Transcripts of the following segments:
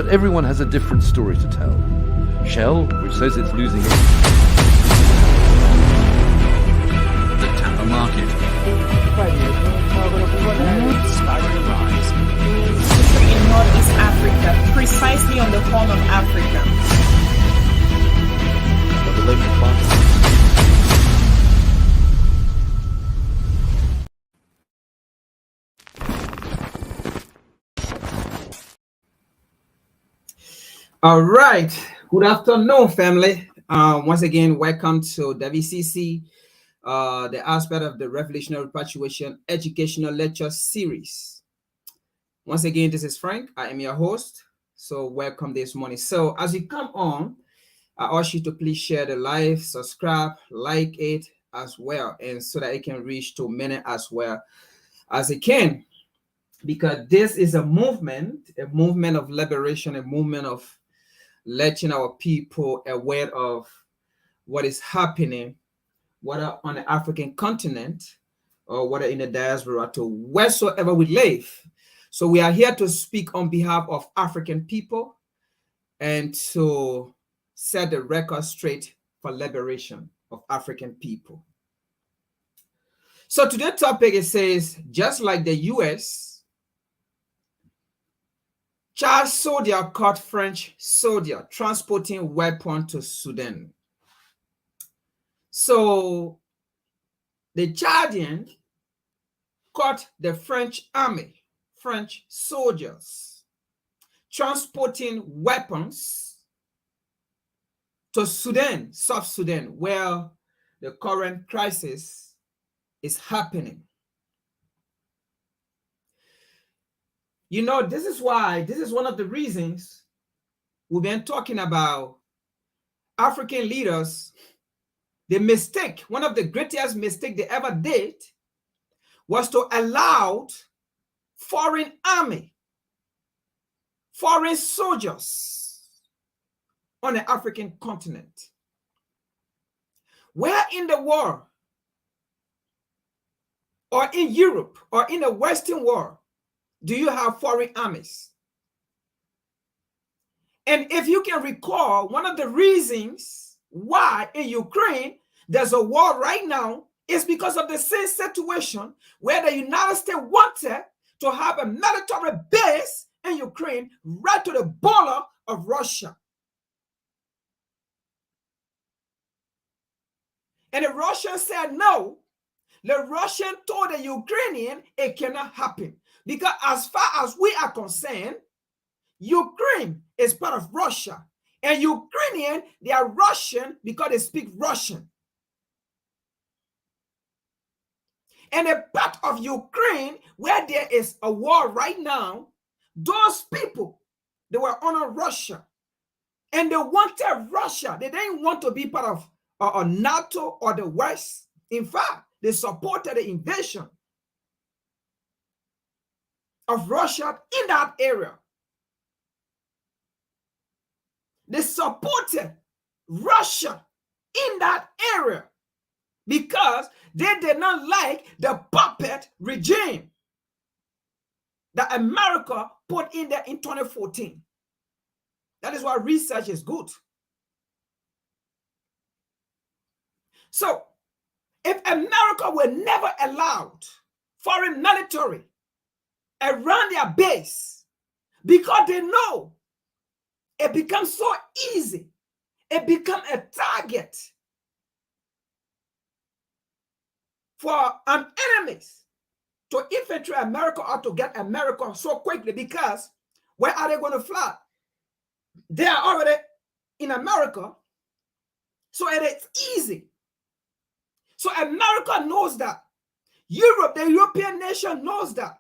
but everyone has a different story to tell. Shell, which says it's losing the Tampa market. Staggering rise. In Northeast Africa, precisely on the horn of Africa. The labor market. All right. Good afternoon, family. Once again, welcome to WCC, the aspect of the Revolutionary Repatriation Educational Lecture Series. Once again, this is Frank. I am your host. So welcome this morning. So as you come on, I ask you to please share the live, subscribe, like it as well, and so that it can reach to many as well as it can. Because this is a movement of liberation, a movement of letting our people aware of what is happening, whether on the African continent or whether in the diaspora, to wheresoever we live. So we are here to speak on behalf of African people and to set the record straight for liberation of African people. So today's topic, it says, just like the U.S., Chad soldier caught French soldier transporting weapon to Sudan. So the Chadian caught the French army, French soldiers, transporting weapons to Sudan, South Sudan, where the current crisis is happening. You know, this is one of the reasons we've been talking about African leaders. The mistake, one of the greatest mistakes they ever did was to allow foreign army, foreign soldiers on the African continent. Where in the world, or in Europe, or in the Western world, do you have foreign armies? And if you can recall, one of the reasons why in Ukraine there's a war right now is because of the same situation where the United States wanted to have a military base in Ukraine right to the border of Russia. And the Russians said no. The Russian told the Ukrainian it cannot happen. Because as far as we are concerned, Ukraine is part of Russia. And Ukrainian, they are Russian because they speak Russian. And a part of Ukraine where there is a war right now, those people, they were under Russia. And they wanted Russia. They didn't want to be part of NATO or the West. In fact, they supported the invasion of Russia in that area. They supported Russia in that area because they did not like the puppet regime that America put in there in 2014. That is why research is good. So, if America were never allowed foreign military around their base, because they know it becomes so easy, it becomes a target for an enemies to infiltrate America or to get America so quickly, because where are they going to fly? They are already in America, so it is easy. So America knows that. Europe, the European nation knows that.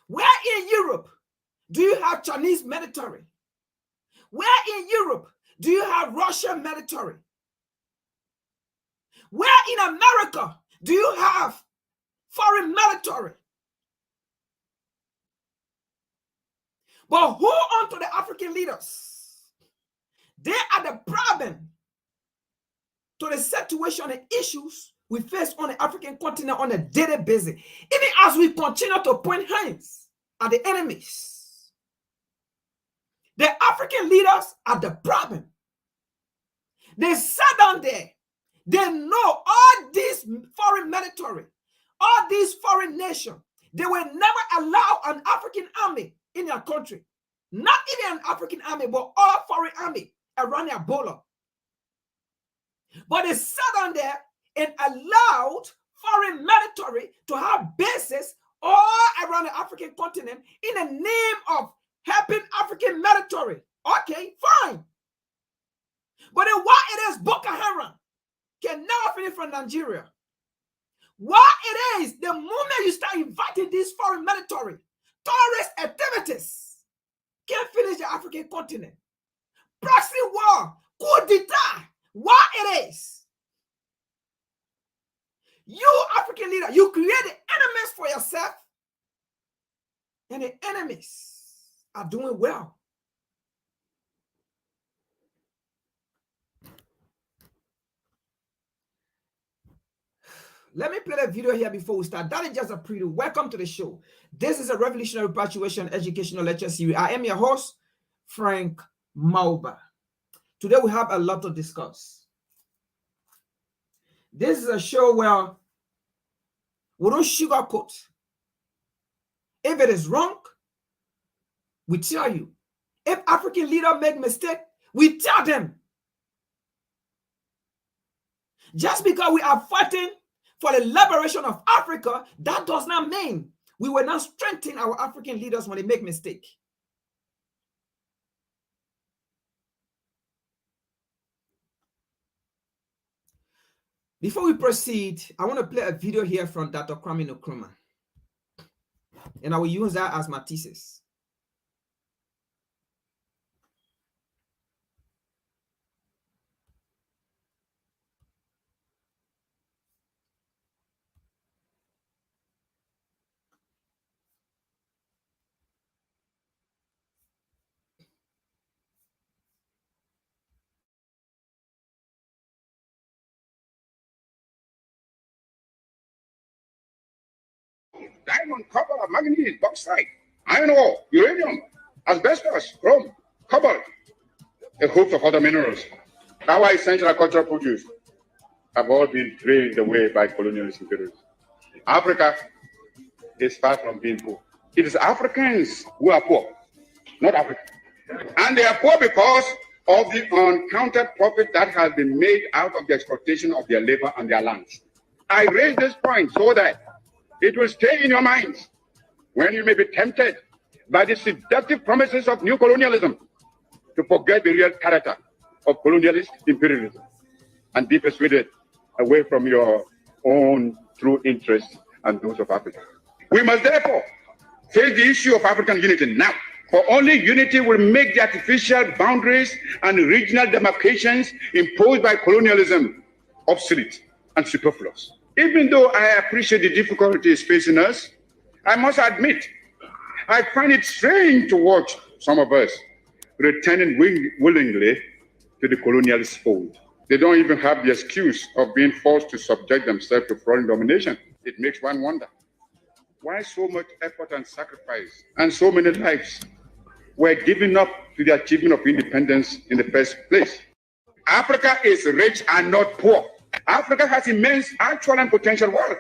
Where in Europe do you have Chinese military? Where in Europe do you have Russian military? Where in America do you have foreign military? But hold on to the African leaders. They are the problem to the situation and issues we face on the African continent on a daily basis. Even as we continue to point hands at the enemies, The African leaders are the problem. They sat down there. They know all these foreign military, all these foreign nations, they will never allow an African army in their country. Not even an African army, but all foreign army around their border. But they sat down there and allowed foreign military to have bases all around the African continent in the name of helping African military. Okay, fine. But then why it is Boko Haram can never finish from Nigeria? Why it is the moment you start inviting these foreign military, terrorist activities can't finish the African continent? Proxy war, coup d'etat, why it is? You African leader, you create the enemies for yourself, and the enemies are doing well. Let me play the video here before we start. That is just a preview. Welcome to the show. This is a Revolutionary Repatriation Educational Lecture Series. I am your host, Frank Mauba. Today we have a lot to discuss. This is a show where we don't sugarcoat. If it is wrong, we tell you. If African leaders make mistake, we tell them. Just because we are fighting for the liberation of Africa, that does not mean we will not strengthen our African leaders when they make mistake. Before we proceed, I want to play a video here from Dr. Kwame Nkrumah, and I will use that as my thesis. Diamond, copper, manganese, bauxite, iron ore, uranium, asbestos, chrome, cobalt, a host of other minerals. Our essential agricultural produce have all been drained away by colonialist imperialism. Africa is far from being poor. It is Africans who are poor, not Africa. And they are poor because of the uncounted profit that has been made out of the exploitation of their labor and their lands. I raise this point so that it will stay in your minds when you may be tempted by the seductive promises of new colonialism to forget the real character of colonialist imperialism and be persuaded away from your own true interests and those of Africa. We must therefore face the issue of African unity now, for only unity will make the artificial boundaries and regional demarcations imposed by colonialism obsolete and superfluous. Even though I appreciate the difficulties facing us, I must admit, I find it strange to watch some of us returning willingly to the colonialist fold. They don't even have the excuse of being forced to subject themselves to foreign domination. It makes one wonder, why so much effort and sacrifice and so many lives were given up to the achievement of independence in the first place? Africa is rich and not poor. Africa has immense actual and potential wealth.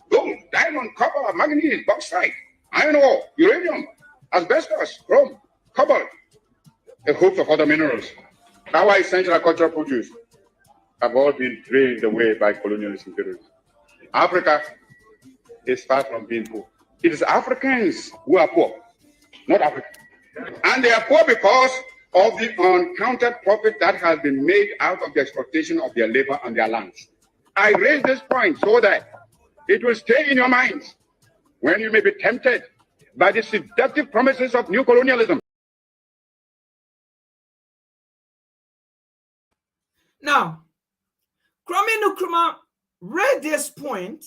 Gold, diamond, copper, manganese, bauxite, iron ore, uranium, asbestos, chrome, cobalt, a host of other minerals. Our essential agricultural produce have all been drained away by colonialist imperialism. Africa is far from being poor. It is Africans who are poor, not Africa. And they are poor because of the uncounted profit that has been made out of the exploitation of their labor and their lands. I raise this point so that it will stay in your minds when you may be tempted by the seductive promises of new colonialism. Now, Kwame Nkrumah raised this point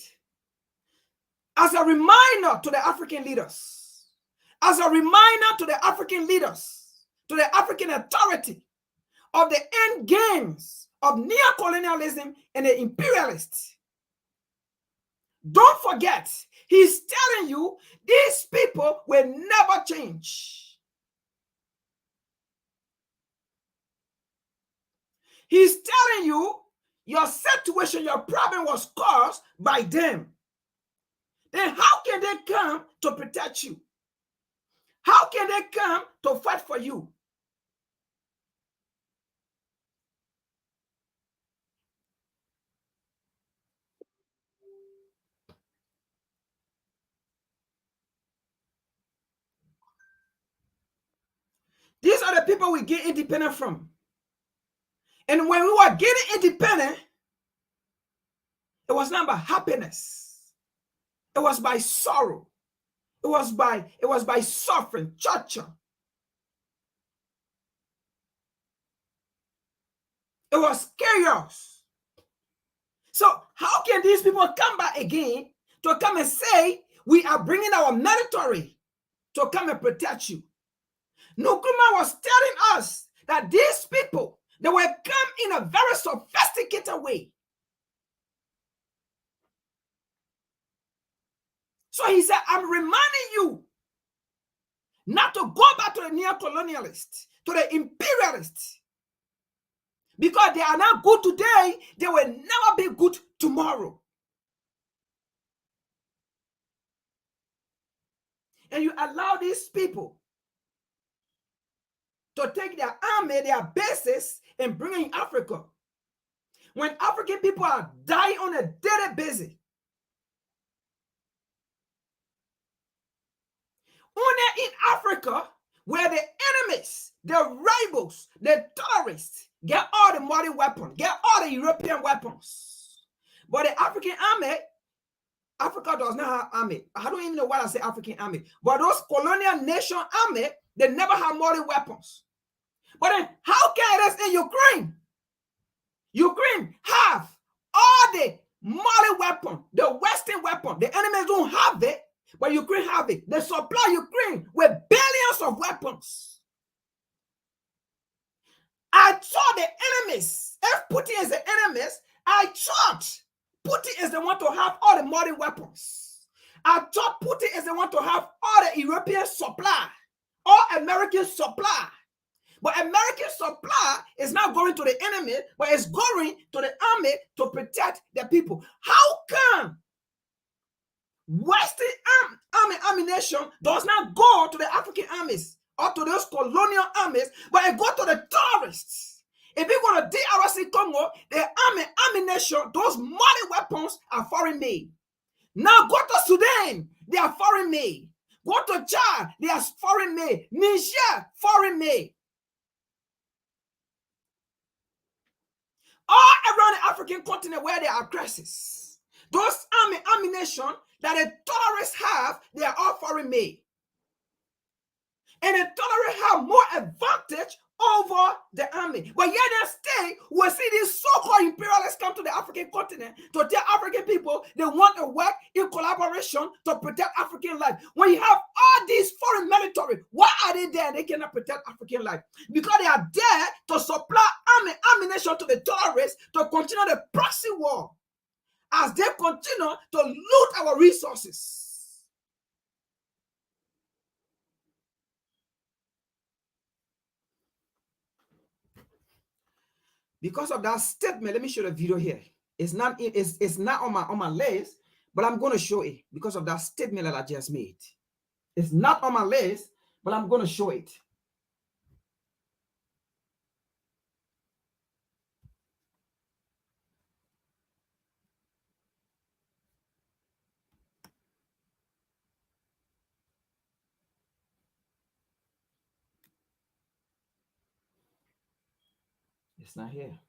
as a reminder to the African leaders, as a reminder to the African leaders, to the African authority of the end games of neocolonialism and the imperialists. Don't forget, he's telling you these people will never change. He's telling you your situation, your problem was caused by them. Then how can they come to protect you? How can they come to fight for you? These are the people we get independent from. And when we were getting independent, it was not by happiness. It was by sorrow. It was by suffering, torture. It was chaos. So how can these people come back again to come and say, we are bringing our military to come and protect you? Nkrumah was telling us that these people, they will come in a very sophisticated way. So he said, I'm reminding you not to go back to the neo-colonialists, to the imperialists, because they are not good today, they will never be good tomorrow. And you allow these people to take their army, their bases, and bring it in Africa. When African people are dying on a daily basis, only in Africa, where the enemies, the rivals, the terrorists get all the modern weapons, get all the European weapons. But the African army, Africa does not have army. I don't even know why I say African army. But those colonial nation army, they never have modern weapons. But then how can it is in Ukraine? Ukraine have all the modern weapon, the Western weapon. The enemies don't have it, but Ukraine have it. They supply Ukraine with billions of weapons. I thought the enemies, if Putin is the enemies, I thought Putin is the one to have all the modern weapons. I thought Putin is the one to have all the European supply, all American supply. But American supply is not going to the enemy, but it's going to the army to protect the people. How come Western army ammunition does not go to the African armies or to those colonial armies, but it go to the tourists? If you go to DRC Congo, the army ammunition, those modern weapons are foreign made. Now go to Sudan, they are foreign made. Go to Chad, they are foreign made. Niger, foreign made. All around the African continent where there are crises, those army ammunition that the terrorists have, they are all foreign made. And the terrorists have more advantage over the army. But yet they stay, we see these so-called imperialists come to the African continent to tell African people they want to work in collaboration to protect African life. When you have all these foreign military, why are they there? They cannot protect African life. Because they are there to supply ammunition to the terrorists to continue the proxy war as they continue to loot our resources. Because of that statement, let me show the video here. It's not on my list, but I'm going to show it because of that statement that I just made. It's not on my list, but I'm going to show it. It's not here.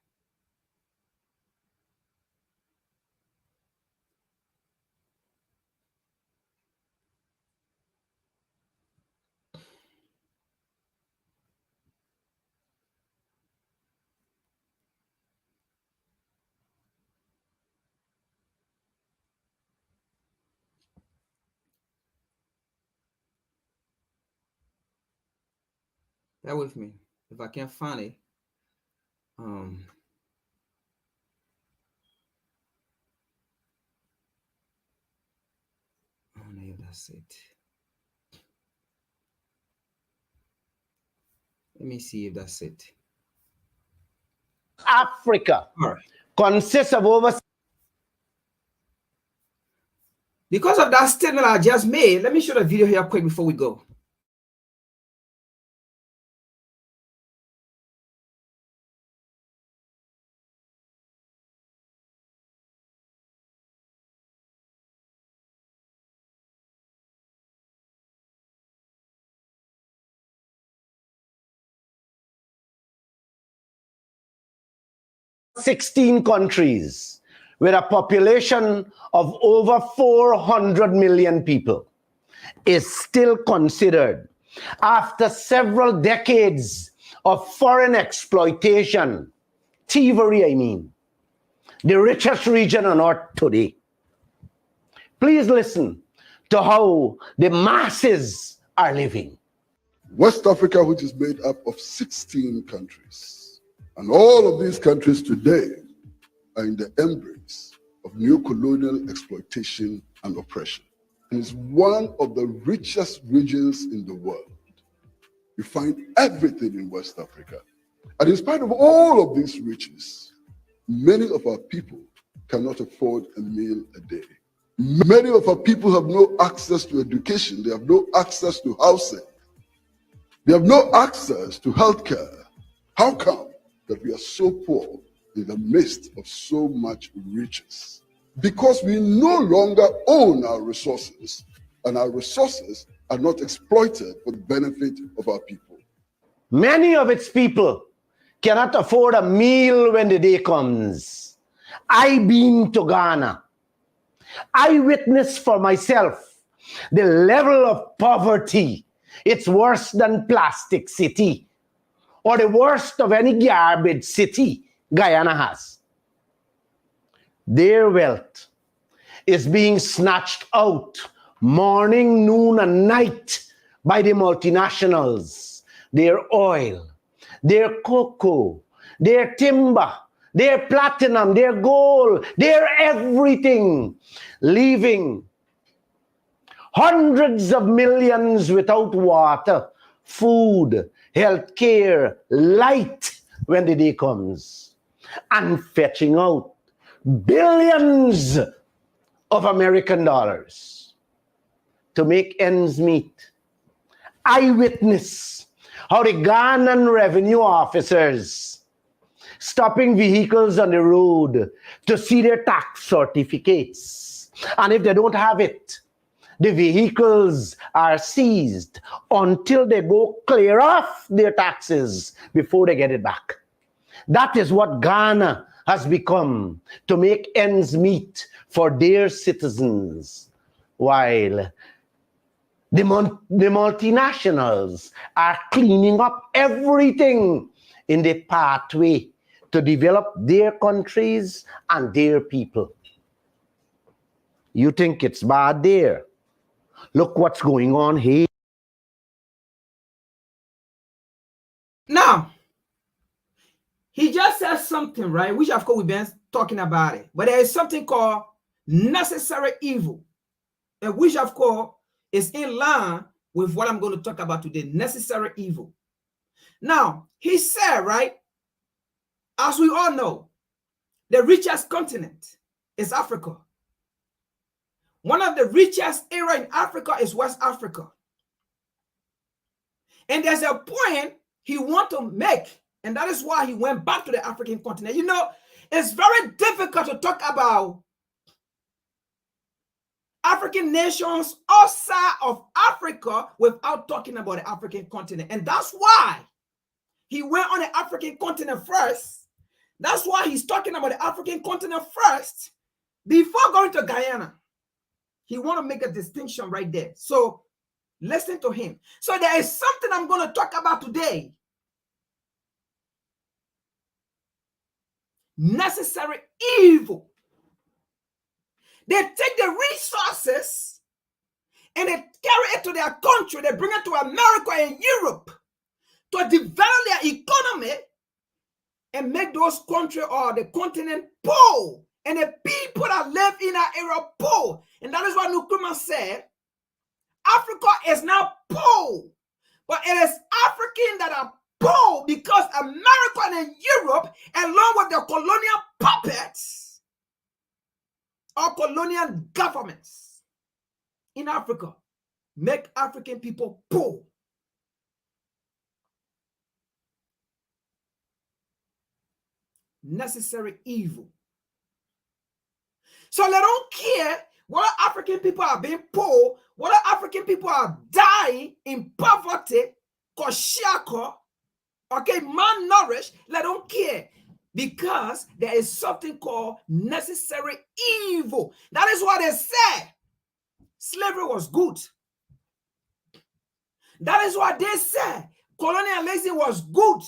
Bear with me. If I can't find it, oh no, that's it. Let me see if that's it. Africa All right. consists of over. Because of that statement I just made, let me show the video here quick before we go. $16 countries with a population of over 400 million people is still considered, after several decades of foreign exploitation, thievery, the richest region on earth today. Please listen to how the masses are living. West Africa, which is made up of 16 countries, and all of these countries today are in the embrace of neo-colonial exploitation and oppression. And it's one of the richest regions in the world. You find everything in West Africa. And in spite of all of these riches, many of our people cannot afford a meal a day. Many of our people have no access to education. They have no access to housing. They have no access to healthcare. How come that we are so poor in the midst of so much riches? Because we no longer own our resources, and our resources are not exploited for the benefit of our people. Many of its people cannot afford a meal when the day comes. I've been to Ghana. I witnessed for myself the level of poverty. It's worse than Plastic City, or the worst of any garbage city Guyana has. Their wealth is being snatched out morning, noon, and night by the multinationals. Their oil, their cocoa, their timber, their platinum, their gold, their everything, leaving hundreds of millions without water, food, health care, light when the day comes, and fetching out billions of American dollars to make ends meet. I witness how the Ghanaian revenue officers stopping vehicles on the road to see their tax certificates. And if they don't have it, the vehicles are seized until they go clear off their taxes before they get it back. That is what Ghana has become to make ends meet for their citizens, while the multinationals are cleaning up everything in the pathway to develop their countries and their people. You think it's bad there? Look what's going on here. Now, he just said something, right? Which, of course, we've been talking about it. But there is something called necessary evil, and which, of course, is in line with what I'm going to talk about today, necessary evil. Now, he said, right, as we all know, the richest continent is Africa. One of the richest areas in Africa is West Africa. And there's a point he wants to make, and that is why he went back to the African continent. You know, it's very difficult to talk about African nations outside of Africa without talking about the African continent. And that's why he went on the African continent first. That's why he's talking about the African continent first before going to Guyana. He want to make a distinction right there. So listen to him. So there is something I'm going to talk about today. Necessary evil. They take the resources and they carry it to their country. They bring it to America and Europe to develop their economy and make those countries or the continent poor. And the people that live in that area poor. And that is what Nkrumah said. Africa is now poor. But it is Africans that are poor because America and Europe, along with the colonial puppets or colonial governments in Africa, make African people poor. Necessary evil. So they don't care whether African people are being poor, whether African people are dying in poverty, koshako, okay, malnourished. They don't care because there is something called necessary evil. That is what they say. Slavery was good. That is what they say. Colonialism was good.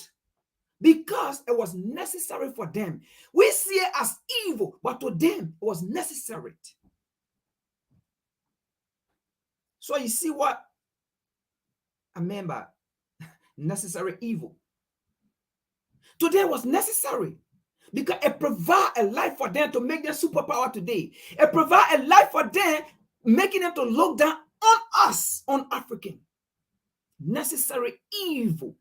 Because it was necessary for them. We see it as evil, but to them it was necessary. So you see what I mean by necessary evil. Today was necessary because it provides a life for them to make them superpower today. It provides a life for them, making them to look down on us, on African. Necessary evil.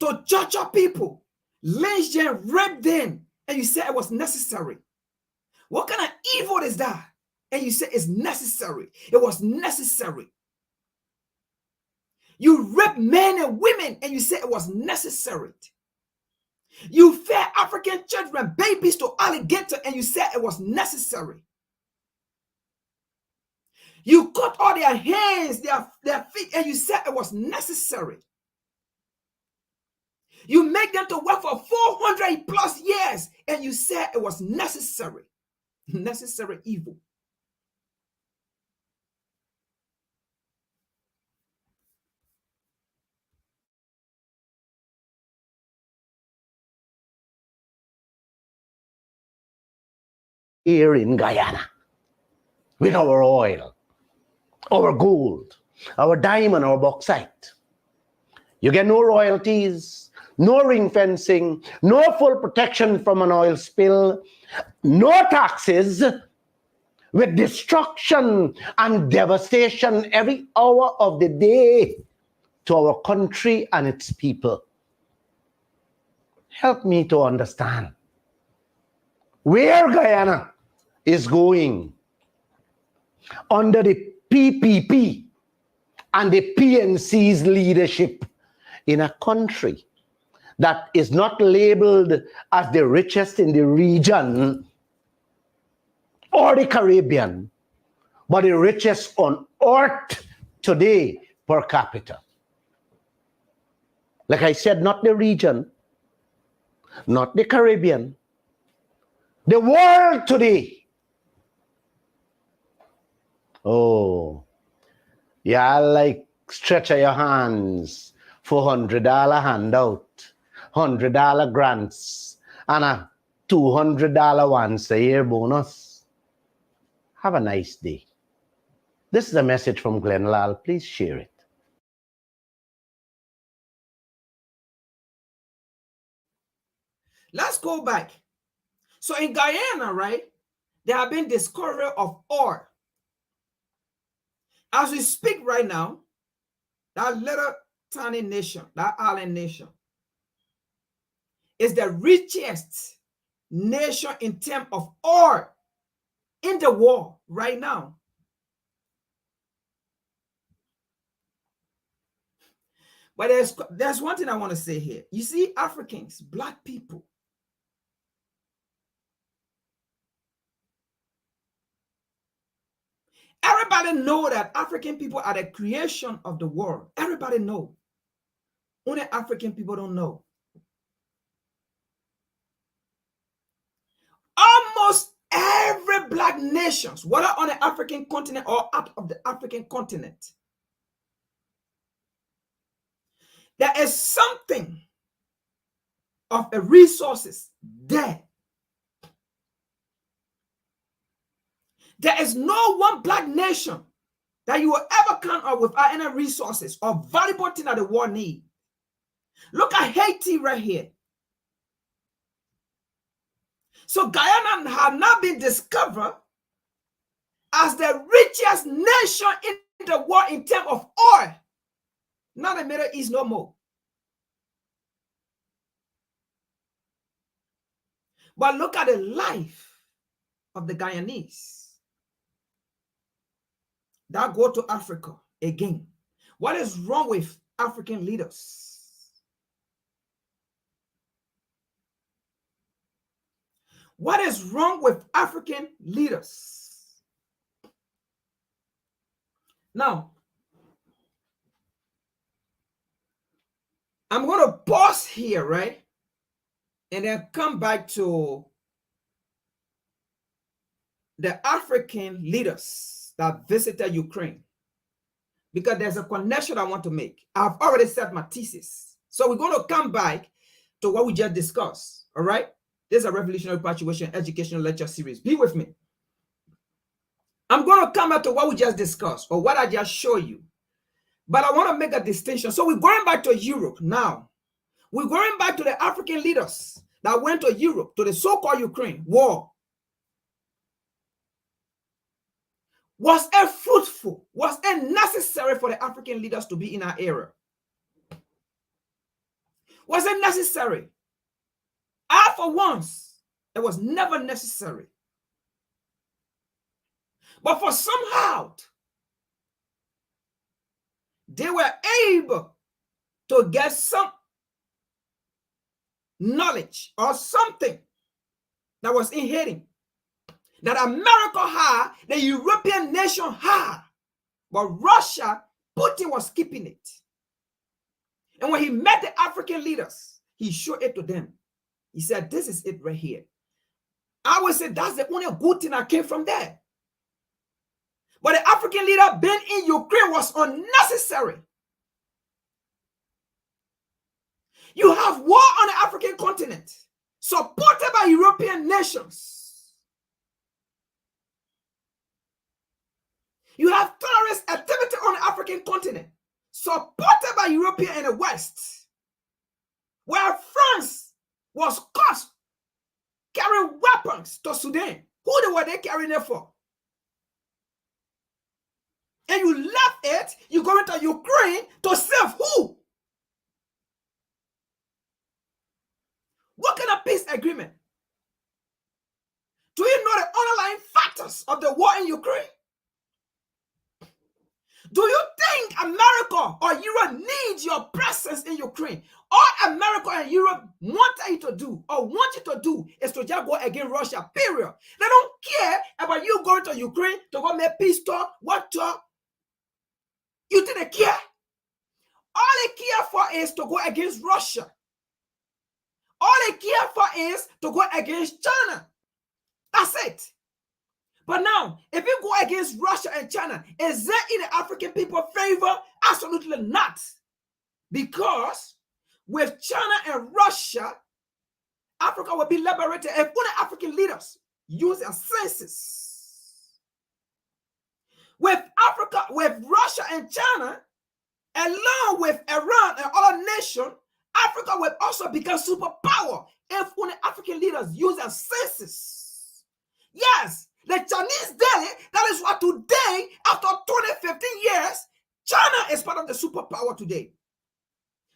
To torture people, lynch them, rape them, and you say it was necessary. What kind of evil is that? And you say it's necessary. It was necessary. You rape men and women, and you say it was necessary. You fed African children, babies to alligator, and you said it was necessary. You cut all their hands, their feet, and you said it was necessary. You make them to work for 400 plus years, and you said it was necessary. Necessary evil. Here in Guyana, with our oil, our gold, our diamond, our bauxite. You get no royalties, no ring fencing, no full protection from an oil spill, no taxes, with destruction and devastation every hour of the day to our country and its people. Help me to understand where Guyana is going under the PPP and the PNC's leadership in a country that is not labeled as the richest in the region or the Caribbean, but the richest on earth today per capita. Like I said, not the region, not the Caribbean, the world today. Oh, yeah, like stretch out your hands for $100 handout, $100 grants, and a $200 once a year bonus. Have a nice day. This is a message from Glenn Lal. Please share it. Let's go back. So in Guyana, right, there have been discovery of ore. As we speak right now, that little tiny nation, that island nation, is the richest nation in terms of ore in the world right now. But there's one thing I want to say here. You see, Africans, black people, everybody know that African people are the creation of the world. Everybody know. Only African people don't know. Almost every black nation, whether on the African continent or out of the African continent, there is something of a resources there. There is no one black nation that you will ever count up without any resources or valuable thing that the world needs. Look at Haiti right here. So Guyana has now been discovered as the richest nation in the world in terms of oil. Not the Middle East no more. But look at the life of the Guyanese that go to Africa again. What is wrong with African leaders? What is wrong with African leaders? Now, I'm going to pause here, right? And then come back to the African leaders that visited Ukraine, because there's a connection I want to make. I've already set my thesis. So we're going to come back to what we just discussed, all right? This is a Revolutionary Repatriation Educational Lecture Series. Be with me. I'm going to come back to what we just discussed, or what I just showed you. But I want to make a distinction. So we're going back to Europe now. We're going back to the African leaders that went to Europe, to the so-called Ukraine war. Was it fruitful? Was it necessary for the African leaders to be in our era? Was it necessary? I, for once, it was never necessary. But for somehow, they were able to get some knowledge or something that was inheriting, that America had, the European nation had, but Russia, Putin was keeping it. And when he met the African leaders, he showed it to them. He said, this is it right here. I would say that's the only good thing that came from there. But the African leader being in Ukraine was unnecessary. You have war on the African continent, supported by European nations. You have terrorist activity on the African continent, supported by European and the West, where France was caught carrying weapons to Sudan. Who were they carrying it for? And you left it, you go into Ukraine to save who? What kind of peace agreement? Do you know the underlying factors of the war in Ukraine? Do you think America or Europe needs your presence in Ukraine? All America and Europe want you to do or want you to do is to just go against Russia, period. They don't care about you going to Ukraine to go make peace talk, what talk. You think they care? All they care for is to go against Russia. All they care for is to go against China. That's it. But now, if you go against Russia and China, is that in the African people's favor? Absolutely not. Because with China and Russia, Africa will be liberated if only African leaders use their senses. With Africa, with Russia and China, along with Iran and other nations, Africa will also become superpower if only African leaders use their senses. Yes, the Chinese did it. That is why today, after 15 years, China is part of the superpower today.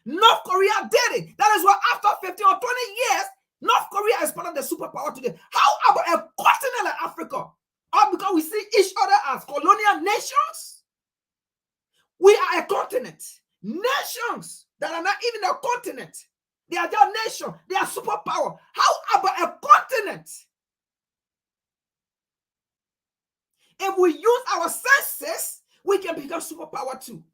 North Korea did it. That is why after 15 or 20 years, North Korea is part of the superpower today. How about a continent like Africa? Or because we see each other as colonial nations? We are a continent. Nations that are not even a continent. They are just nations. They are superpower. How about a continent? If we use our senses, we can become superpower too.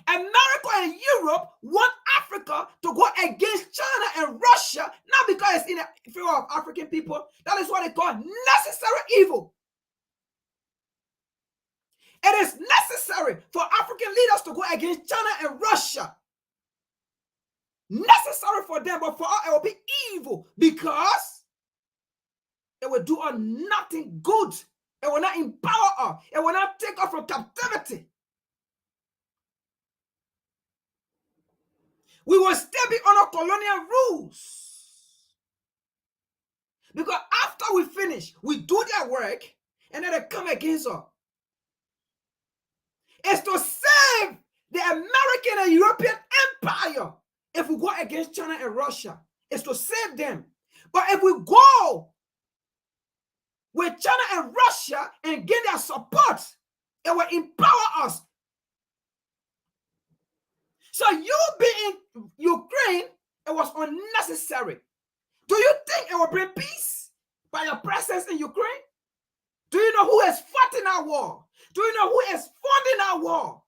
America and Europe want Africa to go against China and Russia, not because it's in the favor of African people. That is what they call necessary evil. It is necessary for African leaders to go against China and Russia. Necessary for them, but for us, it will be evil because it will do us nothing good. It will not empower us. It will not take us from captivity. We will still be under colonial rules. Because after we finish, we do their work, and then they come against us. It's to save the American and European empire if we go against China and Russia. It's to save them. But if we go with China and Russia and get their support, it will empower us. So you being in Ukraine, it was unnecessary. Do you think it will bring peace by your presence in Ukraine? Do you know who is fighting our war? Do you know who is funding our war?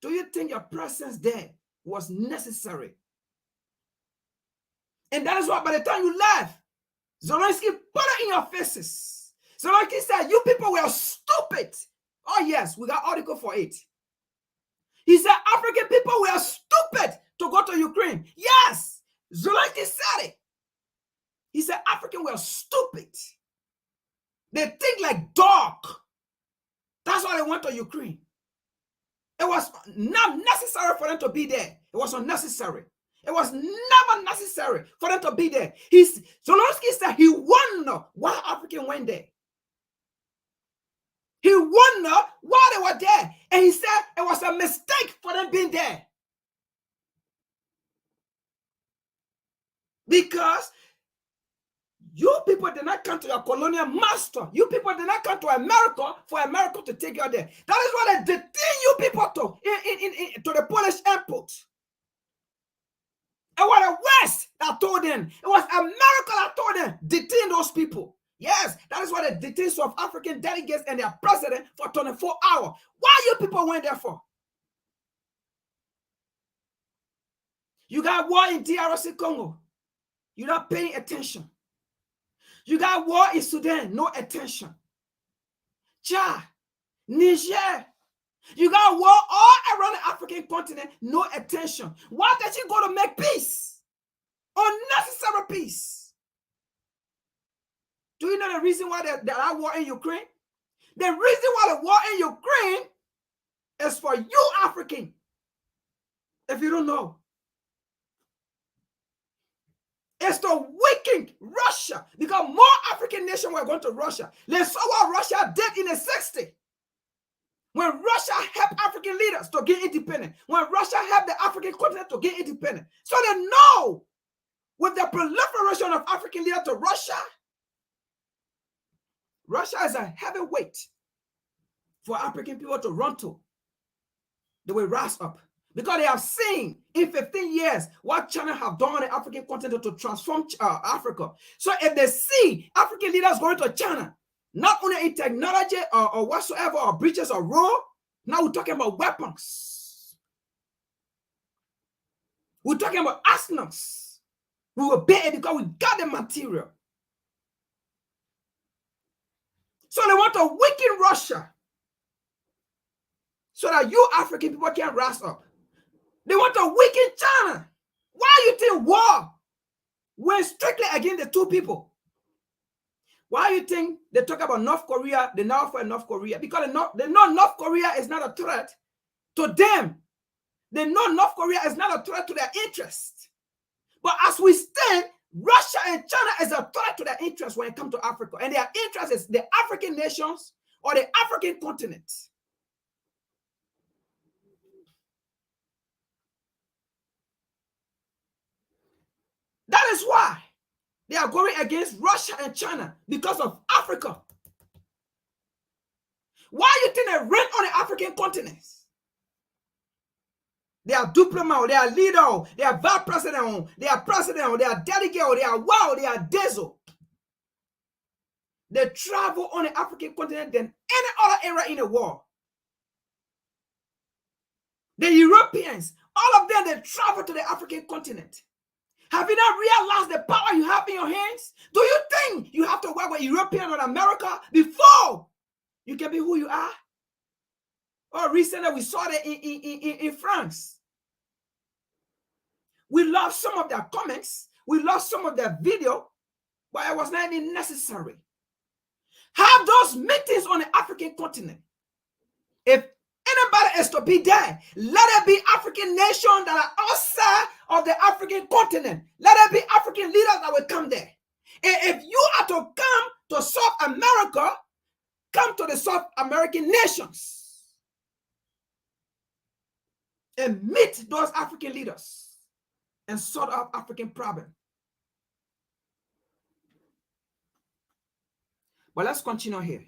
Do you think your presence there was necessary? And that is why by the time you left, Zelensky put it in your faces. Zelensky said, you people were stupid. Oh yes, we got article for it. He said, African people were stupid to go to Ukraine. Yes, Zelensky said it. He said, Africans were stupid. They think like dog. That's why they went to Ukraine. It was not necessary for them to be there. It was unnecessary. It was never necessary for them to be there. Zelensky said he wondered why Africans went there. He wondered why they were there. And he said it was a mistake for them being there. Because you people did not come to your colonial master. You people did not come to America for America to take you there. That is why they detain you people to the Polish airport. It was the West that told them. It was America that told them, detain those people. Yes, that is why they detained South African delegates and their president for 24 hours. Why you people went there for? You got war in DRC Congo. You're not paying attention. You got war in Sudan, no attention. Chad, Niger. You got war all around the African continent, no attention. Why did you go to make peace? Unnecessary peace. Do you know the reason why there are war in Ukraine? The reason why the war in Ukraine is for you, African. If you don't know, it's to weaken Russia because more African nations were going to Russia. Let's saw what Russia did in the 60s. When Russia helped African leaders to get independent, when Russia helped the African continent to get independent. So they know with the proliferation of African leaders to Russia, Russia is a heavyweight for African people to run to. They will rise up because they have seen in 15 years what China have done on the African continent to transform Africa. So if they see African leaders going to China, not only in technology or whatsoever, or bridges or road, now we're talking about weapons. We're talking about arsenals. We will pay it because we got the material. So they want to weaken Russia so that you African people can rise up. They want to weaken China. Why you think war went strictly against the two people? Why you think they talk about North Korea, the North for North Korea? Because they know North Korea is not a threat to them. They know North Korea is not a threat to their interest. But as we stand, Russia and China is a threat to their interest when it comes to Africa. And their interest is the African nations or the African continent. That is why they are going against Russia and China because of Africa. Why do you think they run on the African continent? They are diplomat, they are leader, they are vice president, they are president, they are delegate, they are wow, they are diesel. They travel on the African continent than any other area in the world. The Europeans, all of them, they travel to the African continent. Have you not realized the power you have in your hands? Do you think you have to work with European or America before you can be who you are? Or recently we saw that in France. We lost some of their comments. We lost some of their video, but it was not even necessary. Have those meetings on the African continent. If anybody is to be there, let it be African nations that are outside of the African continent. Let it be African leaders that will come there. And if you are to come to South America, come to the South American nations and meet those African leaders and sort out African problem. But let's continue here.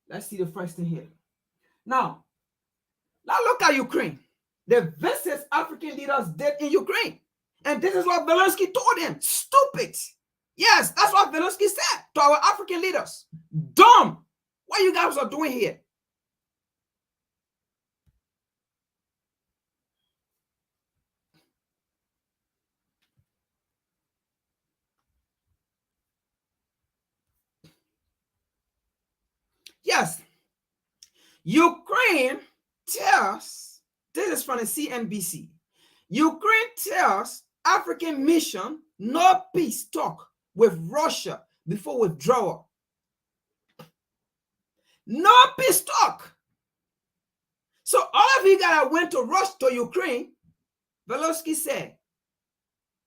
Let's see the first thing here. Now look at Ukraine. The visits African leaders did in Ukraine. And this is what Zelensky told them. Stupid. Yes, that's what Zelensky said to our African leaders. Dumb. What you guys are doing here? Yes. Ukraine tells, this is from the CNBC. Ukraine tells African mission no peace talk with Russia before withdrawal. No peace talk. So all of you guys went to Russia to Ukraine, Zelensky said,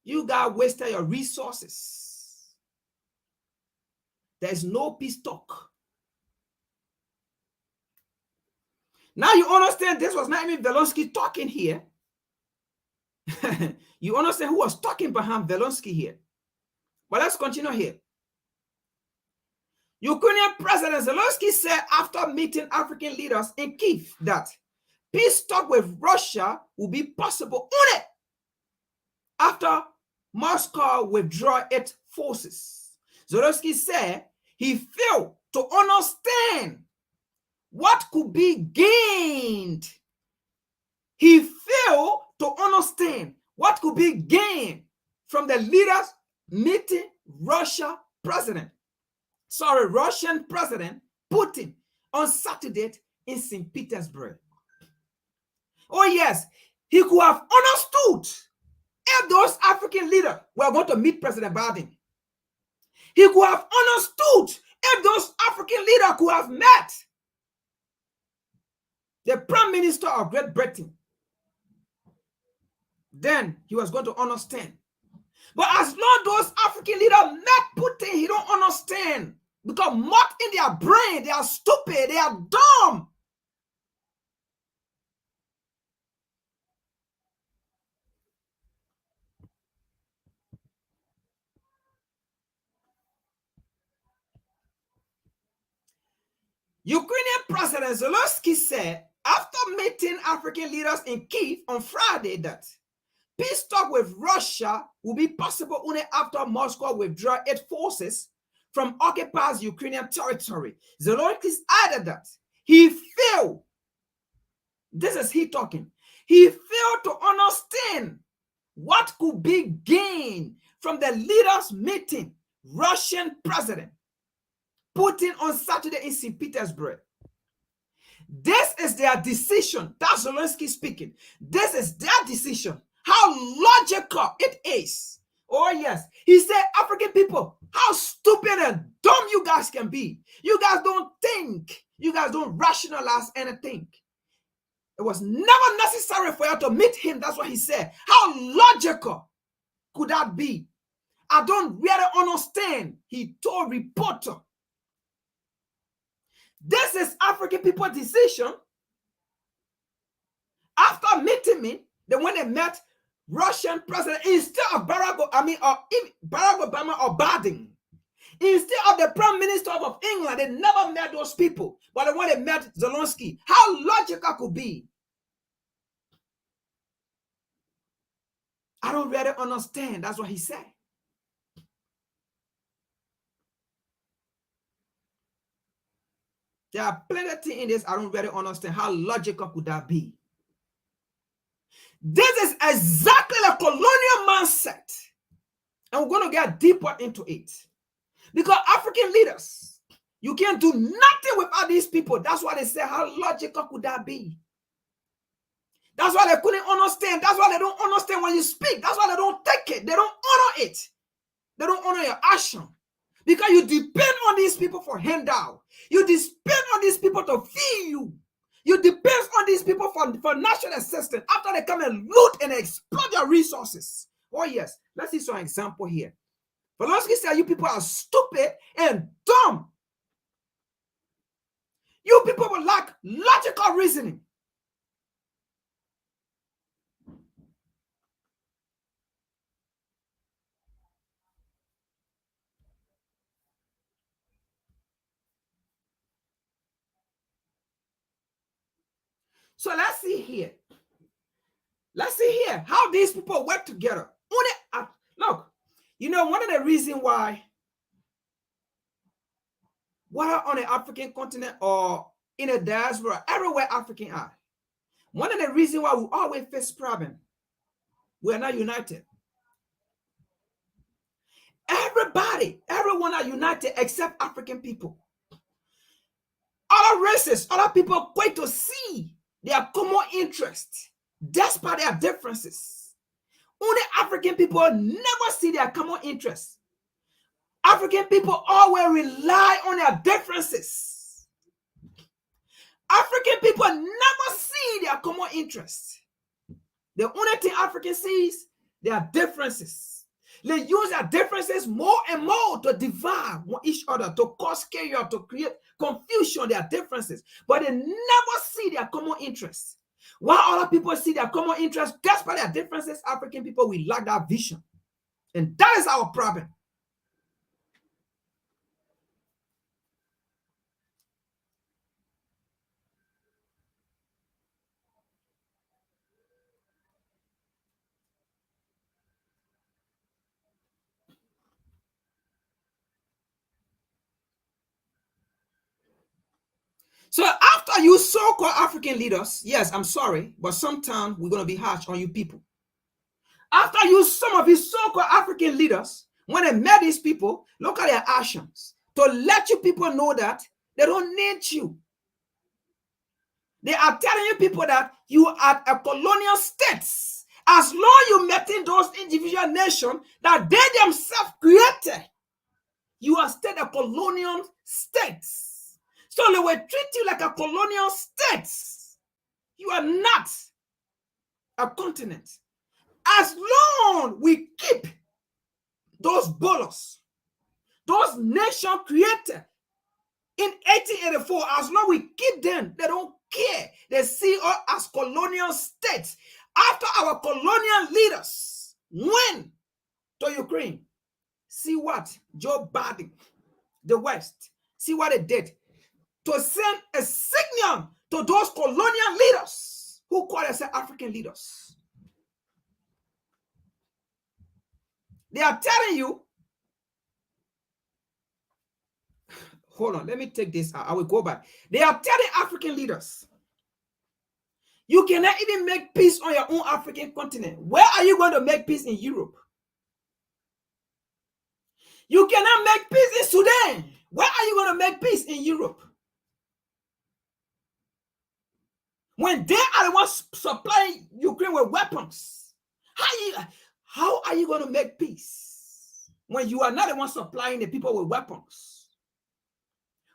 you guys wasted your resources. There's no peace talk. Now you understand this was not even Zelensky talking here. You understand who was talking behind Zelensky here. But let's continue here. Ukrainian President Zelensky said after meeting African leaders in Kyiv that peace talk with Russia will be possible only after Moscow withdraw its forces. Zelensky said he failed to understand what could be gained. He failed to understand what could be gained from the leaders meeting Russian President Putin on Saturday in St. Petersburg. Oh yes, he could have understood if those African leaders were going to meet President Biden. He could have understood if those African leaders could have met the Prime Minister of Great Britain. Then he was going to understand. But as long as those African leaders met Putin, he don't understand. Because much in their brain, they are stupid, they are dumb. Ukrainian President Zelensky said after meeting African leaders in Kyiv on Friday that peace talk with Russia will be possible only after Moscow withdraw its forces from occupied Ukrainian territory. Zelensky added that he failed. This is he talking. He failed to understand what could be gained from the leaders meeting Russian President Putin on Saturday in St. Petersburg. This is their decision. That's Zelensky speaking. This is their decision. How logical it is. Oh yes. He said, African people, how stupid and dumb you guys can be. You guys don't think. You guys don't rationalize anything. It was never necessary for you to meet him. That's what he said. How logical could that be? I don't really understand, he told reporter. This is African people's decision. After meeting me, then when they met Russian president, instead of Barack Obama or Biden, instead of the Prime Minister of England, they never met those people. But when they met Zelensky, how logical could be? I don't really understand. That's what he said. There are plenty of things in this I don't really understand. How logical could that be? This is exactly the colonial mindset. And we're going to get deeper into it. Because African leaders, you can't do nothing without these people. That's why they say, how logical could that be? That's why they couldn't understand. That's why they don't understand when you speak. That's why they don't take it. They don't honor it. They don't honor your action. Because you depend on these people for handout. You depend on these people to feed you. You depend on these people for national assistance after they come and loot and exploit your resources. Oh yes, let's see some example here. Zelensky said you people are stupid and dumb. You people will lack logical reasoning. So let's see here. Let's see here how these people work together. Look, you know, one of the reasons why, whether on the African continent or in the diaspora, everywhere African are, one of the reasons why we always face problem, we are not united. Everyone are united except African people. Other races, other people quite to see their common interest, despite their differences. Only African people never see their common interests. African people always rely on their differences. African people never see their common interests. The only thing African sees, their differences. They use their differences more and more to divide each other, to cause chaos, to create confusion, their differences. But they never see their common interests. While other people see their common interests, despite their differences, African people, we lack that vision. And that is our problem. So after you so-called African leaders, yes, I'm sorry, but sometimes we're going to be harsh on you people. After you, some of these so-called African leaders, when they met these people, look at their actions to let you people know that they don't need you. They are telling you people that you are a colonial state. As long as you met in those individual nations that they themselves created, you are still a colonial state. So they will treat you like a colonial state. You are not a continent. As long we keep those borders, those nations created in 1884, as long we keep them, they don't care. They see us as colonial states. After our colonial leaders went to Ukraine, see what Joe Biden, the West, see what they did to send a signal to those colonial leaders who call themselves African leaders. They are telling you, hold on, let me take this out. I will go back. They are telling African leaders, you cannot even make peace on your own African continent. Where are you going to make peace in Europe? You cannot make peace in Sudan. Where are you going to make peace in Europe? When they are the ones supplying Ukraine with weapons, how are you going to make peace when you are not the one supplying the people with weapons?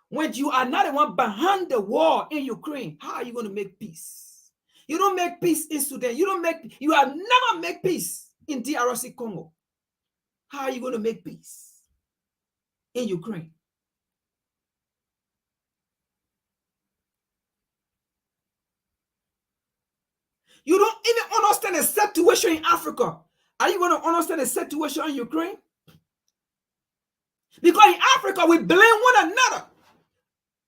When you are not the one behind the war in Ukraine, how are you going to make peace? You don't make peace in Sudan. You have never make peace in DRC Congo. How are you going to make peace in Ukraine? You don't even understand the situation in Africa. Are you going to understand the situation in Ukraine? Because in Africa, we blame one another.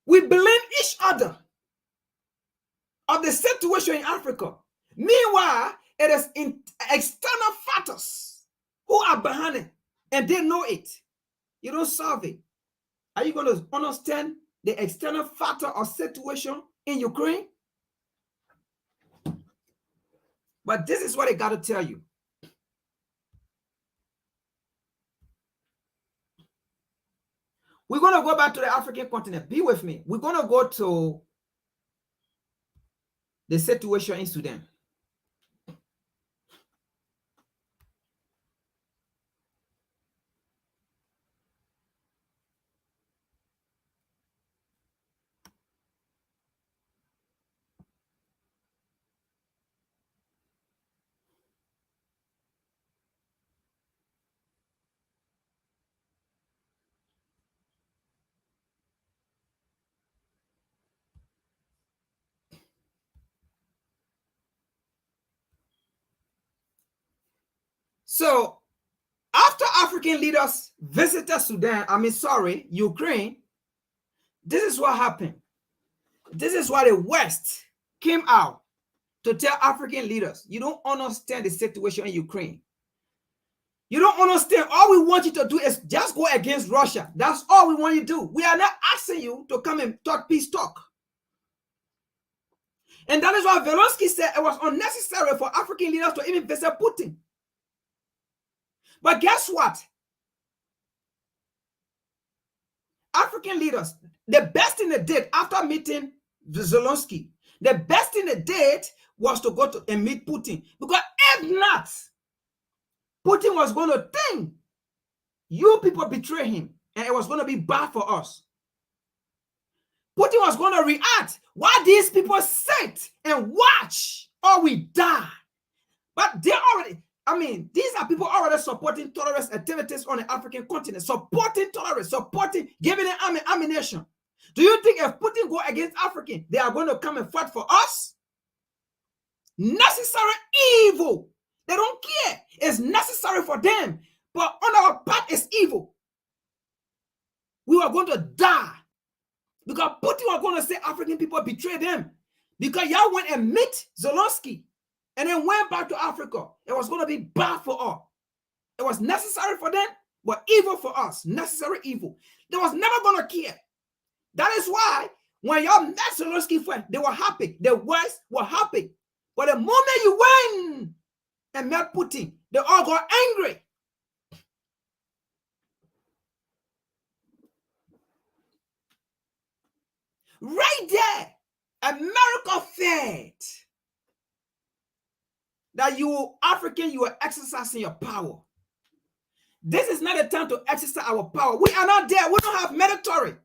We blame each other of the situation in Africa. Meanwhile, it is external factors who are behind it, and they know it. You don't solve it. Are you going to understand the external factor of situation in Ukraine? But this is what I got to tell you. We're going to go back to the African continent. Be with me. We're going to go to the situation in Sudan. So, after African leaders visited Ukraine, this is what happened. This is why the West came out to tell African leaders, you don't understand the situation in Ukraine. You don't understand. All we want you to do is just go against Russia. That's all we want you to do. We are not asking you to come and talk peace talk. And that is why Zelensky said it was unnecessary for African leaders to even visit Putin. But guess what? African leaders, the best thing they did after meeting Zelensky, the best thing they did was to go to and meet Putin. Because if not, Putin was going to think you people betray him and it was going to be bad for us. Putin was going to react. Why these people sit and watch or we die? But they already, I mean, these are people already supporting terrorist activities on the African continent, supporting terrorists, supporting, giving them ammunition. Do you think if Putin go against African, they are going to come and fight for us? Necessary evil. They don't care. It's necessary for them. But on our part, it's evil. We are going to die. Because Putin was going to say African people betray them. Because y'all went and met Zelensky and then went back to Africa. It was going to be bad for all. It was necessary for them, but evil for us. Necessary evil. They was never going to care. That is why when y'all met Zelensky, they were happy. The West were happy. But the moment you went and met Putin, they all got angry. Right there, America said that you African, you are exercising your power. This is not a time to exercise our power. We are not there. We don't have military.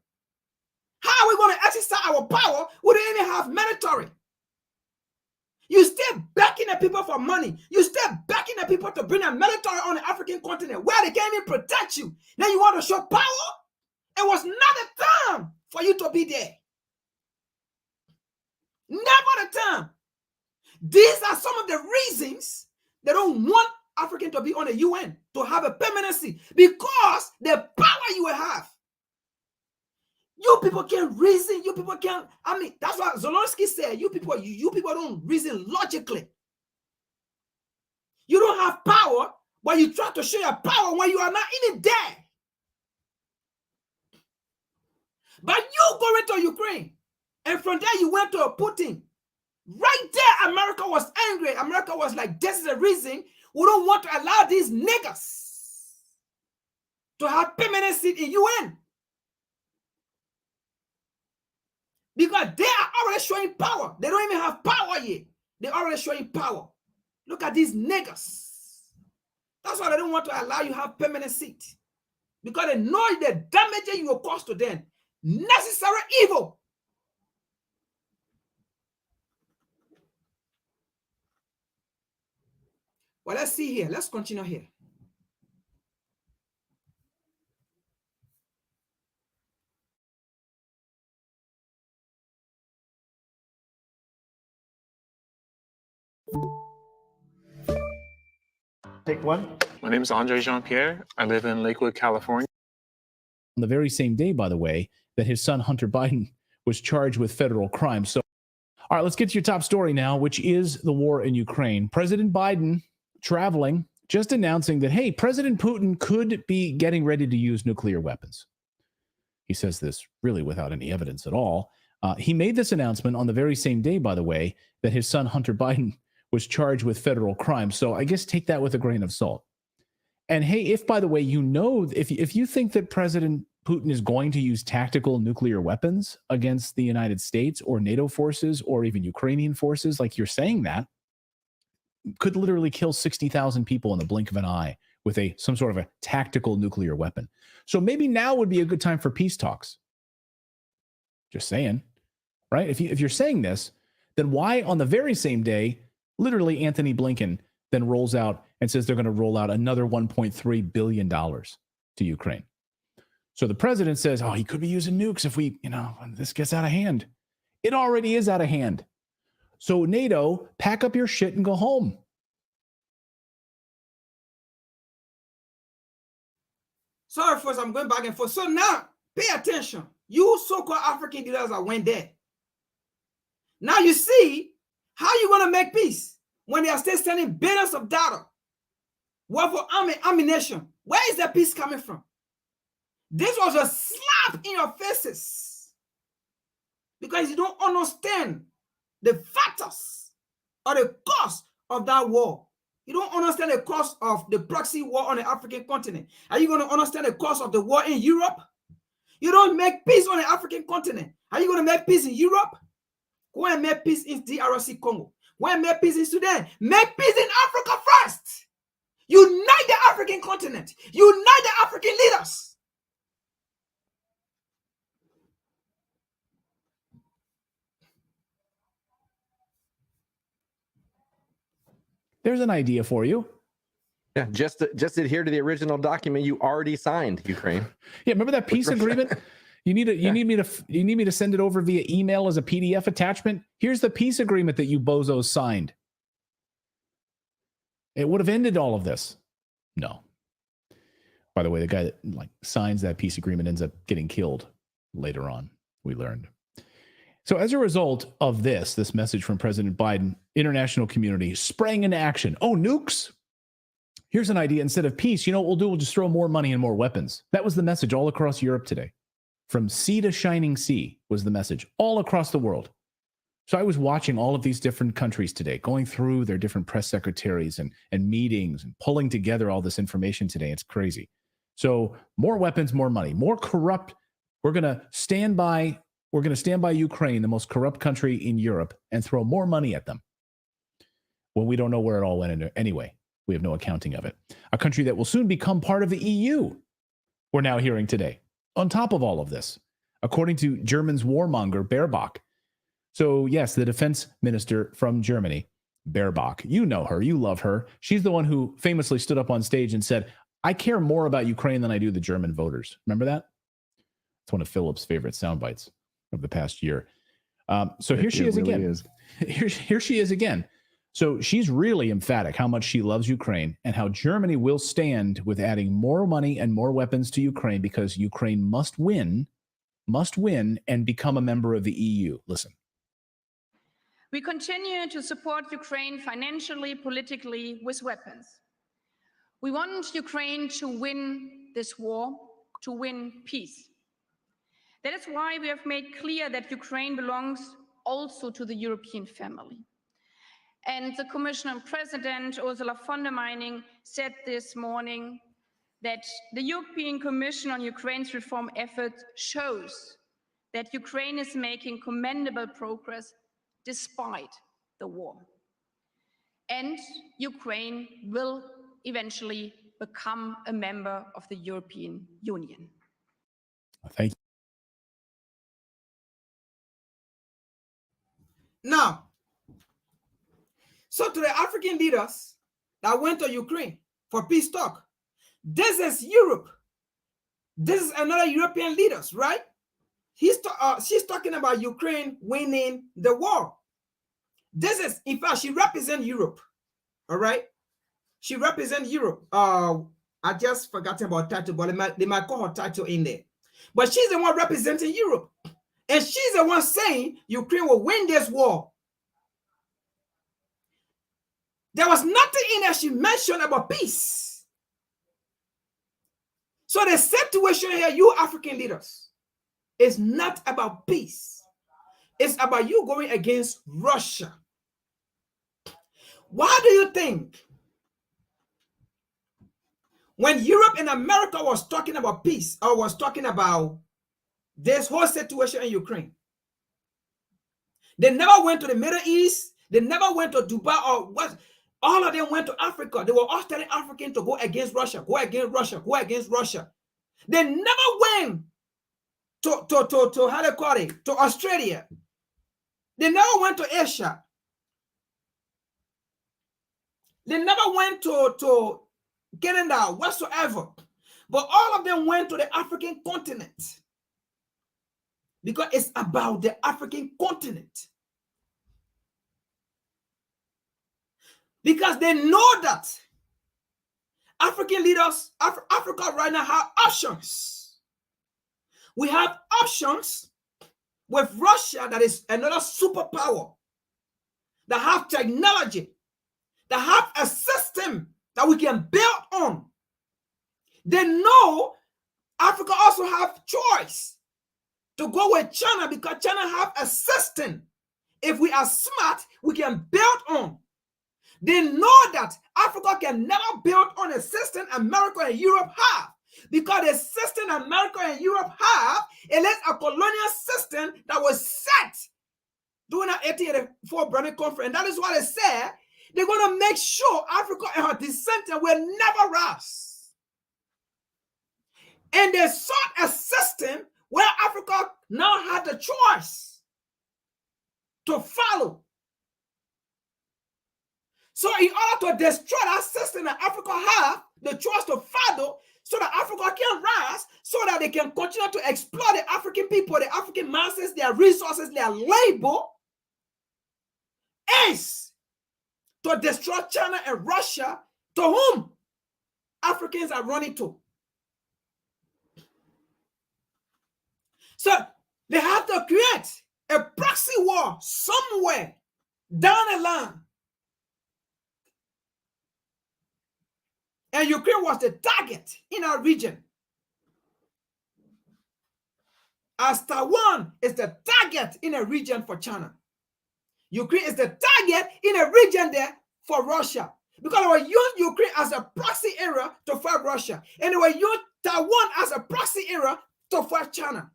How are we going to exercise our power? We don't even have military. You still backing the people for money. You still backing the people to bring a military on the African continent where they can't even protect you. Then you want to show power? It was not a time for you to be there. Never the time. These are some of the reasons they don't want African to be on the UN, to have a permanency, because the power you will have. You people can't reason. You people can't. I mean, that's what Zelensky said. You people don't reason logically. You don't have power, but you try to show your power when you are not even there. But you go into Ukraine, and from there you went to Putin. Right there, America was angry. America was like, this is the reason we don't want to allow these niggas to have permanent seat in UN. Because they are already showing power. They don't even have power yet. They're already showing power. Look at these niggas. That's why they don't want to allow you to have permanent seat. Because they know the damage you will cause to them. Necessary evil. Well, let's see here. Let's continue here. Take one. My name is Andre Jean-Pierre. I live in Lakewood, California. On the very same day, by the way, that his son Hunter Biden was charged with federal crimes. So, all right, let's get to your top story now, which is the war in Ukraine. President Biden traveling, just announcing that, hey, President Putin could be getting ready to use nuclear weapons. He says this really without any evidence at all. He made this announcement on the very same day, by the way, that his son Hunter Biden was charged with federal crimes. So I guess take that with a grain of salt. And hey, if, by the way, you know, if you think that President Putin is going to use tactical nuclear weapons against the United States or NATO forces or even Ukrainian forces, like you're saying that, could literally kill 60,000 people in the blink of an eye with some sort of a tactical nuclear weapon. So maybe now would be a good time for peace talks. Just saying, right? If you're saying this, then why on the very same day, literally Anthony Blinken then rolls out and says they're going to roll out another $1.3 billion to Ukraine. So the president says, oh, he could be using nukes if this gets out of hand. It already is out of hand. So NATO, pack up your shit and go home. Sorry, folks, I'm going back and forth. So now, pay attention. You so-called African leaders that went there. Now you see how you going to make peace when they are still sending billions of dollars? What for ammunition? Where is the peace coming from? This was a slap in your faces because you don't understand the factors or the cost of that war. You don't understand the cost of the proxy war on the African continent. Are you going to understand the cost of the war in Europe? You don't make peace on the African continent. Are you going to make peace in Europe? Go and make peace in DRC Congo. Go and make peace in Sudan. Make peace in Africa first. Unite the African continent. Unite the African leaders. There's an idea for you. Yeah, just adhere to the original document you already signed, Ukraine. Yeah, remember that peace agreement? You need me to send it over via email as a PDF attachment? Here's the peace agreement that you bozos signed. It would have ended all of this. No. By the way, the guy that signs that peace agreement ends up getting killed later on, we learned. So as a result of this message from President Biden, international community sprang into action. Oh, nukes? Here's an idea. Instead of peace, you know what we'll do? We'll just throw more money and more weapons. That was the message all across Europe today. From sea to shining sea was the message all across the world. So I was watching all of these different countries today, going through their different press secretaries and meetings and pulling together all this information today. It's crazy. So more weapons, more money, more corrupt. We're going to stand by Ukraine, the most corrupt country in Europe, and throw more money at them. Well, we don't know where it all went in anyway. We have no accounting of it. A country that will soon become part of the EU, we're now hearing today. On top of all of this, according to Germany's warmonger, Baerbock. So yes, the defense minister from Germany, Baerbock, you know her, you love her. She's the one who famously stood up on stage and said, I care more about Ukraine than I do the German voters. Remember that? It's one of Philip's favorite sound bites of the past year. So here she is again. Here she is again. So she's really emphatic how much she loves Ukraine and how Germany will stand with adding more money and more weapons to Ukraine because Ukraine must win and become a member of the EU. Listen. We continue to support Ukraine financially, politically, with weapons. We want Ukraine to win this war, to win peace. That is why we have made clear that Ukraine belongs also to the European family. And the Commission President, Ursula von der Leyen, said this morning that the European Commission on Ukraine's reform efforts shows that Ukraine is making commendable progress despite the war. And Ukraine will eventually become a member of the European Union. Thank you. Now, so to the African leaders that went to Ukraine for peace talk, this is Europe. This is another European leaders, right? She's talking about Ukraine winning the war. This is, in fact, she represents Europe. All right, she represents Europe. I just forgot about title, but they might call her title in there. But she's the one representing Europe, and she's the one saying Ukraine will win this war. There was nothing in there she mentioned about peace. So the situation here, you African leaders, is not about peace. It's about you going against Russia. Why do you think when Europe and America was talking about peace or was talking about this whole situation in Ukraine, they never went to the Middle East, they never went to Dubai or what? All of them went to Africa. They were all telling Africans to go against Russia, go against Russia, go against Russia. They never went to how they call it, to Australia. They never went to Asia. They never went to Canada whatsoever. But all of them went to the African continent because it's about the African continent. Because they know that African leaders, Africa right now have options. We have options with Russia, that is another superpower. that have technology, that have a system that we can build on. They know Africa also have choice to go with China because China have a system. If we are smart, we can build on. They know that Africa can never build on a system America and Europe have, because the system America and Europe have, it is a colonial system that was set during the 1884 Berlin Conference. And that is why they said they're going to make sure Africa and her descendants will never rise. And they sought a system where Africa now had the choice to follow. So in order to destroy that system that Africa have, the choice to follow, so that Africa can rise, so that they can continue to exploit the African people, the African masses, their resources, their labor, is to destroy China and Russia, to whom Africans are running to. So they have to create a proxy war somewhere down the line. And Ukraine was the target in our region. As Taiwan is the target in a region for China. Ukraine is the target in a region there for Russia. Because they will use Ukraine as a proxy area to fight Russia. And they will use Taiwan as a proxy area to fight China.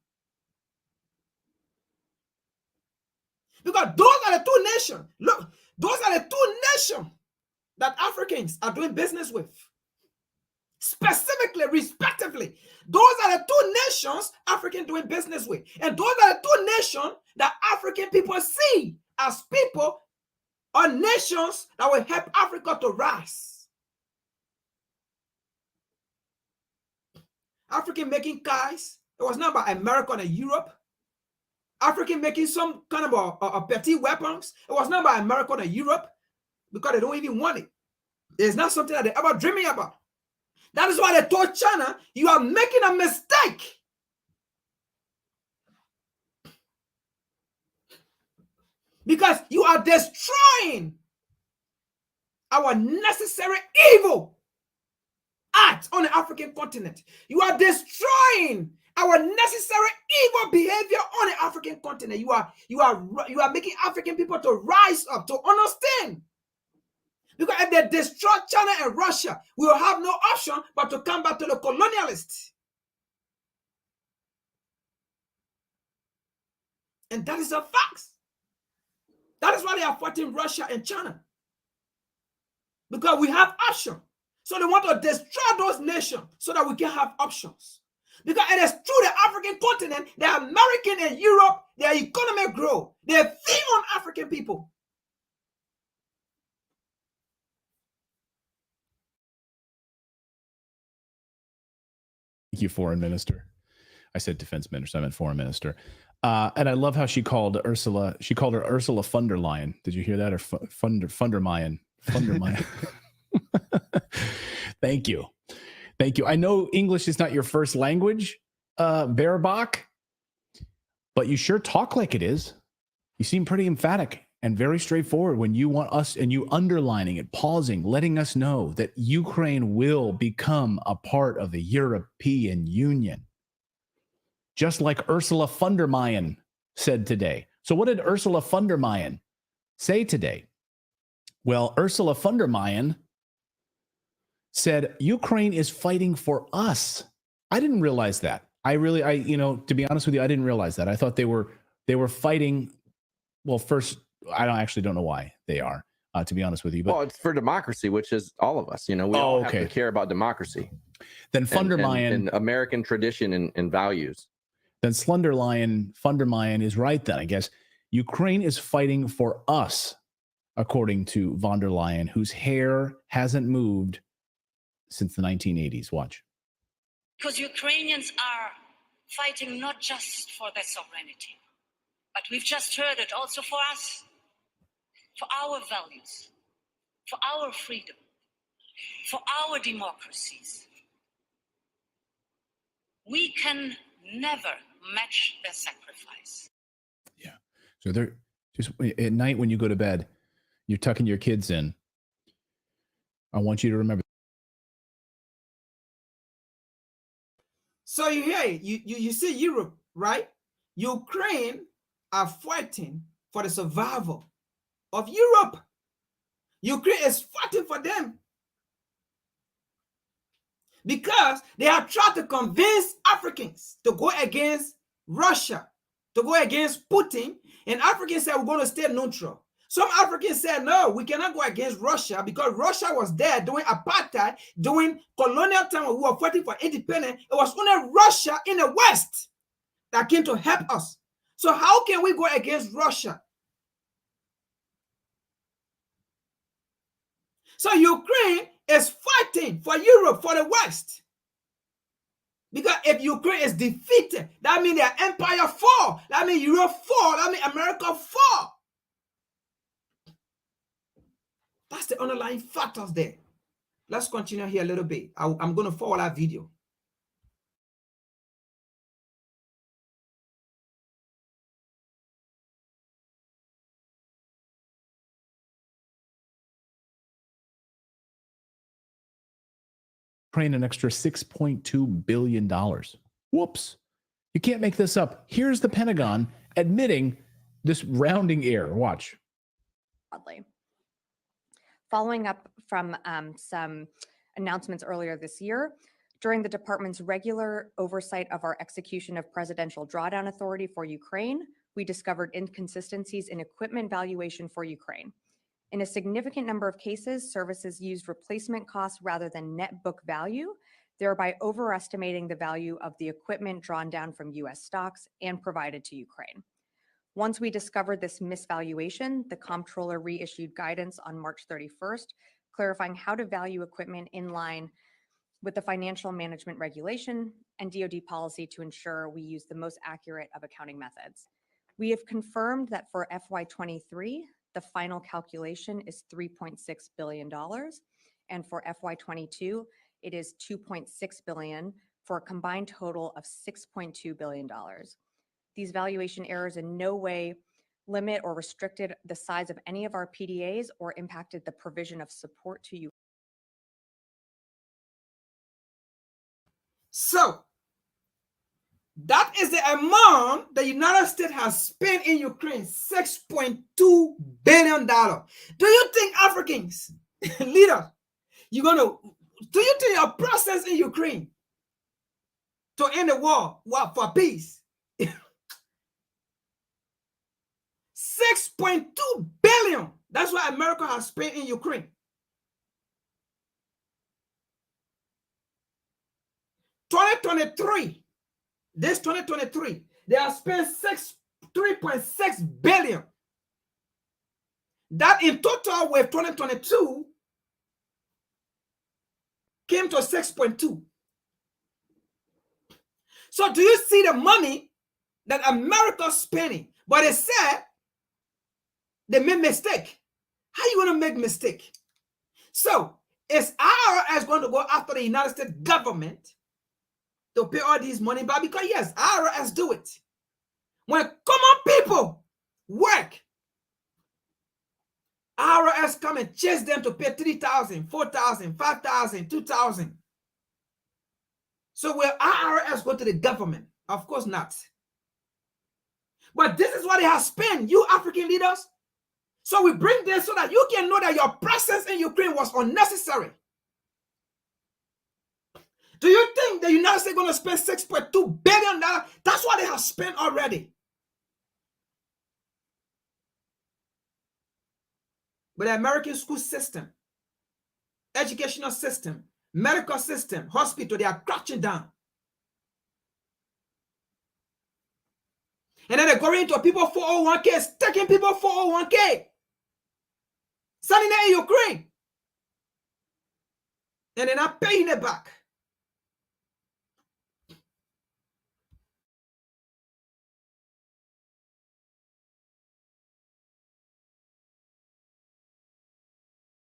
Because those are the two nations. Look, those are the two nations that Africans are doing business with. Specifically, respectively, those are the two nations Africans doing business with. And those are the two nations that African people see as people or nations that will help Africa to rise. African making cars, it was not about America and Europe. African making some kind of a petty weapons, it was not about America and Europe, because they don't even want it. It's not something that they ever dreaming about. That is why they told China, you are making a mistake. Because you are destroying our necessary evil act on the African continent. You are destroying our necessary evil behavior on the African continent. You are making African people to rise up, to understand. Because if they destroy China and Russia, we will have no option but to come back to the colonialists. And that is a fact. That is why they are fighting Russia and China. Because we have options. So they want to destroy those nations so that we can have options. Because it is through the African continent, the American and Europe, their economy grow. They feed on African people. Thank you, Foreign Minister. I said Defense Minister. I meant Foreign Minister. And I love how she called Ursula. She called her Ursula von der Leyen. Did you hear that? Or von der Mayen? Von der Mayen. Thank you. Thank you. I know English is not your first language, Baerbock, but you sure talk like it is. You seem pretty emphatic and very straightforward when you want us, and you underlining it, pausing, letting us know that Ukraine will become a part of the European Union. Just like Ursula von der Leyen said today. So what did Ursula von der Leyen say today? Well, Ursula von der Leyen said, Ukraine is fighting for us. I didn't realize that. To be honest with you, I didn't realize that. I thought they were fighting. Well, first, I don't know why they are, to be honest with you. But, well, it's for democracy, which is all of us. We all have to care about democracy. Then von der Leyen and American tradition and values. Then von der Leyen is right then, I guess. Ukraine is fighting for us, according to von der Leyen, whose hair hasn't moved since the 1980s. Watch. Because Ukrainians are fighting not just for their sovereignty, but we've just heard it also for us, for our values, for our freedom, for our democracies. We can never match their sacrifice. Yeah. So they're just at night when you go to bed, you're tucking your kids in. I want you to remember. So you hear it. You see Europe, right? Ukraine are fighting for the survival of Europe. Ukraine is fighting for them because they have tried to convince Africans to go against Russia, to go against Putin, and Africans said we're going to stay neutral. Some Africans said, no, we cannot go against Russia because Russia was there during apartheid, during colonial time when we were fighting for independence. It was only Russia in the West that came to help us. So how can we go against Russia? So Ukraine is fighting for Europe, for the West. Because if Ukraine is defeated, that means their empire fall. That means Europe fall. That means America fall. That's the underlying factors there. Let's continue here a little bit. I'm going to forward that video. Ukraine an extra $6.2 billion. Whoops. You can't make this up. Here's the Pentagon admitting this rounding error. Watch. Following up from some announcements earlier this year, during the department's regular oversight of our execution of Presidential Drawdown Authority for Ukraine, we discovered inconsistencies in equipment valuation for Ukraine. In a significant number of cases, services used replacement costs rather than net book value, thereby overestimating the value of the equipment drawn down from U.S. stocks and provided to Ukraine. Once we discovered this misvaluation, the comptroller reissued guidance on March 31st, clarifying how to value equipment in line with the financial management regulation and DoD policy to ensure we use the most accurate of accounting methods. We have confirmed that for FY23, the final calculation is $3.6 billion, and for FY22, it is $2.6 billion, for a combined total of $6.2 billion. These valuation errors in no way limit or restricted the size of any of our PDAs or impacted the provision of support to you. So that is the amount the United States has spent in Ukraine, $6.2 billion. Do you think Africans, leaders, do you think your presence in Ukraine to end the war for peace? $6.2 billion. That's what America has spent in Ukraine. 2023. This 2023, they have spent $3.6 billion. That in total with 2022 came to 6.2. So do you see the money that America's spending? But they said they made mistake. How you going to make mistake? So is IRS going to go after the United States government to pay all these money back? Because yes, IRS do it. When common people work, IRS come and chase them to pay $3,000, $4,000, $5,000, $2,000. So will IRS go to the government? Of course not. But this is what they have spent, you African leaders. So we bring this so that you can know that your presence in Ukraine was unnecessary. Do you think the United States is going to spend $6.2 billion? That's what they have spent already. But the American school system, educational system, medical system, hospital, they are crouching down. And then they're going into people 401k, taking people 401k, selling it in Ukraine. And they're not paying it back.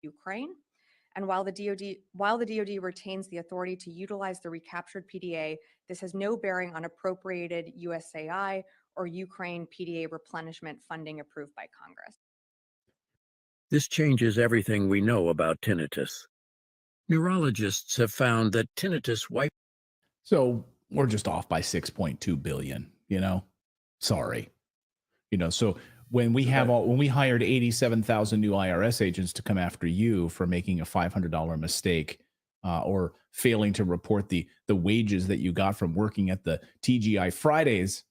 Ukraine. And while the DoD retains the authority to utilize the recaptured PDA, this has no bearing on appropriated USAI or Ukraine PDA replenishment funding approved by Congress. This changes everything we know about tinnitus. Neurologists have found that tinnitus wipes. So we're just off by 6.2 billion, sorry. So when we hired 87,000 new IRS agents to come after you for making a $500 mistake or failing to report the wages that you got from working at the TGI Fridays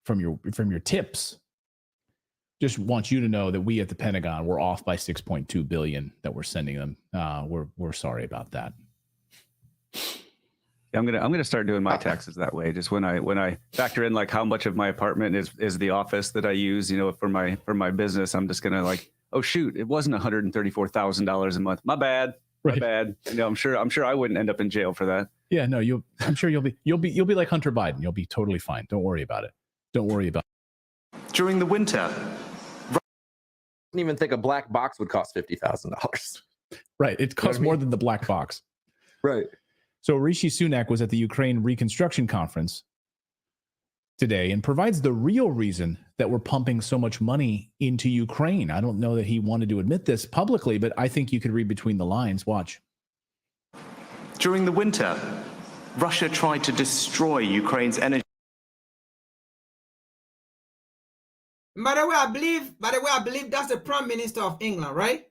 from your tips, just want you to know that we at the Pentagon, we're off by 6.2 billion that we're sending them. We're sorry about that. I'm gonna start doing my taxes that way. Just when I factor in like how much of my apartment is the office that I use, for my business, I'm just gonna like, oh shoot, it wasn't $134,000 a month. My bad. Right. My bad. I'm sure I wouldn't end up in jail for that. Yeah, no, I'm sure you'll be like Hunter Biden. You'll be totally fine. Don't worry about it. Don't worry about it. During the winter, I didn't even think a black box would cost $50,000. Right. It costs more than the black box. Right. So Rishi Sunak was at the Ukraine Reconstruction Conference today and provides the real reason that we're pumping so much money into Ukraine. I don't know that he wanted to admit this publicly, but I think you could read between the lines. Watch. During the winter, Russia tried to destroy Ukraine's energy. By the way, I believe that's the Prime Minister of England, right?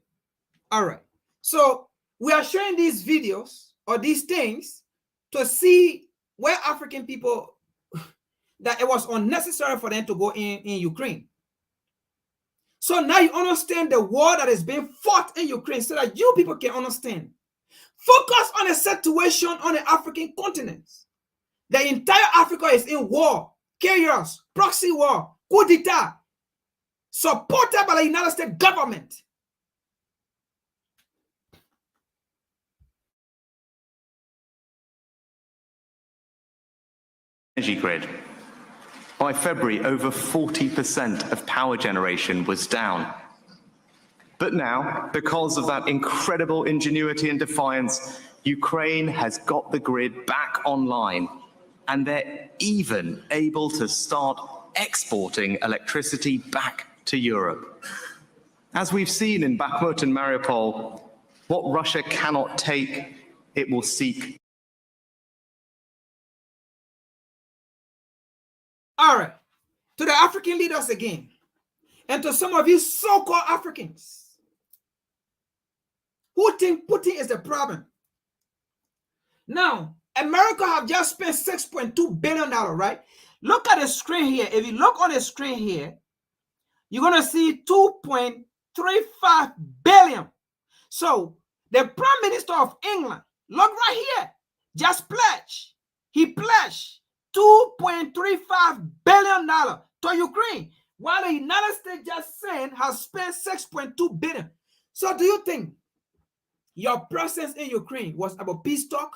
All right. So we are showing these videos or these things to see where African people that it was unnecessary for them to go in Ukraine. So now you understand the war that is being fought in Ukraine so that you people can understand. Focus on the situation on the African continent. The entire Africa is in war, chaos, proxy war, coup d'etat, supported by the United States government. Energy grid. By February, over 40% of power generation was down. But now, because of that incredible ingenuity and defiance, Ukraine has got the grid back online, and they're even able to start exporting electricity back to Europe. As we've seen in Bakhmut and Mariupol, what Russia cannot take, it will seek. All right, to the African leaders again, and to some of you so-called Africans who think Putin is the problem. Now, America have just spent $6.2 billion, right? Look at the screen here. If you look on the screen here, you're going to see $2.35 billion. So the Prime Minister of England, look right here, just pledged. He pledged $2.35 billion to Ukraine, while the United States just saying has spent $6.2 billion. So do you think your presence in Ukraine was about peace talk?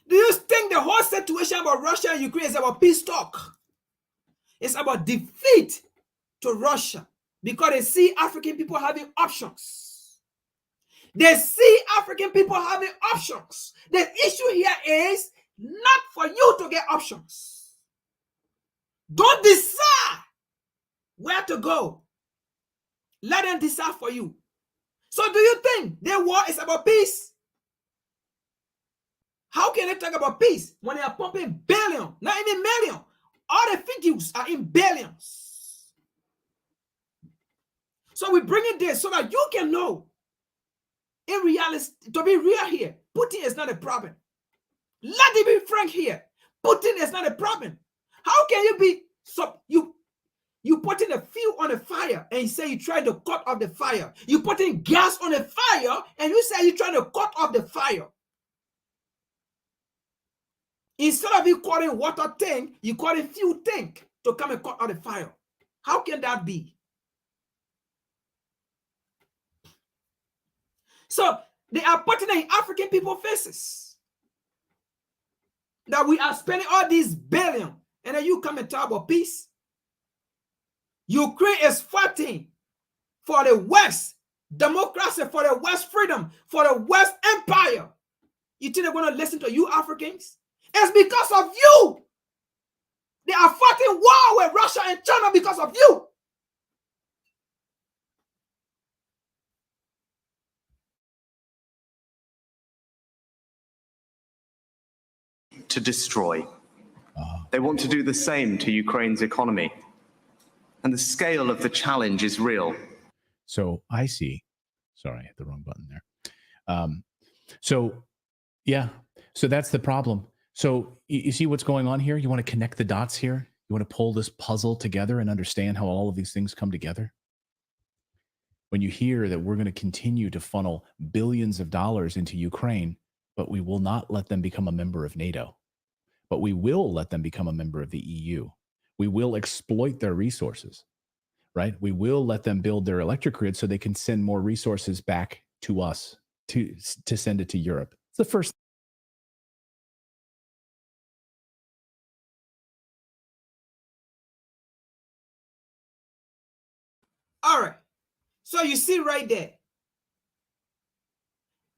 Do you think the whole situation about Russia and Ukraine is about peace talk? It's about defeat to Russia because they see African people having options. They see African people having options. The issue here is not for you to get options. Don't decide where to go. Let them decide for you. So do you think their war is about peace? How can they talk about peace when they are pumping billion, not even million? All the figures are in billions. So we bring it there so that you can know, in reality, to be real here, Putin is not a problem. Let me be frank here. Putin is not a problem. How can you be you putting a fuel on a fire and you say you try to cut off the fire? You putting gas on a fire and you say you're trying to cut off the fire. Instead of you calling water tank, you call it fuel tank to come and cut off the fire. How can that be? So they are putting in African people faces that we are spending all these billion, and then you come and talk about peace. Ukraine is fighting for the West democracy, for the West freedom, for the West empire. You think they're going to listen to you Africans? It's because of you. They are fighting war with Russia and China because of you. to destroy. They want to do the same to Ukraine's economy. And the scale of the challenge is real. So I see. Sorry, I hit the wrong button there. So, yeah. So that's the problem. So you see what's going on here? You want to connect the dots here? You want to pull this puzzle together and understand how all of these things come together? When you hear that we're going to continue to funnel billions of dollars into Ukraine, but we will not let them become a member of NATO, but we will let them become a member of the EU. We will exploit their resources, right? We will let them build their electric grid so they can send more resources back to us to send it to Europe. It's the first. All right. So you see right there,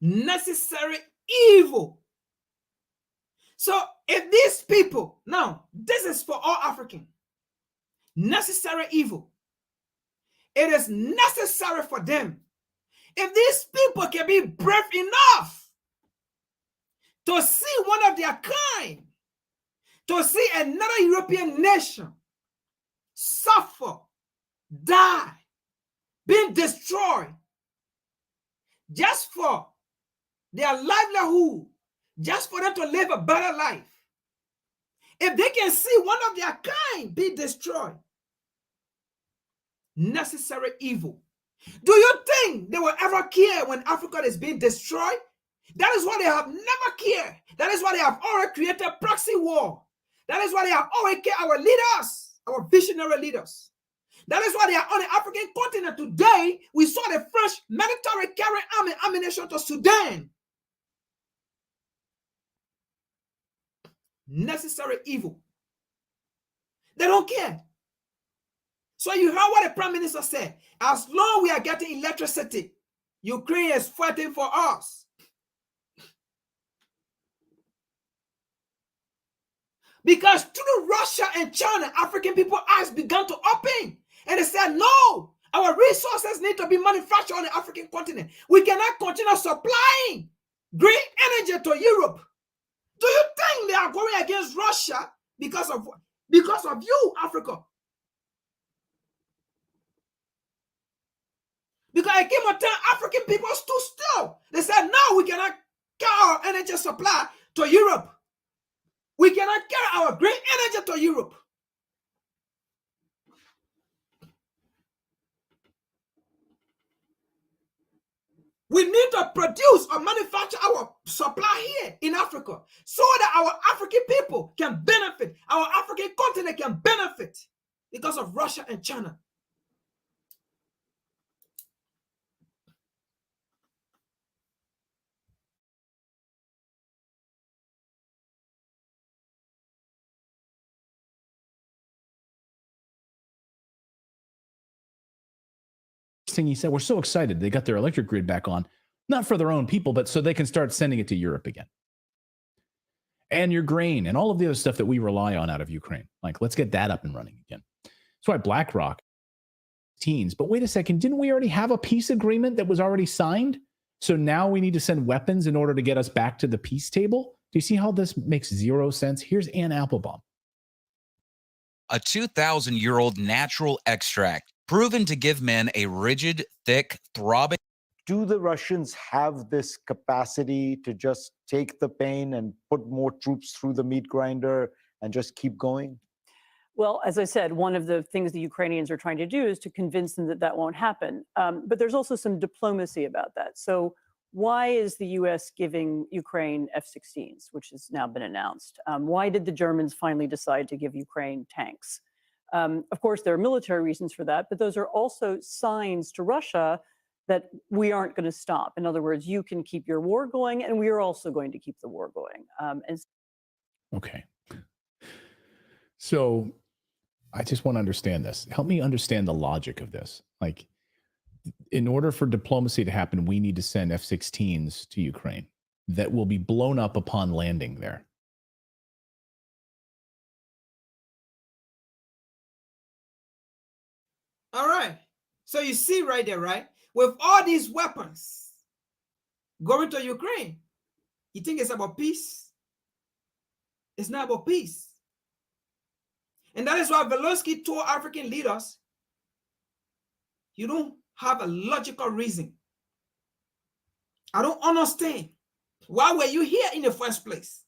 necessary evil. So if these people, now this is for all African, necessary evil. It is necessary for them. If these people can be brave enough to see one of their kind, to see another European nation suffer, die, being destroyed, just for their livelihood, just for them to live a better life. If they can see one of their kind be destroyed, necessary evil. Do you think they will ever care when Africa is being destroyed? That is why they have never cared. That is why they have already created proxy war. That is why they have already cared our leaders, our visionary leaders. That is why they are on the African continent today. We saw the French military carrying army ammunition to Sudan. Necessary evil. They don't care. So you heard what the Prime Minister said. As long as we are getting electricity, Ukraine is fighting for us. Because through Russia and China, African people's eyes began to open. And they said, no, our resources need to be manufactured on the African continent. We cannot continue supplying green energy to Europe. Do you think they are going against Russia because of you, Africa? Because I came a time African people stood still. They said, no, we cannot carry our energy supply to Europe. We cannot carry our green energy to Europe. We need to produce or manufacture our supply here in Africa so that our African people can benefit, our African continent can benefit because of Russia and China. Thing he said, we're so excited they got their electric grid back on, not for their own people, but so they can start sending it to Europe again. And your grain and all of the other stuff that we rely on out of Ukraine. Like, let's get that up and running again. That's why BlackRock teens. But wait a second, didn't we already have a peace agreement that was already signed? So now we need to send weapons in order to get us back to the peace table? Do you see how this makes zero sense? Here's Ann Applebaum. A 2,000-year-old natural extract proven to give men a rigid, thick, throbbing. Do the Russians have this capacity to just take the pain and put more troops through the meat grinder and just keep going? Well, as I said, one of the things the Ukrainians are trying to do is to convince them that that won't happen. But there's also some diplomacy about that. So why is the U.S. giving Ukraine F-16s, which has now been announced? Why did the Germans finally decide to give Ukraine tanks? Of course, there are military reasons for that, but those are also signs to Russia that we aren't going to stop. In other words, you can keep your war going, and we are also going to keep the war going. Okay. So I just want to understand this. Help me understand the logic of this. Like, in order for diplomacy to happen, we need to send F-16s to Ukraine that will be blown up upon landing there. All right. So you see right there, right? With all these weapons going to Ukraine, you think it's about peace? It's not about peace. And that is why Zelensky told African leaders, you don't have a logical reason. I don't understand. Why were you here in the first place?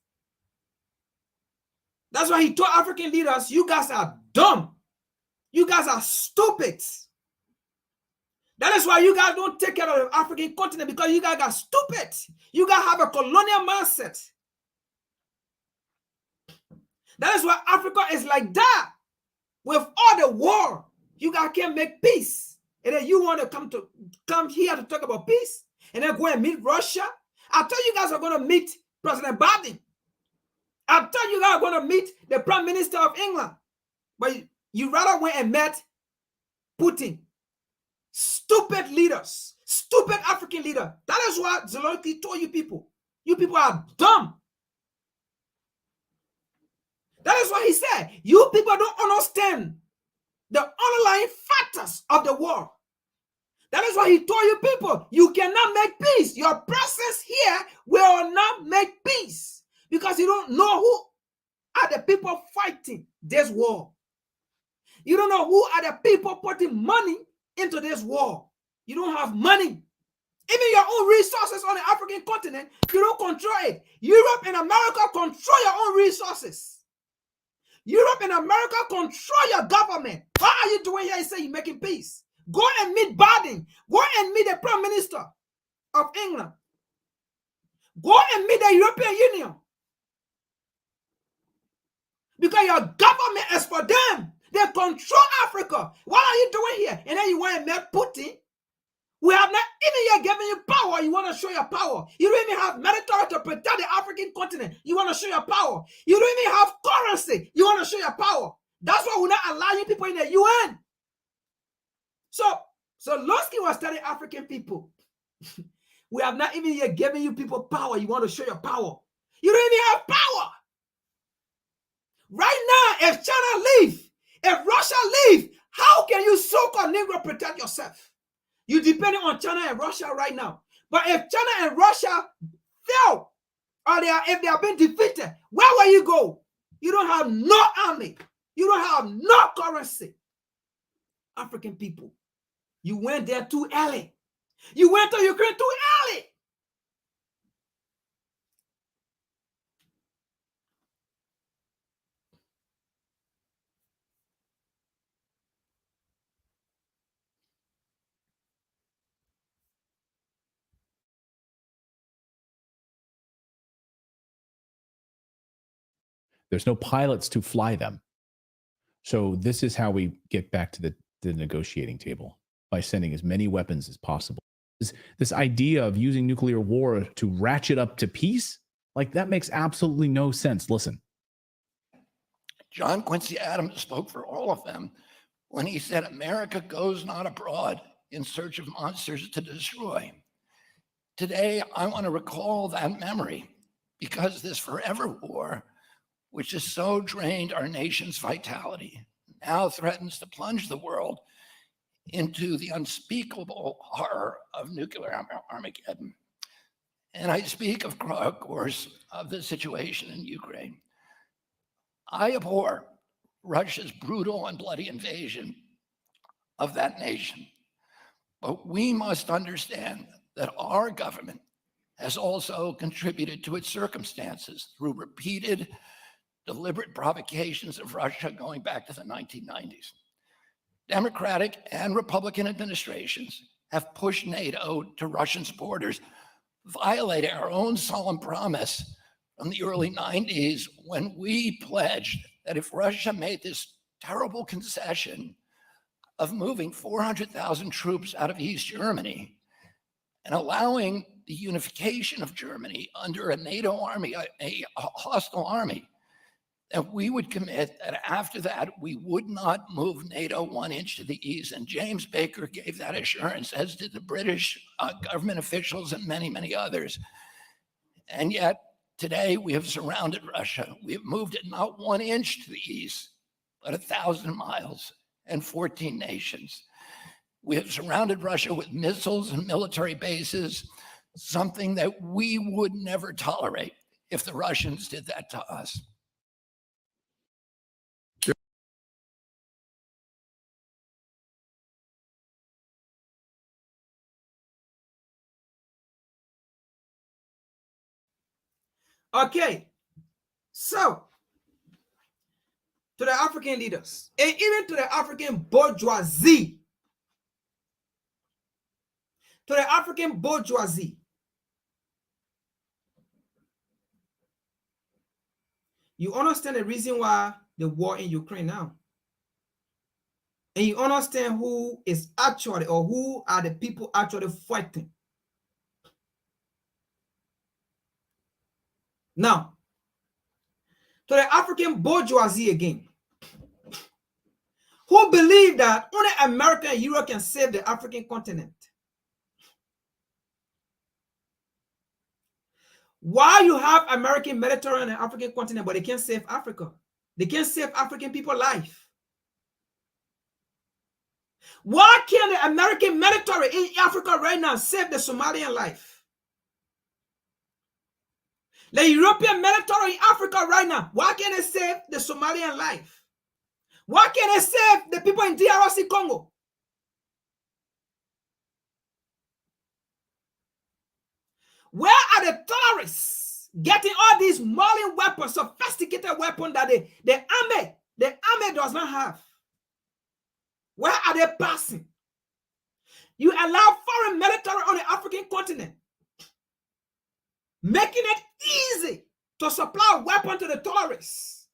That's why he told African leaders, you guys are dumb. You guys are stupid. That is why you guys don't take care of the African continent, because you guys are stupid. You guys have a colonial mindset. That is why Africa is like that. With all the war, you guys can't make peace. And then you want to come here to talk about peace and then go and meet Russia. I thought you guys are going to meet President Biden. I thought you guys are going to meet the Prime Minister of England. But you rather went and met Putin. Stupid leaders, stupid African leader. That is what Zelensky told you people. You people are dumb. That is what he said. You people don't understand the underlying factors of the war. That is why he told you people, you cannot make peace. Your presence here will not make peace, because you don't know who are the people fighting this war. You don't know who are the people putting money into this war. You don't have money. Even your own resources on the African continent, you don't control it. Europe and America control your own resources. Europe and America control your government. What are you doing here and say you're making peace? Go and meet Biden. Go and meet the Prime Minister of England. Go and meet the European Union. Because your government is for them. They control Africa. What are you doing here? And then you want to meet Putin. We have not even yet given you power. You want to show your power. You don't even have military to protect the African continent. You want to show your power. You don't even have currency. You want to show your power. That's why we're not allowing people in the UN. So Zelensky was telling African people, we have not even yet given you people power. You want to show your power. You don't even have power. Right now, if China leave, if Russia leave, how can you so-called Negro protect yourself? You depending on China and Russia right now. But if China and Russia fail, or if they have been defeated, where will you go? You don't have no army. You don't have no currency. African people, you went there too early. You went to Ukraine too early. There's no pilots to fly them. So this is how we get back to the negotiating table, by sending as many weapons as possible. This idea of using nuclear war to ratchet up to peace, like that makes absolutely no sense. Listen. John Quincy Adams spoke for all of them when he said, America goes not abroad in search of monsters to destroy. Today, I want to recall that memory, because this forever war, which has so drained our nation's vitality, now threatens to plunge the world into the unspeakable horror of nuclear Armageddon. And I speak, of course, of the situation in Ukraine. I abhor Russia's brutal and bloody invasion of that nation. But we must understand that our government has also contributed to its circumstances through repeated, deliberate provocations of Russia going back to the 1990s. Democratic and Republican administrations have pushed NATO to Russia's borders, violating our own solemn promise from the early 90s, when we pledged that if Russia made this terrible concession of moving 400,000 troops out of East Germany and allowing the unification of Germany under a NATO army, a hostile army, that we would commit that after that, we would not move NATO 1 inch to the east. And James Baker gave that assurance, as did the British government officials and many, many others. And yet, today, we have surrounded Russia. We have moved it not 1 inch to the east, but 1,000 miles and 14 nations. We have surrounded Russia with missiles and military bases, something that we would never tolerate if the Russians did that to us. Okay, so to the African leaders and even to the African bourgeoisie, you understand the reason why the war in Ukraine now. And you understand who is actually, or who are the people actually fighting. Now, to the African bourgeoisie again, who believe that only America and Europe can save the African continent. Why you have American military on the African continent, but they can't save Africa? They can't save African people's life. Why can't the American military in Africa right now save the Somalian life? The European military in Africa right now, why can't they save the Somalian life? Why can't they save the people in DRC Congo? Where are the terrorists getting all these modern weapons, sophisticated weapons that the army does not have? Where are they passing? You allow foreign military on the African continent, making it easy to supply weapons to the terrorists.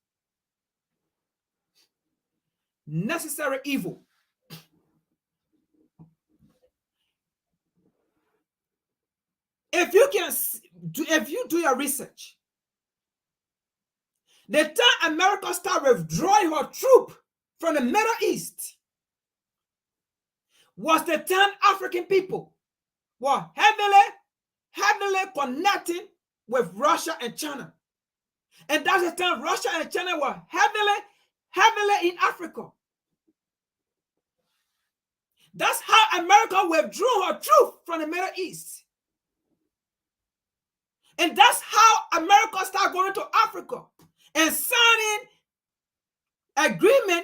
Necessary evil. If you do your research, the time America started withdrawing her troops from the Middle East was the time African people were heavily connecting with Russia and China. And that's the time Russia and China were heavily in Africa. That's how America withdrew her troops from the Middle East. And that's how America started going to Africa and signing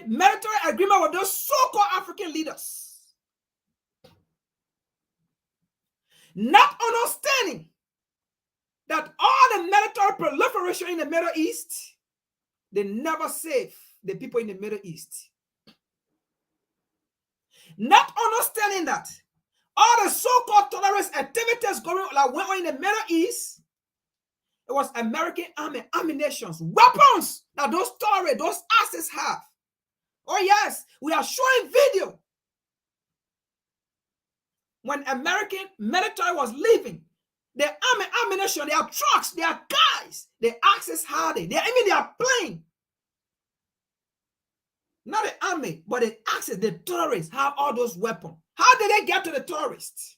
military agreement with those so-called African leaders. Not understanding that all the military proliferation in the Middle East, they never save the people in the Middle East. Not understanding that all the so-called terrorist activities going on in the Middle East, it was American army, ammunitions, weapons that those terrorists, those asses have. Oh yes, we are showing video. When American military was leaving, their army ammunition, their trucks, their guys, they access how even their plane. Not the army, but they access the terrorists have all those weapons. How did they get to the terrorists?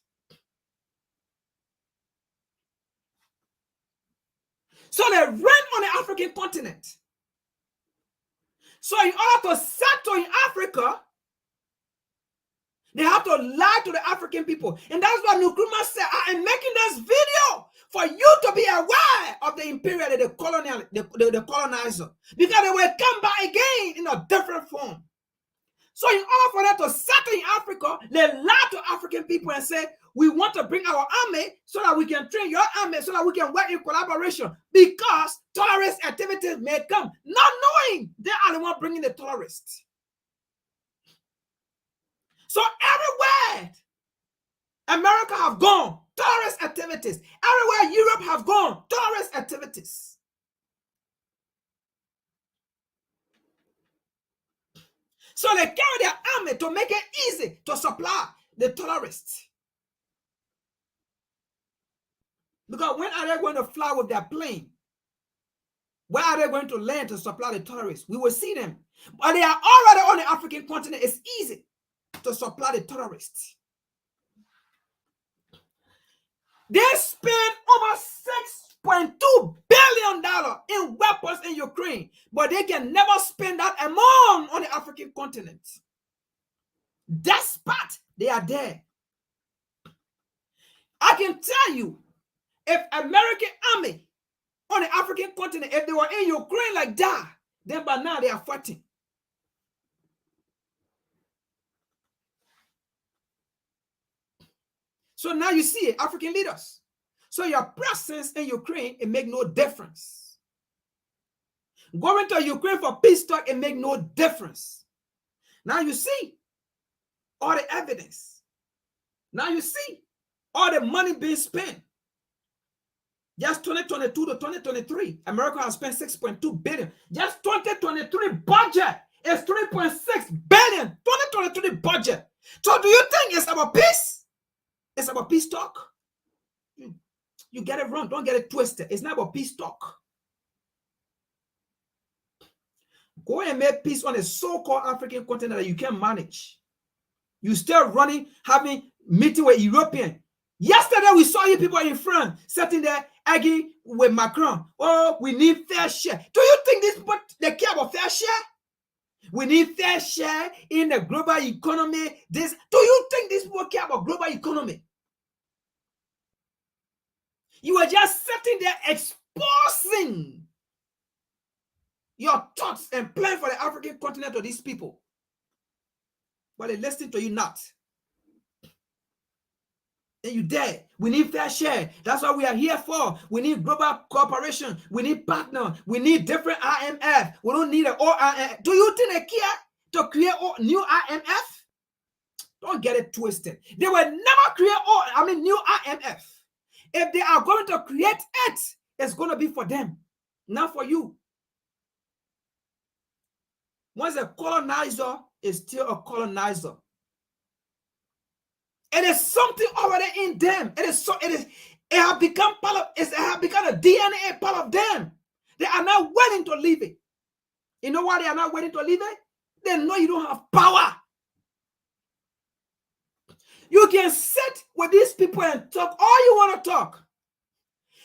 So they ran on the African continent. So in order to settle in Africa, they have to lie to the African people. And that's what Nkrumah said. I am making this video for you to be aware of the imperial, the colonizer. Because they will come back again in a different form. So in order for them to settle in Africa, they lie to African people and say, we want to bring our army so that we can train your army, so that we can work in collaboration. Because terrorist activities may come, not knowing they are the one bringing the terrorists. So everywhere America have gone, terrorist activities. Everywhere Europe have gone, terrorist activities. So they carry their army to make it easy to supply the terrorists. Because when are they going to fly with their plane? Where are they going to land to supply the terrorists? We will see them. But they are already on the African continent. It's easy to supply the terrorists. They spend over $6.2 billion in weapons in Ukraine, but they can never spend that amount on the African continent. Despite they are there. I can tell you, if American army on the African continent, if they were in Ukraine like that, then by now they are fighting. So now you see African leaders. So your presence in Ukraine, it make no difference. Going to Ukraine for peace talk, it make no difference. Now you see all the evidence. Now you see all the money being spent. Just 2022 to 2023, America has spent 6.2 billion. Just 2023 budget is 3.6 billion. 2023 budget. So do you think it's about peace? It's about peace talk? You get it wrong. Don't get it twisted. It's not about peace talk. Go and make peace on a so-called African continent that you can't manage. You still running, having meeting with European. Yesterday, we saw you people in France sitting there arguing with Macron. Oh, we need fair share. Do you think this people, they care about fair share? We need fair share in the global economy. Do you think these people care about global economy? You are just sitting there exposing your thoughts and plans for the African continent to these people. But they listen to you not. And you dare. We need fair share. That's what we are here for. We need global cooperation. We need partner. We need different IMF. We don't need an all IMF. Do you think they care to create new IMF? Don't get it twisted. They will never create new IMF. If they are going to create it, it's going to be for them, not for you. Once a colonizer is still a colonizer. It is something already in them. It has become part of it. Has become a DNA part of them. They are not willing to leave it. You know why they are not willing to leave it? They know you don't have power. You can sit with these people and talk all you want to talk.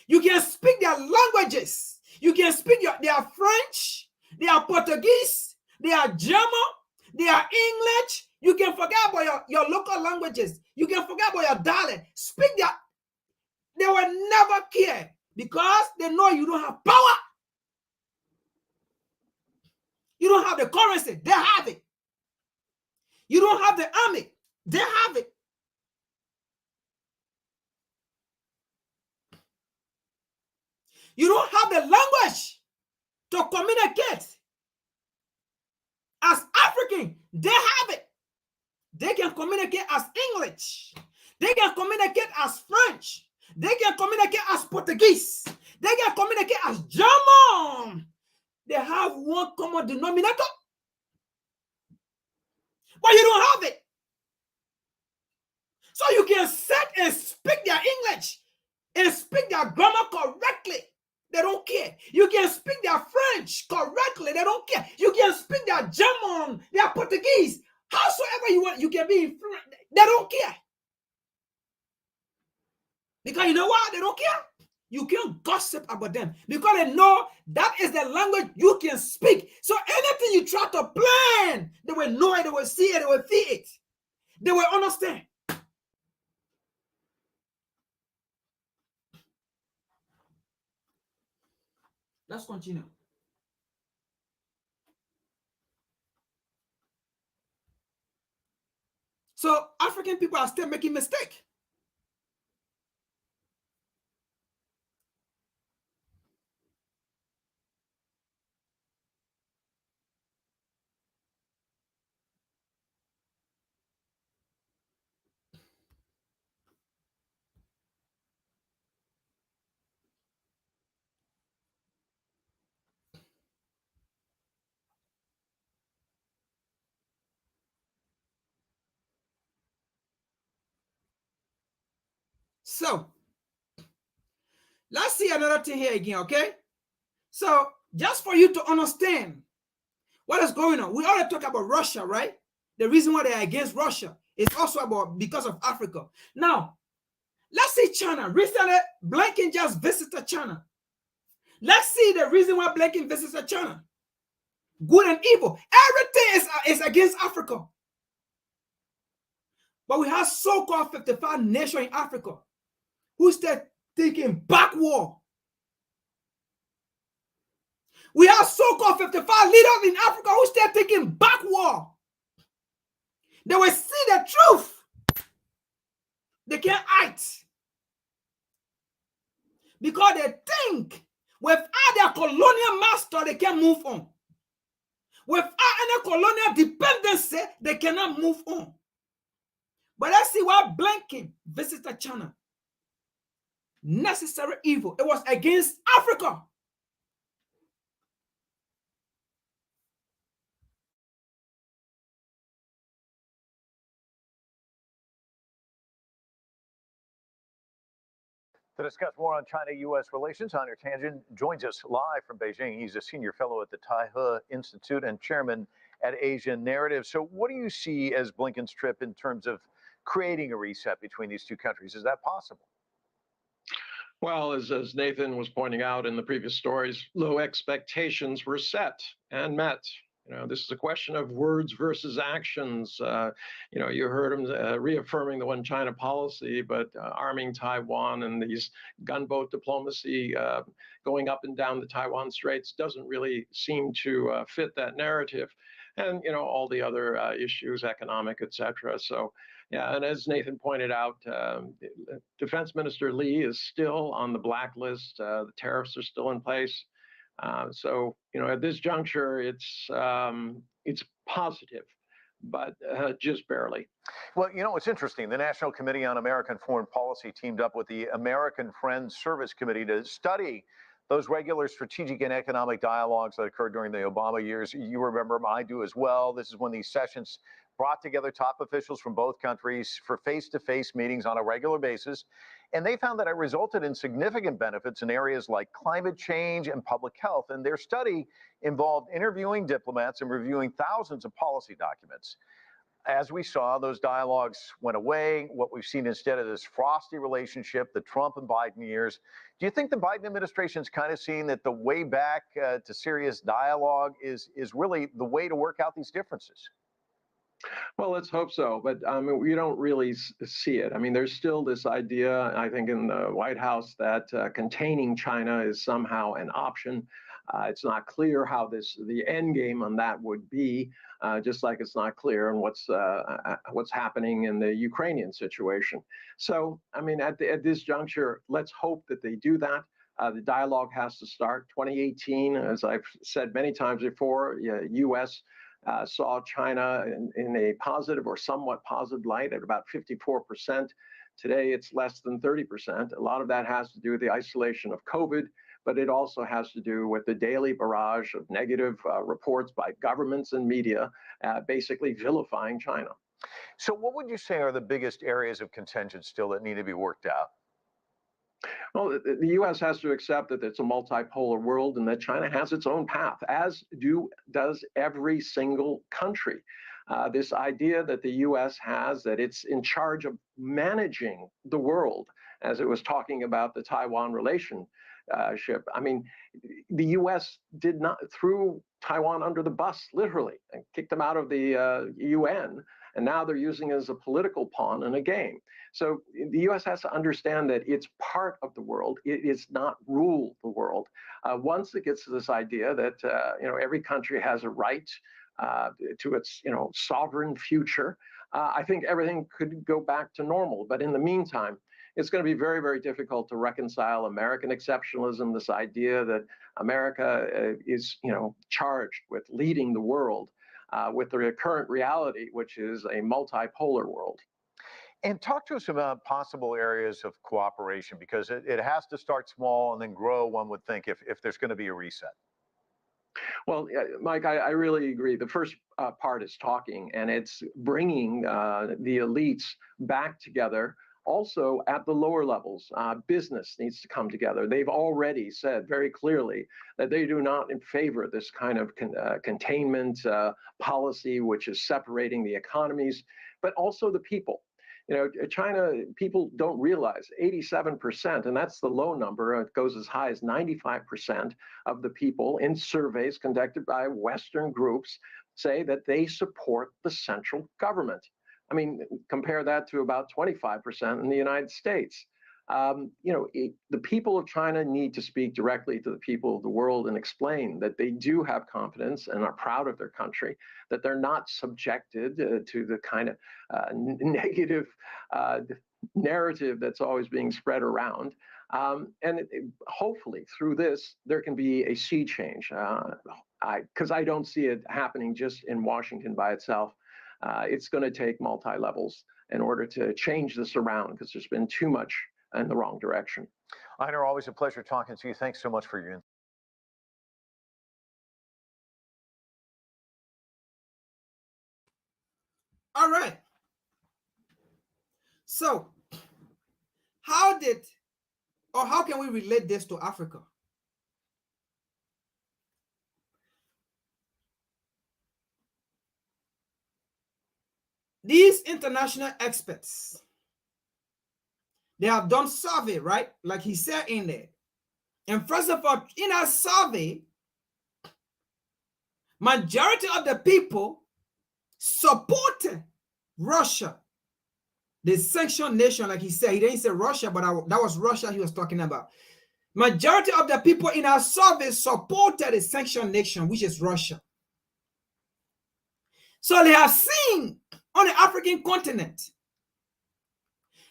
You can speak their languages. You can speak their French, their Portuguese, their German, their English. You can forget about your local languages. You can forget about your dialect. Speak that. They will never care because they know you don't have power. You don't have the currency. They have it. You don't have the army. They have it. You don't have the language to communicate. As African, they have it. They can communicate as English. They can communicate as French. They can communicate as Portuguese. They can communicate as German. They have one common denominator. But you don't have it. So you can sit and speak their English and speak their grammar correctly. They don't care. You can speak their French correctly. They don't care. You can speak their German, their Portuguese. Howsoever you want, you can be in French. They don't care. Because you know why? They don't care. You can't gossip about them. Because they know that is the language you can speak. So anything you try to plan, they will know it, they will see it, they will feel it. They will understand. Let's continue. So African people are still making mistakes. So let's see another thing here again, okay? So just for you to understand what is going on, we already talked about Russia, right? The reason why they are against Russia is also about because of Africa. Now, let's see China. Recently, Blinken just visited China. Let's see the reason why Blinken visited China. Good and evil. Everything is against Africa. But we have so-called 55 nations in Africa who still thinking backward. We have so-called 55 leaders in Africa who still thinking backward. They will see the truth. They can't hide. because they think without their colonial master, they can move on. Without any colonial dependency, they cannot move on. But let's see why Blinken visited China. Necessary evil. It was against Africa. To discuss more on China-U.S. relations, Anya Tangent joins us live from Beijing. He's a senior fellow at the Taihe Institute and chairman at Asian Narrative. So what do you see as Blinken's trip in terms of creating a reset between these two countries? Is that possible? Well, as Nathan was pointing out in the previous stories, low expectations were set and met. This is a question of words versus actions. You heard him reaffirming the one China policy, but arming Taiwan and these gunboat diplomacy going up and down the Taiwan Straits doesn't really seem to fit that narrative. And, all the other issues, economic, et cetera. So, yeah, and as Nathan pointed out, Defense Minister Lee is still on the blacklist. The tariffs are still in place. So, at this juncture, it's positive, but just barely. Well, it's interesting. The National Committee on American Foreign Policy teamed up with the American Friends Service Committee to study those regular strategic and economic dialogues that occurred during the Obama years. You remember them, I do as well. This is when these sessions brought together top officials from both countries for face-to-face meetings on a regular basis. And they found that it resulted in significant benefits in areas like climate change and public health. And their study involved interviewing diplomats and reviewing thousands of policy documents. As we saw, those dialogues went away. What we've seen instead of this frosty relationship, the Trump and Biden years. Do you think the Biden administration is kind of seeing that the way back to serious dialogue is really the way to work out these differences? Well, let's hope so, but we don't really see it. There's still this idea, I think, in the White House that containing China is somehow an option. It's not clear how the end game on that would be, just like it's not clear on what's happening in the Ukrainian situation. So, at this juncture, let's hope that they do that. The dialogue has to start. 2018, as I've said many times before, U.S. Saw China in a positive or somewhat positive light at about 54%. Today, it's less than 30%. A lot of that has to do with the isolation of COVID, but it also has to do with the daily barrage of negative reports by governments and media, basically vilifying China. So what would you say are the biggest areas of contention still that need to be worked out? Well, the U.S. has to accept that it's a multipolar world and that China has its own path, as does every single country. This idea that the U.S. has that it's in charge of managing the world, as it was talking about the Taiwan relationship. The U.S. did not threw Taiwan under the bus, literally, and kicked them out of the UN. And now they're using it as a political pawn in a game. So the U.S. has to understand that it's part of the world. It is not rule the world. Once it gets to this idea that every country has a right to its sovereign future, I think everything could go back to normal. But in the meantime, it's going to be very, very difficult to reconcile American exceptionalism, this idea that America is charged with leading the world. With the current reality, which is a multipolar world. And talk to us about possible areas of cooperation, because it has to start small and then grow, one would think, if there's going to be a reset. Well, Mike, I really agree. The first part is talking, and it's bringing the elites back together. Also, at the lower levels, business needs to come together. They've already said very clearly that they do not in favor of this kind of containment policy, which is separating the economies, but also the people. China, people don't realize 87%, and that's the low number. It goes as high as 95% of the people in surveys conducted by Western groups say that they support the central government. Compare that to about 25% in the United States. The people of China need to speak directly to the people of the world and explain that they do have confidence and are proud of their country, that they're not subjected to the kind of negative narrative that's always being spread around. Hopefully through this, there can be a sea change. Because I don't see it happening just in Washington by itself. It's going to take multi-levels in order to change this around, because there's been too much in the wrong direction. Einar, always a pleasure talking to you. Thanks so much for your insight. All right. So, how can we relate this to Africa? These international experts, they have done survey, right? Like he said in there. And first of all, in our survey, majority of the people supported Russia, the sanctioned nation, like he said. He didn't say Russia, but that was Russia he was talking about. Majority of the people in our survey supported the sanctioned nation, which is Russia. So they have seen on the African continent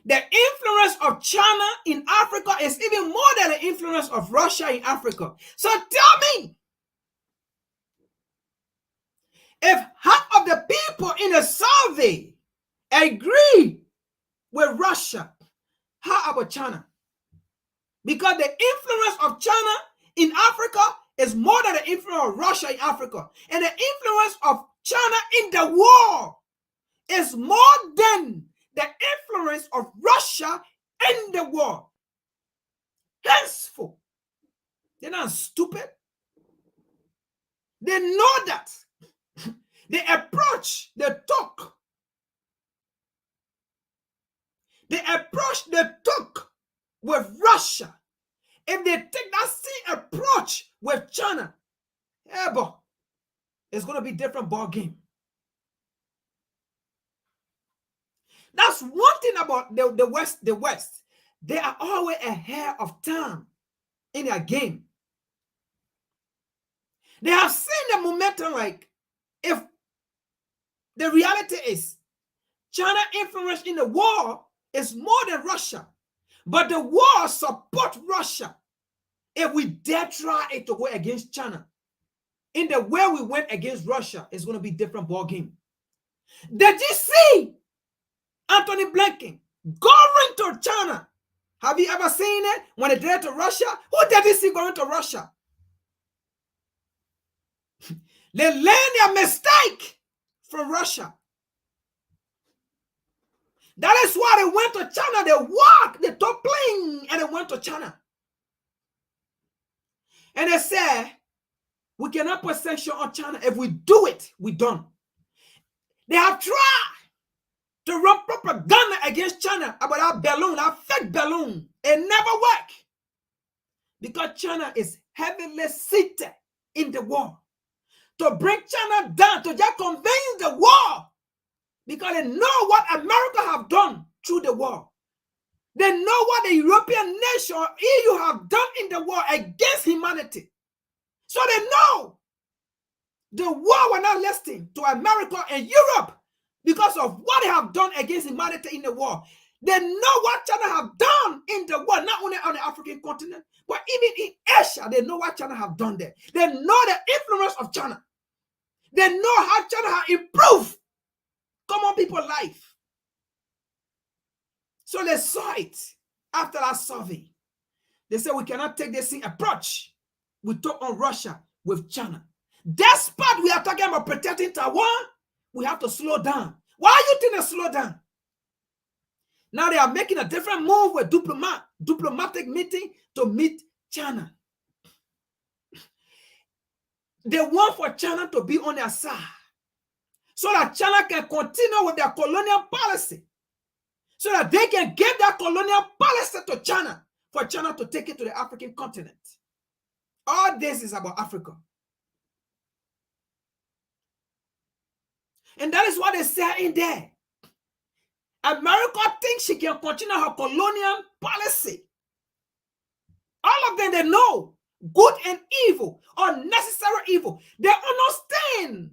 the influence of China in Africa is even more than the influence of Russia in Africa. So tell me, if half of the people in the survey agree with Russia, how about China? Because the influence of China in Africa is more than the influence of Russia in Africa. And the influence of China in the world is more than the influence of Russia in the world. Henceforth, they're not stupid. They know that the approach they took, with Russia, if they take that same approach with China, it's going to be a different ball game. That's one thing about the West. The West, they are always ahead of time in their game. They have seen the momentum. Like, if the reality is China influence in the war is more than Russia, but the war support Russia. If we dare try it to go against China, in the way we went against Russia, it's going to be a different ball game. Did you see Anthony Blinken going to China? Have you ever seen it when they did to Russia? Who did you see going to Russia? They learned their mistake from Russia. That is why they went to China. They walked, they took plane, and they went to China. And they said, we cannot put sanction on China. If we do it, we're done. They have tried to run propaganda against China about our balloon, our fake balloon. It never worked. Because China is heavily seated in the war. To bring China down, to just convince the war. Because they know what America have done through the war. They know what the European nation or EU have done in the war against humanity. So they know the war will not listen to America and Europe because of what they have done against humanity in the war. They know what China have done in the war, not only on the African continent, but even in Asia. They know what China have done there. They know the influence of China. They know how China has improved common people's life. So they saw it after that survey. They said we cannot take the same approach we took on Russia with China. Despite we are talking about protecting Taiwan, we have to slow down. Why do you think they slow down? Now they are making a different move with diplomatic meeting to meet China. They want for China to be on their side so that China can continue with their colonial policy, so that they can give that colonial policy to China, for China to take it to the African continent. All this is about Africa. And that is what they say in there. America thinks she can continue her colonial policy. All of them, they know good and evil, unnecessary evil. They understand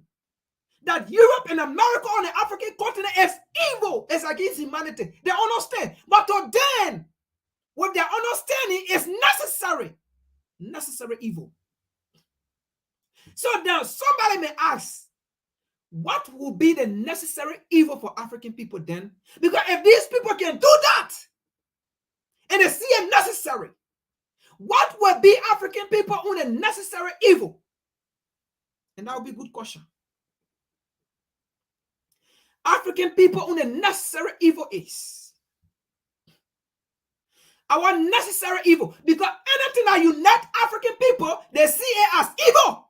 that Europe and America on the African continent is evil, is against humanity. They understand. But to them, with their understanding is necessary evil. So now somebody may ask, what will be the necessary evil for African people then? Because if these people can do that, and they see it necessary, what will be African people on the necessary evil? And that would be a good question. African people on the necessary evil is our necessary evil, because anything that unites African people, they see it as evil.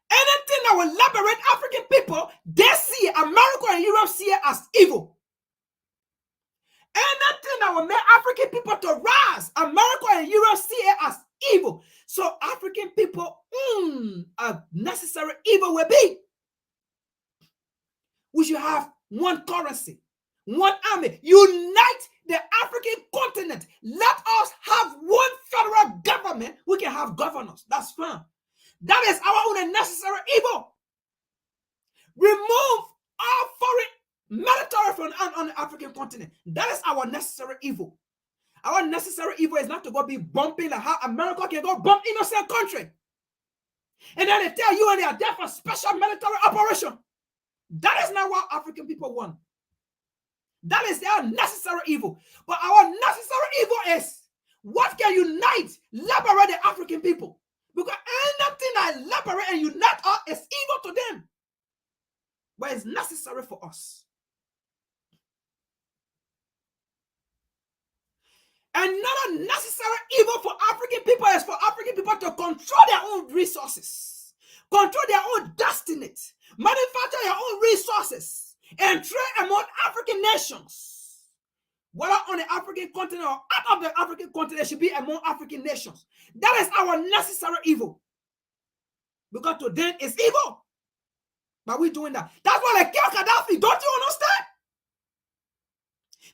Anything that will liberate African people, they see it, America and Europe see it as evil. Anything that will make African people to rise, America and Europe see it as evil. So African people, a necessary evil will be. We should have one currency, one army. Unite the African continent. Let us have one federal government. We can have governors. That's fine. That is our own necessary evil. Remove all foreign military from on the African continent. That is our necessary evil. Our necessary evil is not to go be bumping like how America can go bump innocent country. And then they tell you and they are there for special military operation. That is not what African people want. That is their necessary evil. But our necessary evil is what can unite, liberate the African people. Because anything that liberate and unite us is evil to them. But it's necessary for us. Another necessary evil for African people is for African people to control their own resources, control their own destiny, manufacture their own resources, and trade among African nations. Whether on the African continent or out of the African continent, it should be among African nations. That is our necessary evil. Because to them it's evil. But we're doing that. That's why they kill Gaddafi. Don't you understand?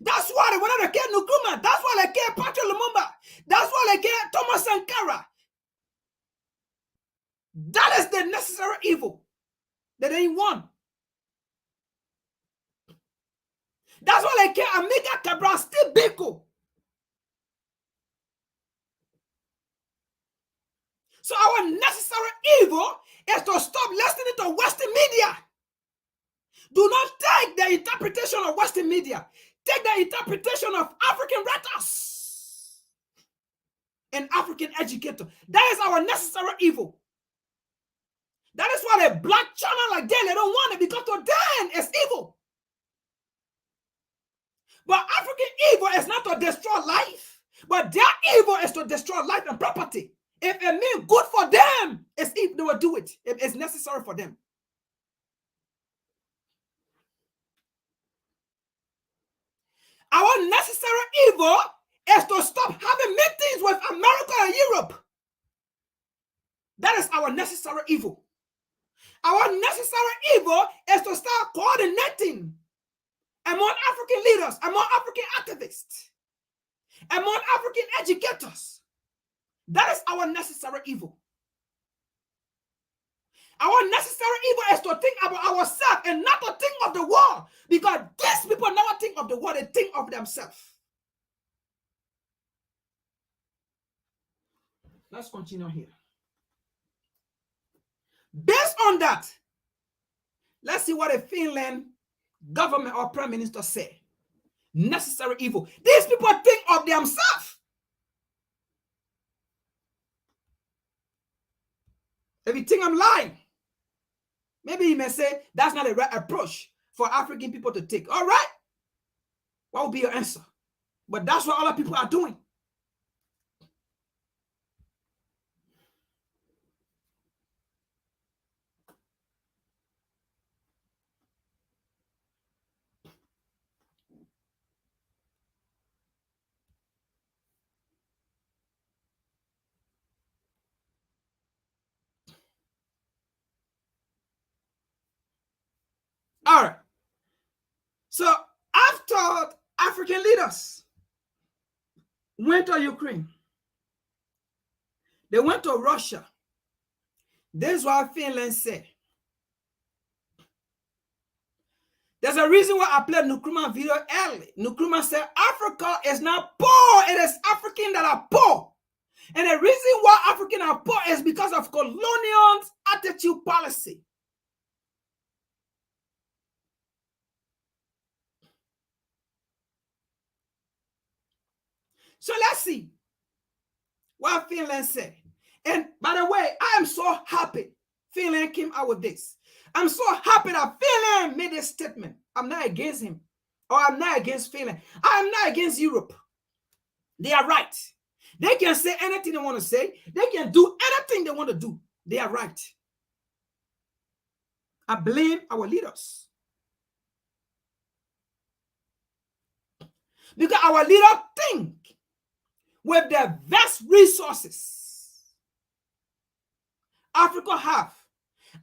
That's why they wanted to kill Nkrumah. That's why they killed Patrick Lumumba. That's why they killed Thomas Sankara. That is the necessary evil that they want. That's why they killed Amika Cabral, Steve Biko. So our necessary evil is to stop listening to Western media. Do not take the interpretation of Western media. Take the interpretation of African writers and African educators. That is our necessary evil. That is why the black channel like them, they don't want it, because to them it's evil. But African evil is not to destroy life, but their evil is to destroy life and property. If it means good for them, it's evil, they will do it. If it's necessary for them. Our necessary evil is to stop having meetings with America and Europe. That is our necessary evil. Our necessary evil is to start coordinating among African leaders, among African activists, among African educators. That is our necessary evil. Our necessary evil is to think about ourselves and not to think of the world, because these people never think of the world, they think of themselves. Let's continue here. Based on that, let's see what a Finland government or prime minister say. Necessary evil. These people think of themselves. If you think I'm lying, maybe you may say that's not a right approach for African people to take. All right. What would be your answer? But that's what other people are doing. All right. So after African leaders went to Ukraine, they went to Russia. This is what Finland said. There's a reason why I played Nkrumah video early. Nkrumah said Africa is not poor. It is African that are poor. And the reason why African are poor is because of colonial attitude policy. So let's see what Finland said. And by the way, I am so happy Finland came out with this. I'm so happy that Finland made this statement. I'm not against him, or I'm not against Finland. I'm not against Europe. They are right. They can say anything they want to say. They can do anything they want to do. They are right. I blame our leaders. Because our leaders think with the vast resources Africa have,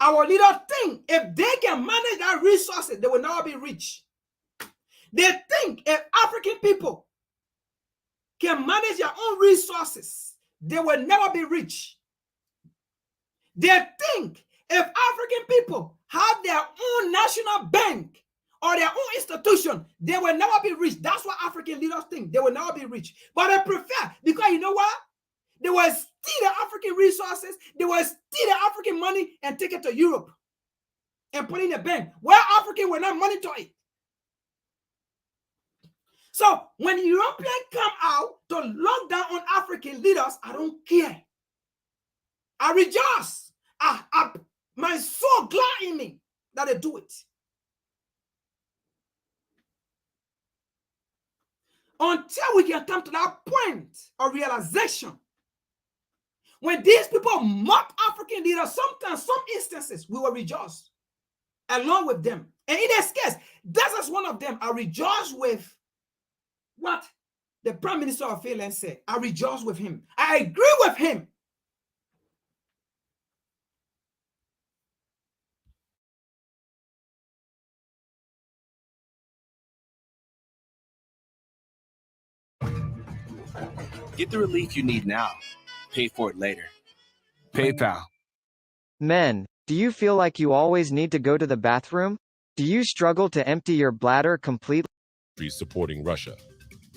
our leaders think if they can manage that resources, they will never be rich. They think if African people can manage their own resources, they will never be rich. They think if African people have their own national bank or their own institution, they will never be rich. That's what African leaders think. They will never be rich. But they prefer, because you know what? They will steal the African resources, they will steal the African money and take it to Europe and put it in a bank where African will not monitor it. So when Europeans come out to lock down on African leaders, I don't care. I rejoice. My soul glad in me that they do it. Until we can come to that point of realization, when these people mock African leaders, sometimes, some instances, we will rejoice along with them. And in this case, this is one of them. I rejoice with what the Prime Minister of Finland said. I rejoice with him. I agree with him. Get the relief you need now. Pay for it later. PayPal. Men, do you feel like you always need to go to the bathroom? Do you struggle to empty your bladder completely? Supporting Russia.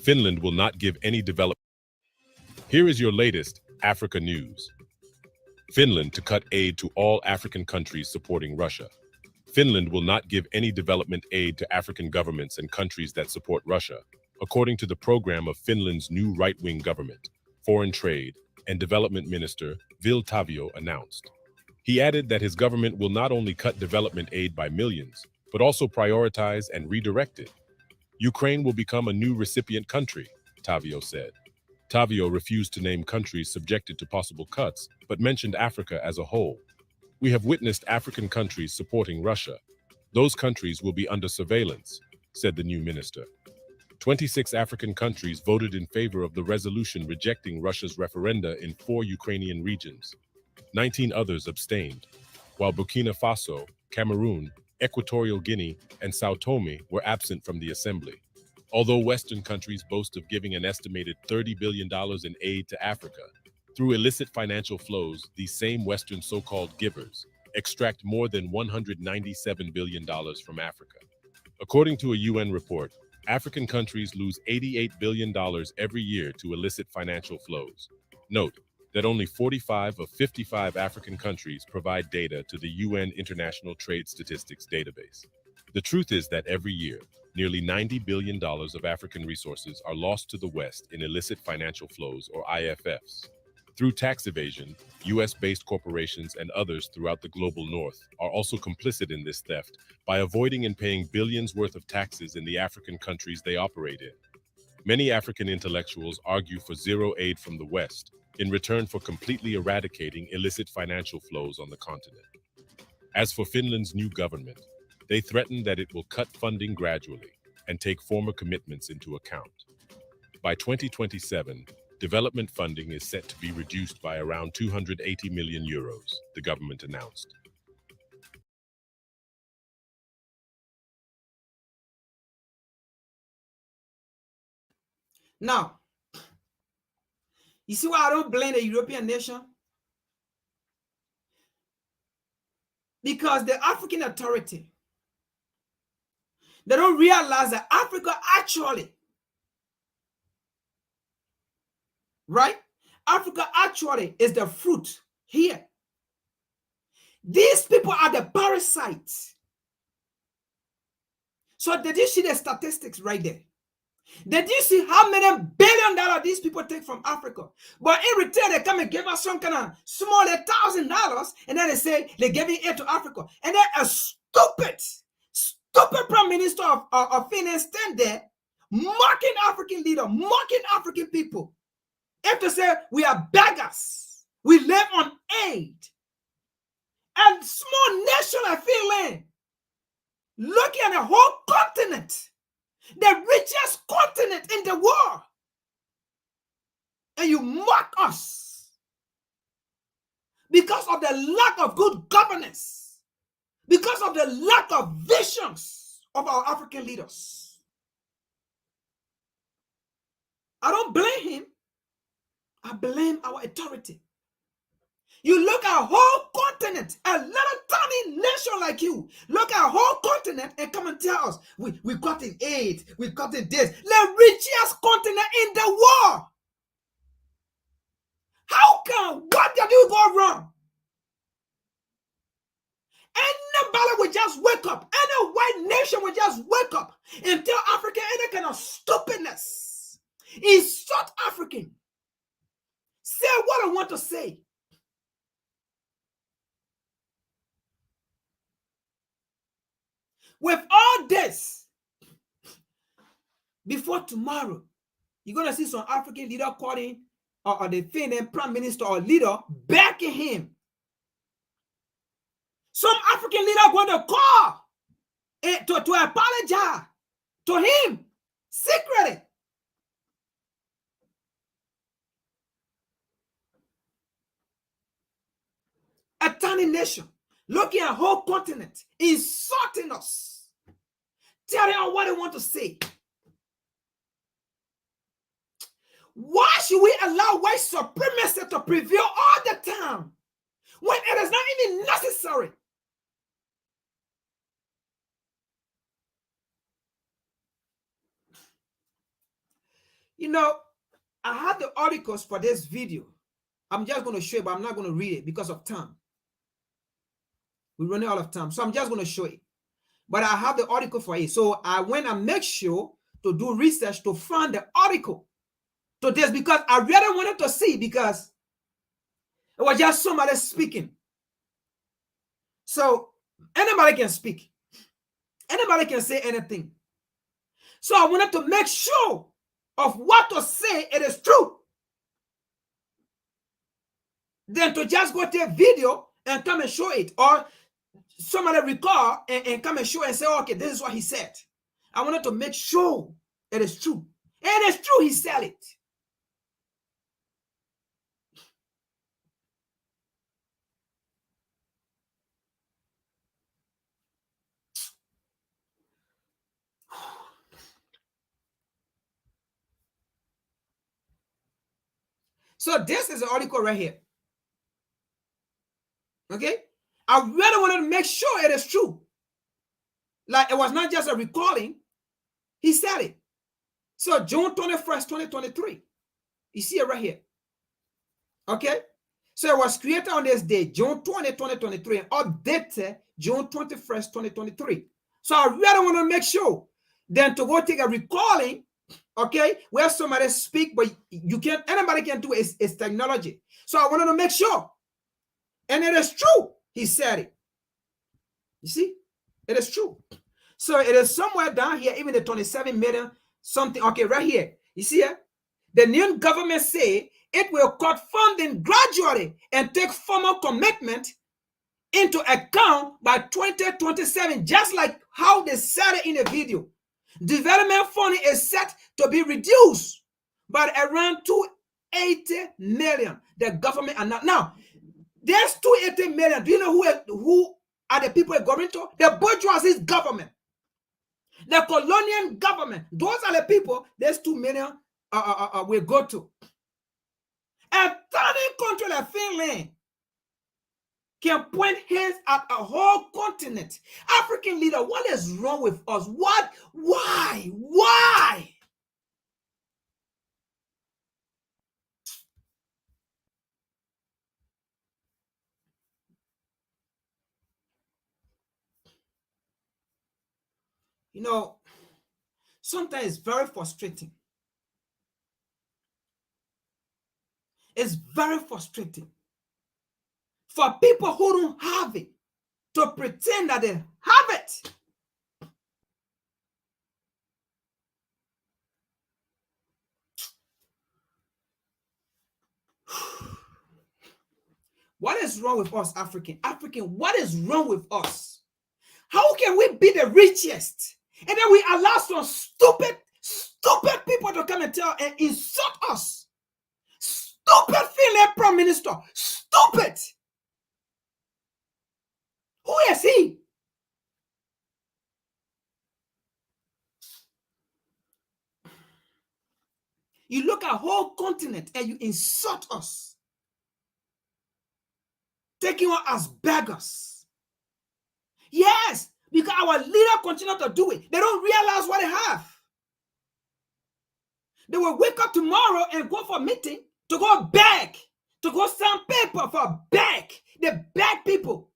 Finland will not give any development. Here is your latest Africa news. Finland to cut aid to all African countries supporting Russia. Finland will not give any development aid to African governments and countries that support Russia, according to the program of Finland's new right-wing government. Foreign Trade and Development Minister Ville Tavio announced. He added that his government will not only cut development aid by millions, but also prioritize and redirect it. Ukraine will become a new recipient country, Tavio said. Tavio refused to name countries subjected to possible cuts, but mentioned Africa as a whole. We have witnessed African countries supporting Russia. Those countries will be under surveillance, said the new minister. 26 African countries voted in favor of the resolution rejecting Russia's referenda in 4 Ukrainian regions. 19 others abstained, while Burkina Faso, Cameroon, Equatorial Guinea, and Sao Tome were absent from the assembly. Although Western countries boast of giving an estimated $30 billion in aid to Africa, through illicit financial flows, these same Western so-called givers extract more than $197 billion from Africa. According to a UN report, African countries lose $88 billion every year to illicit financial flows. Note that only 45 of 55 African countries provide data to the UN International Trade Statistics database. The truth is that every year, nearly $90 billion of African resources are lost to the West in illicit financial flows, or IFFs. Through tax evasion, US-based corporations and others throughout the global north are also complicit in this theft by avoiding and paying billions worth of taxes in the African countries they operate in. Many African intellectuals argue for zero aid from the West in return for completely eradicating illicit financial flows on the continent. As for Finland's new government, they threaten that it will cut funding gradually and take former commitments into account. By 2027, development funding is set to be reduced by around 280 million euros, the government announced. Now, you see why I don't blame the European nation? Because the African authority, They don't realize that Africa actually, right? Africa actually is the fruit here. These people are the parasites. So did you see the statistics right there? Did you see how many $1 billion these people take from Africa? But in return, they come and give us some kind of small $1,000, and then they say they're giving it to Africa. And then a stupid prime minister of finance stand there mocking African leaders, mocking African people. If to say we are beggars, we live on aid. And small nation like Finland, looking at the whole continent, the richest continent in the world, and you mock us because of the lack of good governance, because of the lack of visions of our African leaders. I don't blame him. I blame our authority. You look at a whole continent, a little tiny nation like you, look at a whole continent and come and tell us, we got in aid, we got in this. The richest continent in the world. How come, what did you go wrong? Anybody will just wake up, any white nation will just wake up and tell Africa any kind of stupidness. It's South African. Say what I want to say. With all this, before tomorrow, you're going to see some African leader calling or the Finland prime minister or leader backing him. Some African leader going to call to apologize to him secretly. A tiny nation looking at a whole continent, insulting us, telling us what they want to say. Why should we allow white supremacy to prevail all the time when it is not even necessary? You know, I have the articles for this video. I'm just going to show it, but I'm not going to read it because of time. We're running out of time, so I'm just going to show it. But I have the article for it. So I went and make sure to do research to find the article to this because I really wanted to see because it was just somebody speaking. So anybody can speak. Anybody can say anything. So I wanted to make sure of what to say it is true. Then to just go take video and come and show it. Or somebody record and come and show and say, okay, this is what he said. I wanted to make sure it is true. And it is true, he said it. So this is the article right here. Okay? I really wanted to make sure it is true. Like it was not just a recalling. He said it. So June 21st, 2023. You see it right here. Okay? So it was created on this day, June 20, 2023, and updated June 21st, 2023. So I really want to make sure then to go take a recalling, okay, where somebody speak, but you can't, anybody can do it. It's technology. So I wanted to make sure. And it is true. He said it. You see? It is true. So it is somewhere down here, even the 27 million something. Okay, right here. You see it? The new government say it will cut funding gradually and take formal commitment into account by 2027, just like how they said it in the video. Development funding is set to be reduced by around 280 million. The government are not. Now, there's 280 million. Do you know who are the people going to? The bourgeoisie government. The colonial government. Those are the people. There's 2 million will go to. A tiny country like Finland can point hands at a whole continent. African leader, what is wrong with us? What? Why? Why? You know, sometimes it's very frustrating. It's very frustrating for people who don't have it to pretend that they have it. What is wrong with us, African? African, what is wrong with us? How can we be the richest? And then we allow some stupid people to come and tell and insult us. Stupid Finland Prime Minister. Stupid. Who is he? You look at a whole continent and you insult us. Taking us as beggars. Yes, because our leader continue to do it. They don't realize what they have. They will wake up tomorrow and go for a meeting to go beg, to go sign paper for beg. They beg people.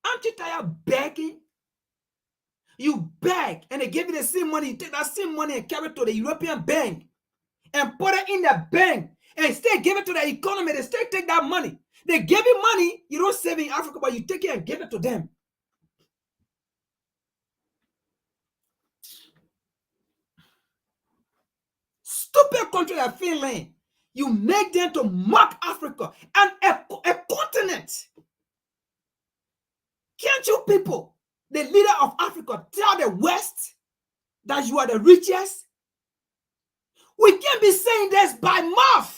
Aren't you tired of begging? You beg and they give you the same money. You take that same money and carry it to the European bank and put it in the bank and still give it to the economy. They still take that money. They give you money. You don't save in Africa, but you take it and give it to them. Stupid country like Finland. You make them to mock Africa and a continent. Can't you people, the leader of Africa, tell the West that you are the richest? We can't be saying this by mouth.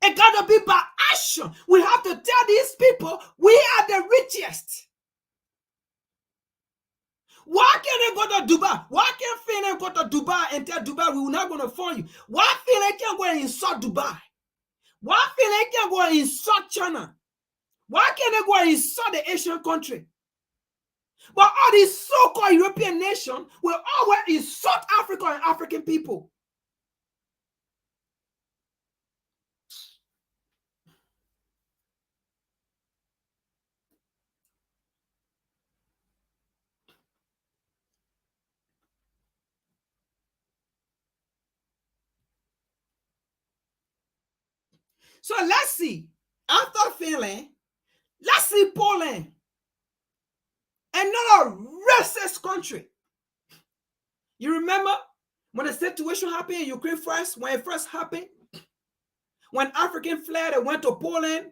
It gotta be by action. We have to tell these people we are the richest. Why can't they go to Dubai? Why can't Finland go to Dubai and tell Dubai we will not going to fund you? Why Finland can't go and insult Dubai? Why Finland can't go and insult China? Why can't they go and insult the Asian country? But all these so-called European nations will always insult Africa and African people. So let's see, after Finland, let's see Poland, another racist country. You remember when the situation happened in Ukraine first, when it first happened? When African fled, they went to Poland,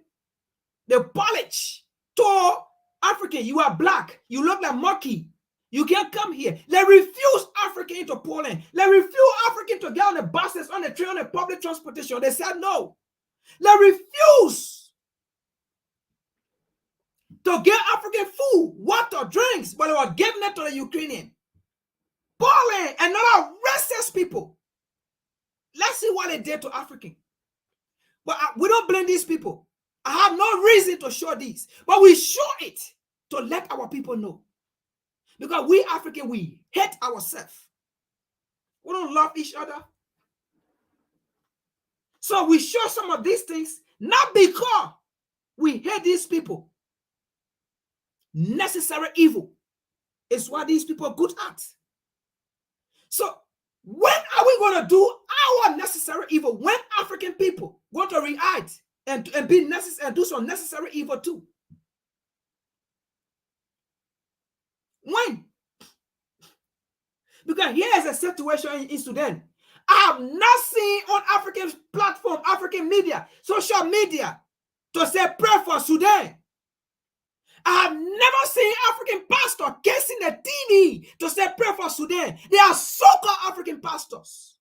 the Polish told African, you are black, you look like monkey, you can't come here. They refused African into Poland. They refused African to get on the buses, on the train, on the public transportation. They said no. They refused to get African food, water, drinks, but they were giving it to the Ukrainian. Poland, another racist people. Let's see what they did to African. But we don't blame these people. I have no reason to show this, but we show it to let our people know. Because we African, we hate ourselves. We don't love each other. So we show some of these things, not because we hate these people. Necessary evil is what these people are good at. So when are we going to do our necessary evil? When African people want to react and be necessary and do some necessary evil too? When? Because here is a situation in Sudan. I have not seen on African platform, African media, social media, to say pray for Sudan. I have never seen African pastor kissing the TV to say pray for Sudan. They are so-called African pastors.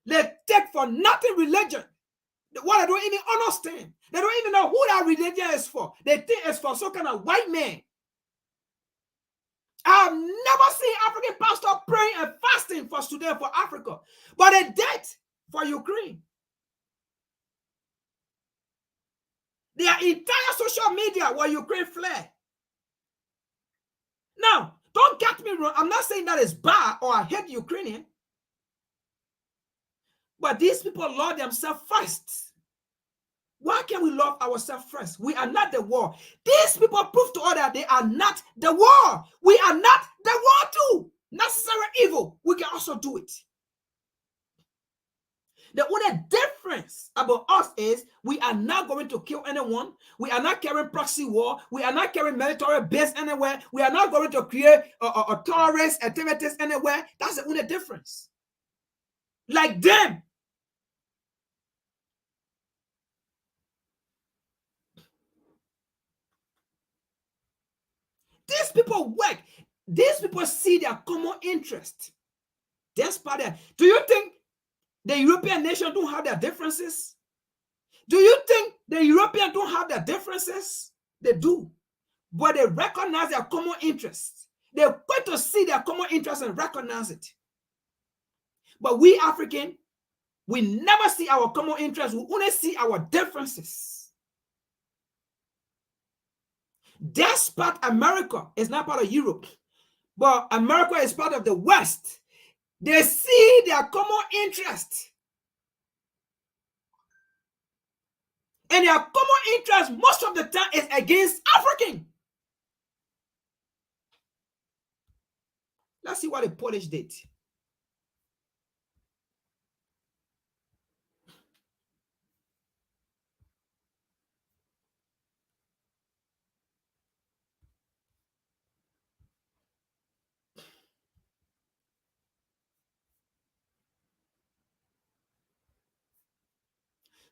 They take for nothing religion. What I don't even understand. They don't even know who that religion is for. They think it's for some kind of white man. I have never seen African pastor praying and fasting for Sudan, for Africa. But they did for Ukraine. Their entire social media was Ukraine flag. Now, don't get me wrong. I'm not saying that is bad or I hate Ukrainian. But these people love themselves first. Why can't we love ourselves first? We are not the war. These people prove to us that they are not the war. We are not the war too. Necessary evil. We can also do it. The only difference about us is we are not going to kill anyone. We are not carrying proxy war. We are not carrying military base anywhere. We are not going to create terrorist activities anywhere. That's the only difference. Like them. These people work. These people see their common interest. That's part of it. Do you think the European nations don't have their differences? Do you think the Europeans don't have their differences? They do. But they recognize their common interests. They're quick to see their common interests and recognize it. But we African, we never see our common interests. We only see our differences. Despite America is not part of Europe, but America is part of the West. They see their common interest. And their common interest most of the time is against African. Let's see what the Polish did.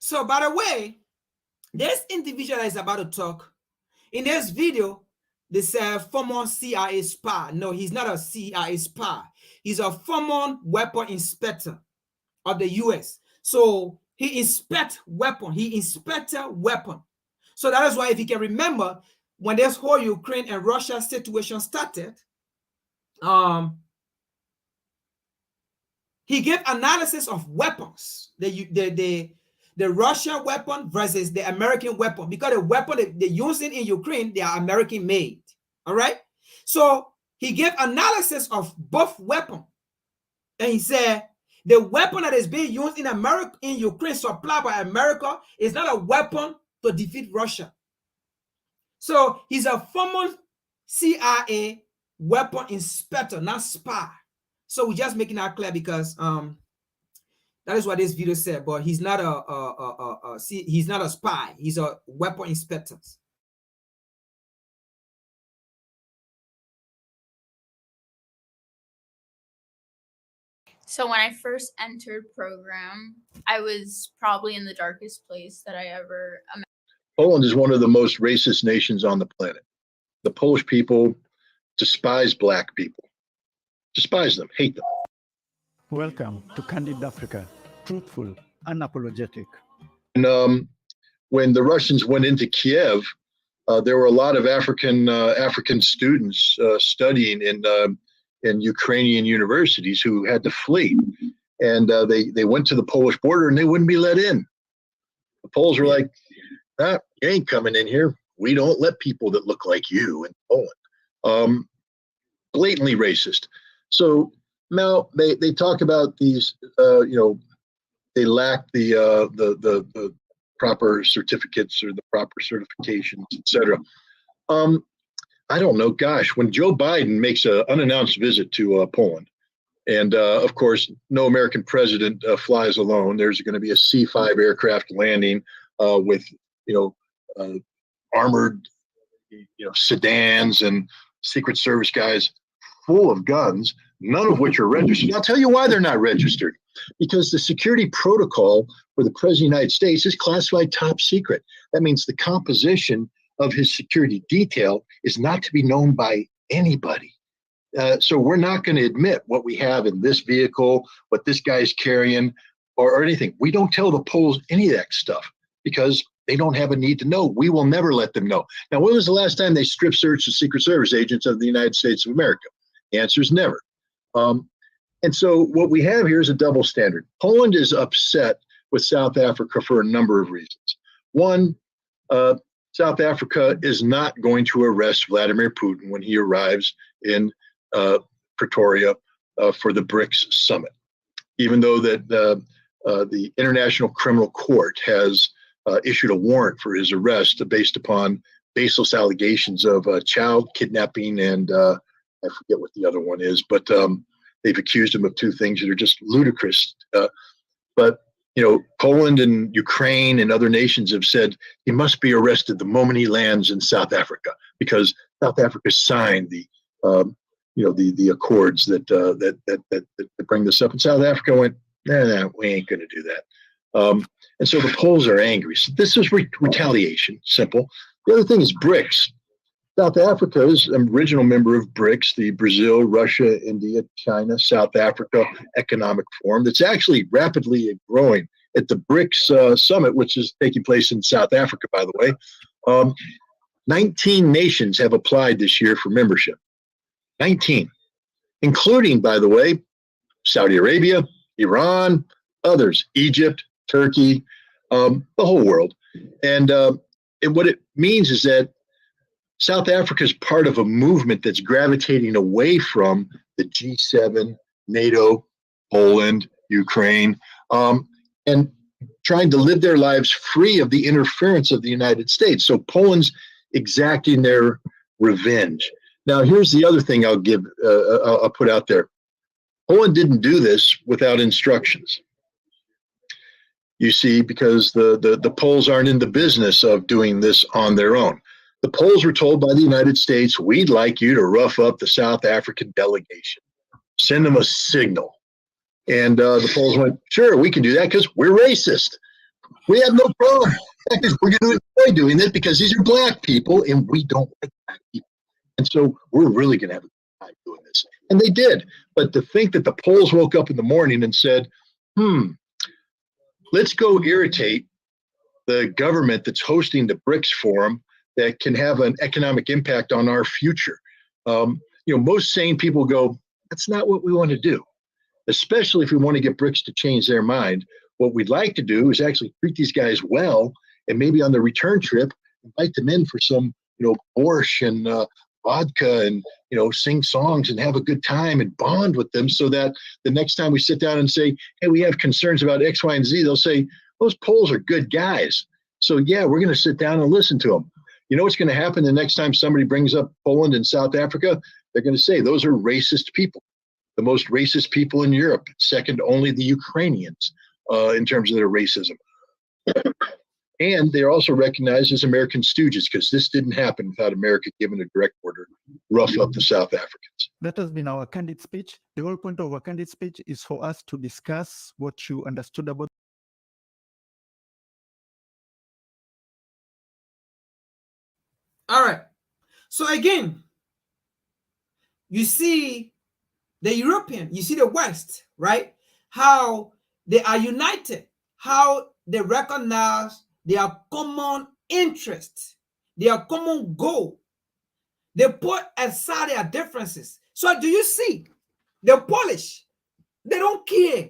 So, by the way, this individual is about to talk. In this video, they say former CIA spy. No, he's not a CIA spy. He's a former weapon inspector of the US. So he inspects weapon. He inspected weapon. So that is why, if you can remember, when this whole Ukraine and Russia situation started, he gave analysis of weapons. The Russian weapon versus the American weapon, because the weapon they're using in Ukraine, they are American made. All right. So he gave analysis of both weapons. And he said the weapon that is being used in America, in Ukraine, supplied by America, is not a weapon to defeat Russia. So he's a former CIA weapon inspector, not spy. So we're just making that clear because that is what this video said, but he's not he's not a spy. He's a weapon inspector. So when I first entered program, I was probably in the darkest place that I ever imagined. Poland is one of the most racist nations on the planet. The Polish people despise black people. Despise them, hate them. Welcome to Candid Africa, truthful, unapologetic. And when the Russians went into Kiev, there were a lot of African students studying in Ukrainian universities who had to flee. And they went to the Polish border and they wouldn't be let in. The Poles were like, you ain't coming in here. We don't let people that look like you in Poland. Blatantly racist. So now they talk about these, they lack the proper certificates or the proper certifications, etc. I don't know. Gosh, when Joe Biden makes an unannounced visit to Poland, and of course, no American president flies alone. There's going to be a C-5 aircraft landing with, armored, sedans and Secret Service guys full of guns, none of which are registered. I'll tell you why they're not registered. Because the security protocol for the President of the United States is classified top secret. That means the composition of his security detail is not to be known by anybody. So we're not going to admit what we have in this vehicle, what this guy's carrying, or anything. We don't tell the Poles any of that stuff because they don't have a need to know. We will never let them know. Now, when was the last time they strip searched the Secret Service agents of the United States of America? The answer is never. And so what we have here is a double standard. Poland is upset with South Africa for a number of reasons. One, South Africa is not going to arrest Vladimir Putin when he arrives in Pretoria for the BRICS summit, even though that the International Criminal Court has issued a warrant for his arrest based upon baseless allegations of child kidnapping and I forget what the other one is, but they've accused him of two things that are just ludicrous. But you know, Poland and Ukraine and other nations have said he must be arrested the moment he lands in South Africa, because South Africa signed the the accords that bring this up. And South Africa went, nah, we ain't going to do that. And so the Poles are angry. So this is retaliation, simple. The other thing is BRICS. South Africa is an original member of BRICS, the Brazil, Russia, India, China, South Africa Economic Forum, that's actually rapidly growing at the BRICS summit, which is taking place in South Africa, by the way. 19 nations have applied this year for membership. 19, including, by the way, Saudi Arabia, Iran, others, Egypt, Turkey, the whole world. And what it means is that South Africa is part of a movement that's gravitating away from the G7, NATO, Poland, Ukraine, and trying to live their lives free of the interference of the United States. So Poland's exacting their revenge. Now, here's the other thing I'll put out there. Poland didn't do this without instructions. You see, because the Poles aren't in the business of doing this on their own. The Poles were told by the United States, we'd like you to rough up the South African delegation. Send them a signal. And the Poles went, sure, we can do that because we're racist. We have no problem. In fact, we're going to enjoy doing this because these are black people and we don't like black people. And so we're really going to have a good time doing this. And they did. But to think that the Poles woke up in the morning and said, let's go irritate the government that's hosting the BRICS forum that can have an economic impact on our future. Most sane people go, that's not what we want to do, especially if we want to get BRICS to change their mind. What we'd like to do is actually treat these guys well, and maybe on the return trip, invite them in for some, borscht and vodka and, sing songs and have a good time and bond with them so that the next time we sit down and say, hey, we have concerns about X, Y, and Z, they'll say, those Poles are good guys. So yeah, we're going to sit down and listen to them. You know what's going to happen the next time somebody brings up Poland and South Africa? They're going to say those are racist people, the most racist people in Europe, second only the Ukrainians in terms of their racism. And they're also recognized as American stooges because this didn't happen without America giving a direct order, rough up the South Africans. That has been our candid speech. The whole point of our candid speech is for us to discuss what you understood about. All right. So again, you see the European, you see the West, right? How they are united, how they recognize their common interest, their common goal. They put aside their differences. So do you see the Polish? They don't care.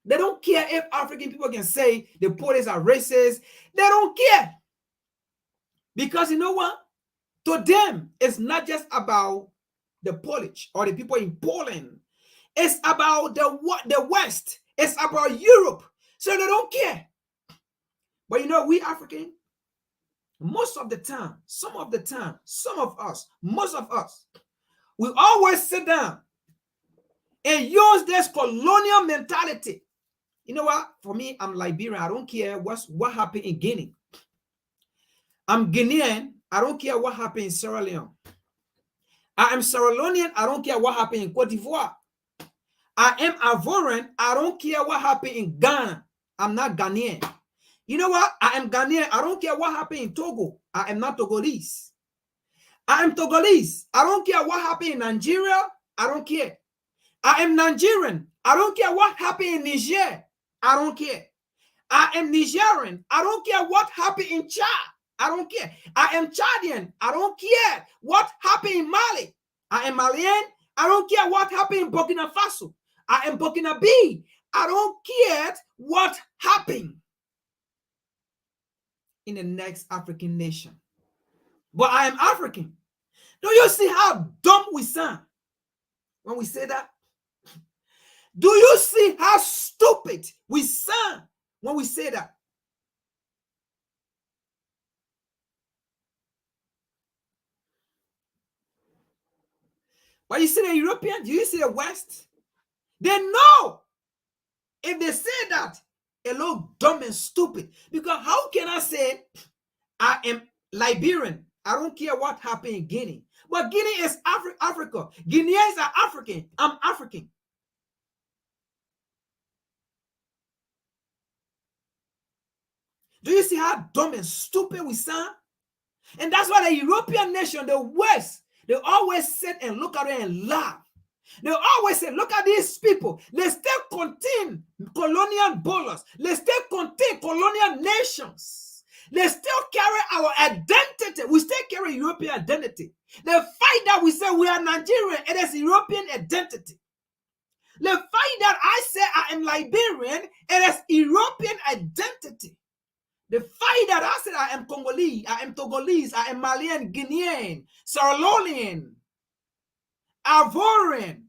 They don't care if African people can say the Polish are racist. They don't care. Because you know what? To them, it's not just about the Polish or the people in Poland. It's about the West. It's about Europe. So they don't care. But we African, most of the time, some of us, most of us, we always sit down and use this colonial mentality. You know what? For me, I'm Liberian. I don't care what happened in Guinea. I'm Guinean. I don't care what happened in Sierra Leone. I am Sierra Leonean. I don't care what happened in Cote d'Ivoire. I am Ivorian. I don't care what happened in Ghana. I'm not Ghanaian. You know what? I am Ghanaian. I don't care what happened in Togo. I am not Togolese. I am Togolese. I don't care what happened in Nigeria. I don't care. I am Nigerian. I don't care what happened in Niger. I don't care. I am Nigerian. I don't care what happened in Chad. I don't care. I am Chadian. I don't care what happened in Mali. I am Malian. I don't care what happened in Burkina Faso. I am Burkinabe. I don't care what happened. in the next African nation. But I am African. Do you see how dumb we sound when we say that? Do you see how stupid we sound when we say that? But you see the Europeans, do you see the West? They know if they say that, it looks dumb and stupid. Because how can I say I am Liberian? I don't care what happened in Guinea. But Guinea is Africa. Guineans are African. I'm African. Do you see how dumb and stupid we sound? And that's why the European nation, the West, they always sit and look at it and laugh. They always say, look at these people. They still contain colonial borders. They still contain colonial nations. They still carry our identity. We still carry European identity. The fact that we say we are Nigerian, it is European identity. The fact that I say I am Liberian, it is European identity. The fact that I said I am Congolese, I am Togolese, I am Malian, Guinean, Sierra Leonean, Ivorian,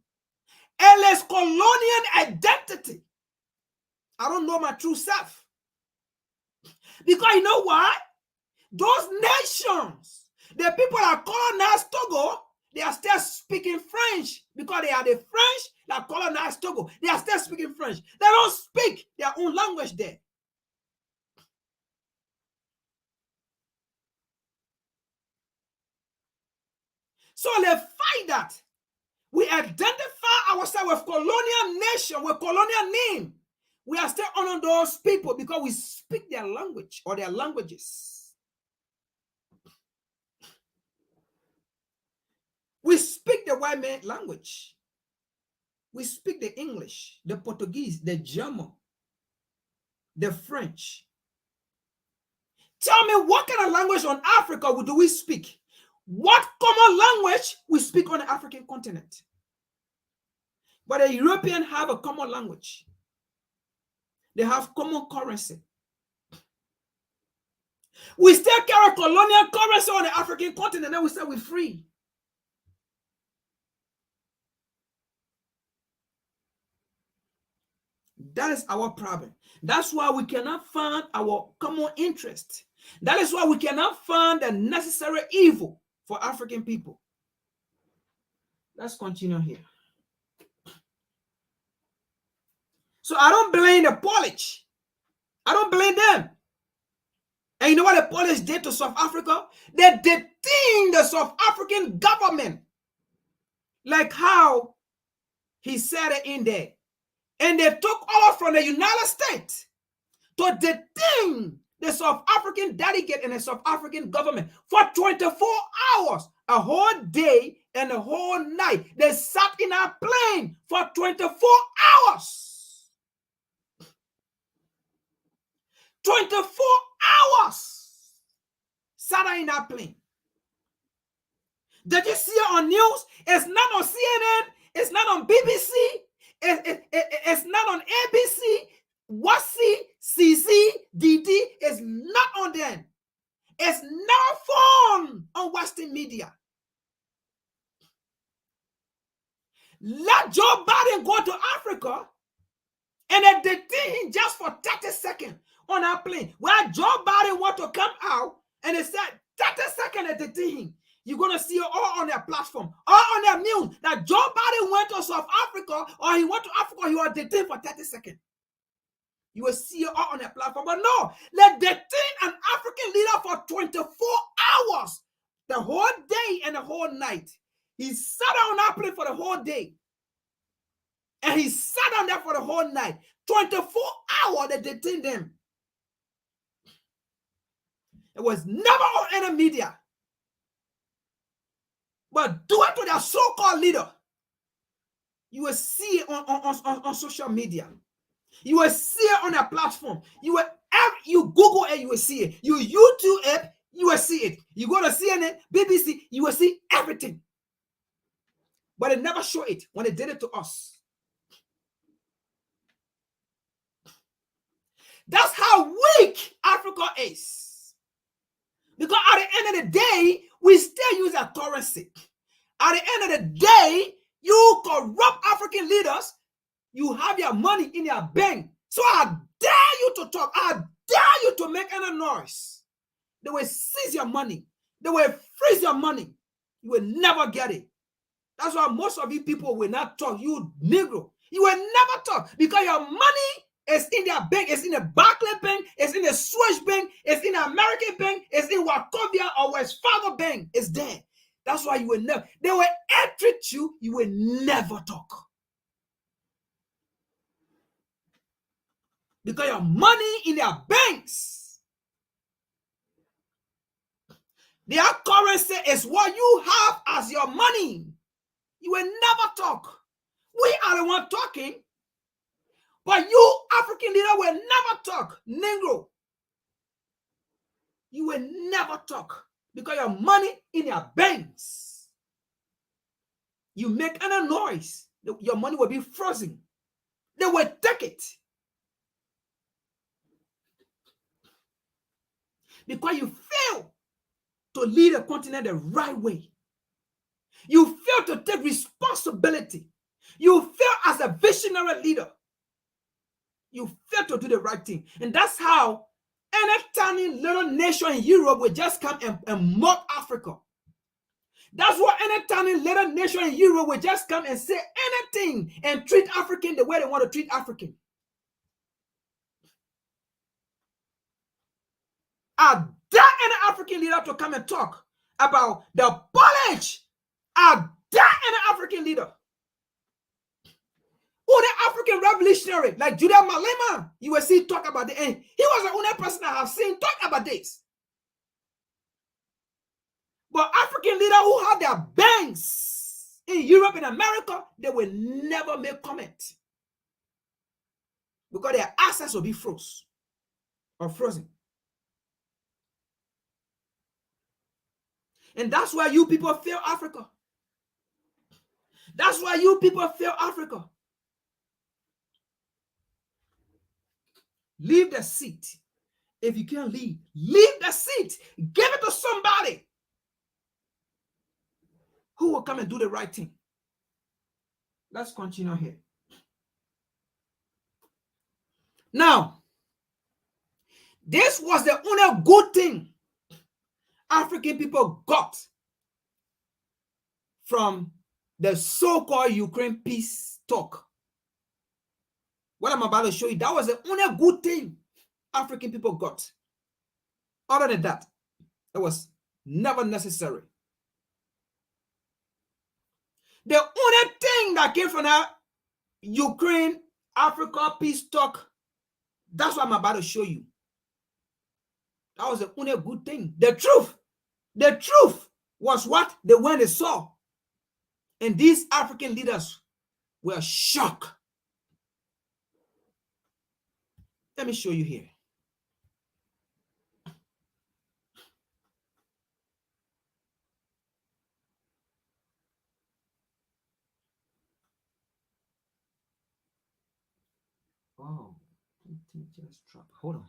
it is colonial identity. I don't know my true self. Because you know why? Those nations, the people that colonized Togo, they are still speaking French because they are the French that colonized Togo. They are still speaking French. They don't speak their own language there. So the fact that we identify ourselves with colonial nation, with colonial name, we are still honoring those people because we speak their language or their languages. We speak the white man language. We speak the English, the Portuguese, the German, the French. Tell me what kind of language on Africa do we speak? What common language we speak on the African continent? But the Europeans have a common language. They have common currency. We still carry colonial currency on the African continent, and we say we're free. That is our problem. That's why we cannot find our common interest. That is why we cannot find the necessary evil for African people. Let's continue here. So I don't blame the Polish. I don't blame them. And you know what the Polish did to South Africa? They detained the South African government. Like how he said it in there. And they took over from the United States to detain the South African delegate and the South African government for 24 hours, a whole day and a whole night. They sat in a plane for 24 hours. 24 hours sat in that plane. Did you see it on news? It's not on CNN. It's not on BBC. It's not on ABC. WASI, CC, DD is not on them. It's not found on Western media. Let Joe Biden go to Africa and they detain him just for 30 seconds on our plane. Where Joe Biden want to come out and they said 30 seconds they detain him. You're going to see it all on their platform, all on their news, that Joe Biden went to South Africa or he went to Africa, he was detained for 30 seconds. You will see it all on their platform. But no, they detain an African leader for 24 hours, the whole day and the whole night. He sat on that plane for the whole day. And he sat on there for the whole night. 24 hours they detained them. It was never on any media. But do it to their so-called leader. You will see it on social media. You will see it on their platform. You Google it, you will see it. You YouTube it, you will see it. You go to CNN, BBC, you will see everything. But they never show it when they did it to us. That's how weak Africa is. Because at the end of the day, we still use our currency. At the end of the day, you corrupt African leaders, you have your money in your bank. So I dare you to talk. I dare you to make any noise. They will seize your money. They will freeze your money. You will never get it. That's why most of you people will not talk. You Negro. You will never talk because your money is in their bank. It's in the Barclays Bank. It's in the Swiss Bank. It's in the American Bank. It's in Wachovia or West Fargo Bank. It's there. That's why you will never. They will treat you. You will never talk. Because your money in their banks. Their currency is what you have as your money. You will never talk. We are the one talking. But you, African leader, will never talk. Negro. You will never talk. Because your money in your banks. You make any noise, your money will be frozen. They will take it. Because you fail to lead a continent the right way. You fail to take responsibility. You fail as a visionary leader. You fail to do the right thing. And that's how any tiny little nation in Europe will just come and mock Africa. That's why any tiny little nation in Europe will just come and say anything and treat African the way they want to treat African. I dare any African leader to come and talk about the polish. I dare any African leader. Only African revolutionary like Judah Malema, you will see talk about the end. He was the only person I have seen talk about this. But African leaders who have their banks in Europe and America, they will never make comment. Because their assets will be frozen or frozen. And that's why you people fail Africa. That's why you people fail Africa. Leave the seat. If you can't leave the seat. Give it to somebody who will come and do the right thing. Let's continue here. Now, this was the only good thing African people got from the so-called Ukraine peace talk. What I'm about to show you, that was the only good thing African people got. Other than that, it was never necessary. The only thing that came from that Ukraine, Africa peace talk, that's what I'm about to show you. That was the only good thing. The truth was what they went and saw. And these African leaders were shocked. Let me show you here. Oh, something just dropped. Hold on.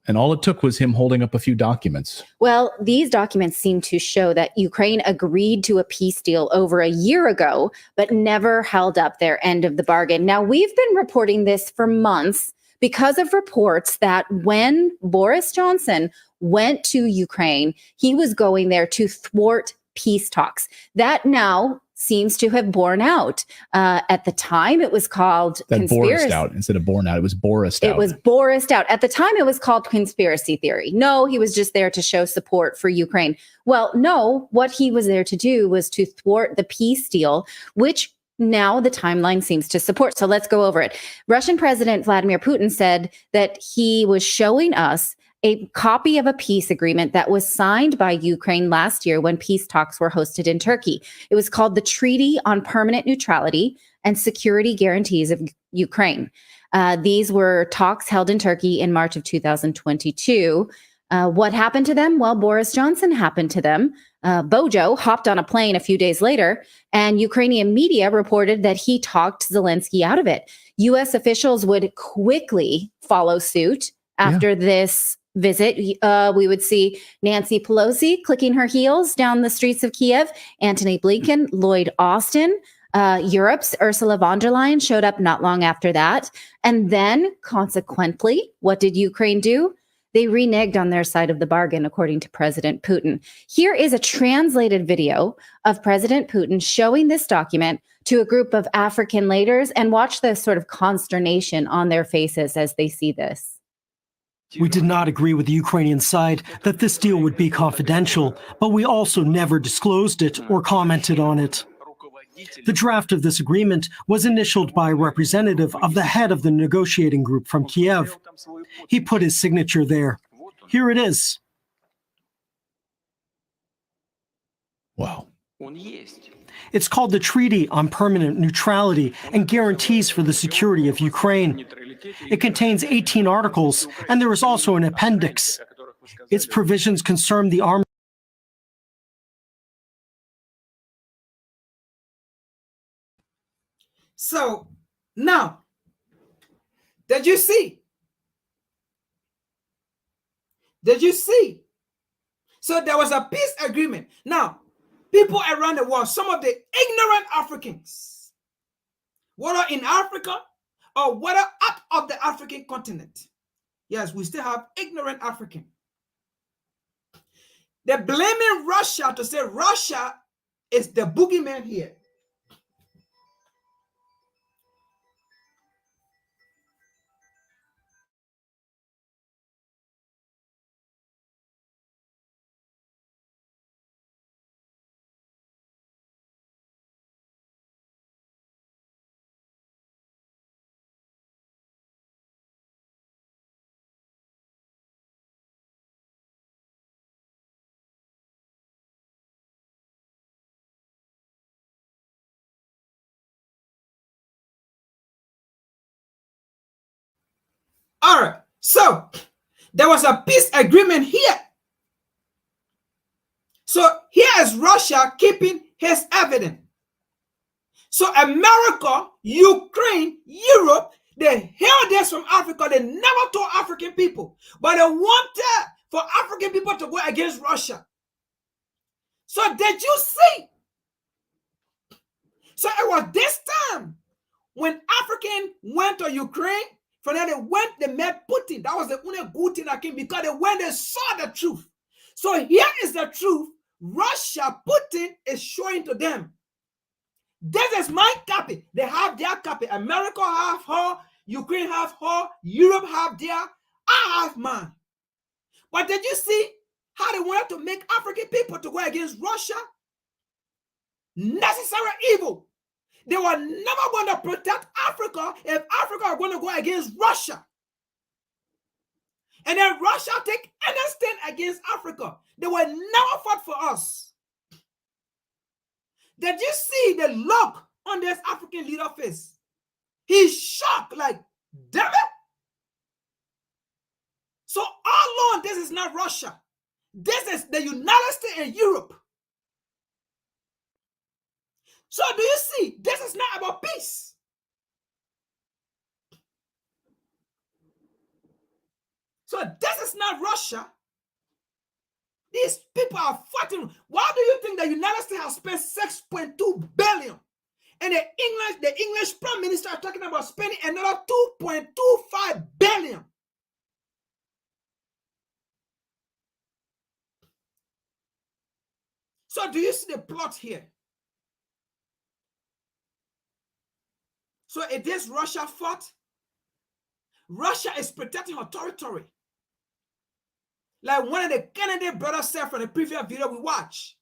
And all it took was him holding up a few documents. Well, these documents seem to show that Ukraine agreed to a peace deal over a year ago, but never held up their end of the bargain. Now, we've been reporting this for months because of reports that when Boris Johnson went to Ukraine, he was going there to thwart peace talks. That now seems to have borne out. At the time, it was called conspiracy. Borised out instead of borne out. It was Borised out. It was Borised out. At the time, it was called conspiracy theory. No, he was just there to show support for Ukraine. Well, no, what he was there to do was to thwart the peace deal, which now the timeline seems to support. So let's go over it. Russian President Vladimir Putin said that he was showing us a copy of a peace agreement that was signed by Ukraine last year when peace talks were hosted in Turkey. It was called the Treaty on Permanent Neutrality and Security Guarantees of Ukraine. These were talks held in Turkey in March of 2022. What happened to them? Well, Boris Johnson happened to them. Bojo hopped on a plane a few days later, and Ukrainian media reported that he talked Zelensky out of it. U.S. officials would quickly follow suit after this visit. We would see Nancy Pelosi clicking her heels down the streets of Kiev, Antony Blinken, Lloyd Austin, Europe's Ursula von der Leyen showed up not long after that. And then, consequently, what did Ukraine do? They reneged on their side of the bargain, according to President Putin. Here is a translated video of President Putin showing this document to a group of African leaders, and watch the sort of consternation on their faces as they see this. We did not agree with the Ukrainian side that this deal would be confidential, but we also never disclosed it or commented on it. The draft of this agreement was initialed by a representative of the head of the negotiating group from Kiev. He put his signature there. Here it is. Wow. It's called the Treaty on Permanent Neutrality and Guarantees for the Security of Ukraine. It contains 18 articles, and there is also an appendix. Its provisions concern the armed. So now, did you see? Did you see? So there was a peace agreement. Now, people around the world, some of the ignorant Africans, whether in Africa or whether out of the African continent, yes, we still have ignorant African. They're blaming Russia to say Russia is the boogeyman here. All right, so there was a peace agreement here. So here is Russia keeping his evidence. So America, Ukraine, Europe, they held this from Africa. They never told African people, but they wanted for African people to go against Russia. So did you see? So it was this time when African went to Ukraine. For that they met Putin. That was the only good thing that came, because they saw the truth. So here is the truth. Russia, Putin is showing to them. This is my copy. They have their copy. America have her, Ukraine have her, Europe have their, I have mine. But did you see how they wanted to make African people to go against Russia? Necessary evil. They were never going to protect Africa if Africa are going to go against Russia. And then Russia take any stand against Africa. They will never fight for us. Did you see the look on this African leader face? He's shocked, like, damn it. So all along, this is not Russia. This is the United States and Europe. So do you see, this is not about peace. So this is not Russia. These people are fighting. Why do you think the United States has spent $6.2 billion? And the English Prime Minister are talking about spending another $2.25 billion. So do you see the plot here? So it is Russia fought. Russia is protecting her territory. Like one of the Kennedy brothers said from the previous video we watched.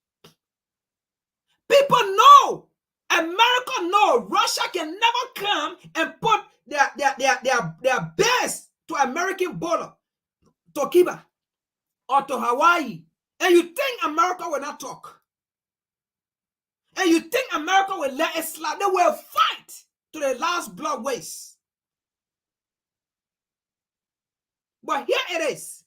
People know, America know, Russia can never come and put their base to American border, to Cuba. or to Hawaii, and you think America will not talk, and you think America will let it slide, they will fight to the last blood waste. But here it is.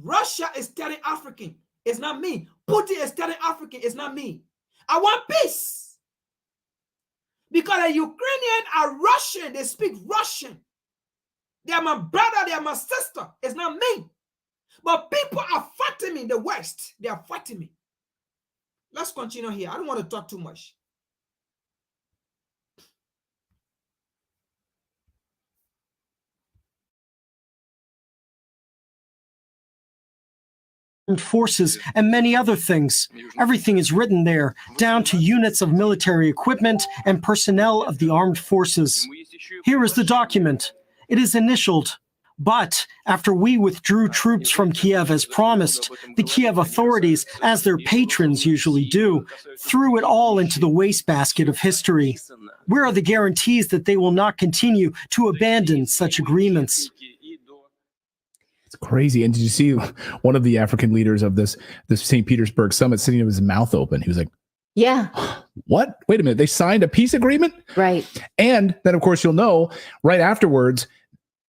Russia is telling African, it's not me. Putin is telling African, it's not me. I want peace. Because the Ukrainians are Russian. They speak Russian. They are my brother. They are my sister. It's not me. But people are fighting me in the West. They are fighting me. Let's continue here. I don't want to talk too much. Forces and many other things. Everything is written there, down to units of military equipment and personnel of the armed forces. Here is the document. It is initialed. But after we withdrew troops from Kiev as promised, the Kiev authorities, as their patrons usually do, threw it all into the wastebasket of history. Where are the guarantees that they will not continue to abandon such agreements? It's crazy. And did you see one of the African leaders of this St. Petersburg summit sitting with his mouth open? He was like, yeah. What? Wait a minute. They signed a peace agreement? Right. And then, of course, you'll know right afterwards,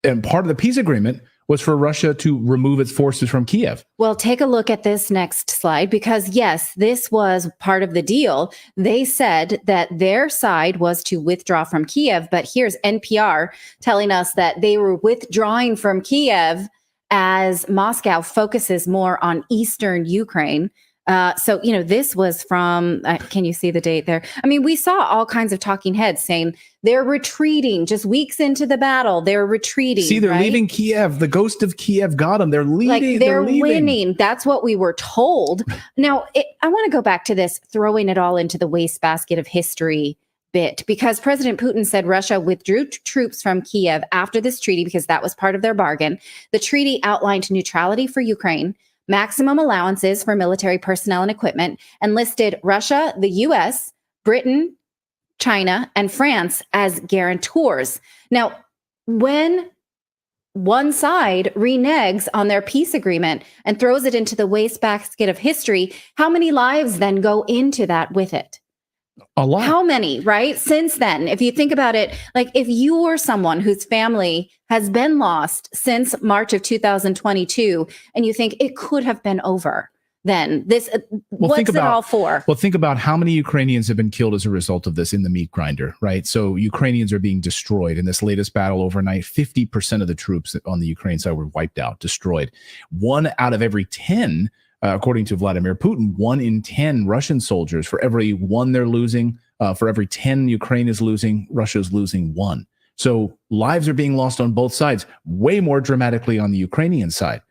and part of the peace agreement was for Russia to remove its forces from Kiev. Well, take a look at this next slide, because yes, this was part of the deal. They said that their side was to withdraw from Kiev, but here's NPR telling us that they were withdrawing from Kiev as Moscow focuses more on eastern Ukraine. So, this was from, can you see the date there? I mean, we saw all kinds of talking heads saying they're retreating just weeks into the battle. They're retreating. See, they're leaving Kiev. The ghost of Kiev got them. They're leaving. Like they're winning. That's what we were told. Now, I want to go back to this, throwing it all into the wastebasket of history bit, because President Putin said Russia withdrew troops from Kiev after this treaty because that was part of their bargain. The treaty outlined neutrality for Ukraine, maximum allowances for military personnel and equipment, and listed Russia, the US, Britain, China, and France as guarantors. Now, when one side reneges on their peace agreement and throws it into the wastebasket of history, how many lives then go into that with it? A lot. How many, right? Since then, if you think about it, like if you were someone whose family has been lost since March of 2022, and you think it could have been over, then this, what's it all for? Well, think about how many Ukrainians have been killed as a result of this in the meat grinder, right? So Ukrainians are being destroyed in this latest battle overnight. 50% of the troops on the Ukraine side were wiped out, destroyed. 1 out of every 10 according to Vladimir Putin, 1 in 10 Russian soldiers, for every 1 they're losing, for every 10 Ukraine is losing, Russia's losing 1. So lives are being lost on both sides, way more dramatically on the Ukrainian side.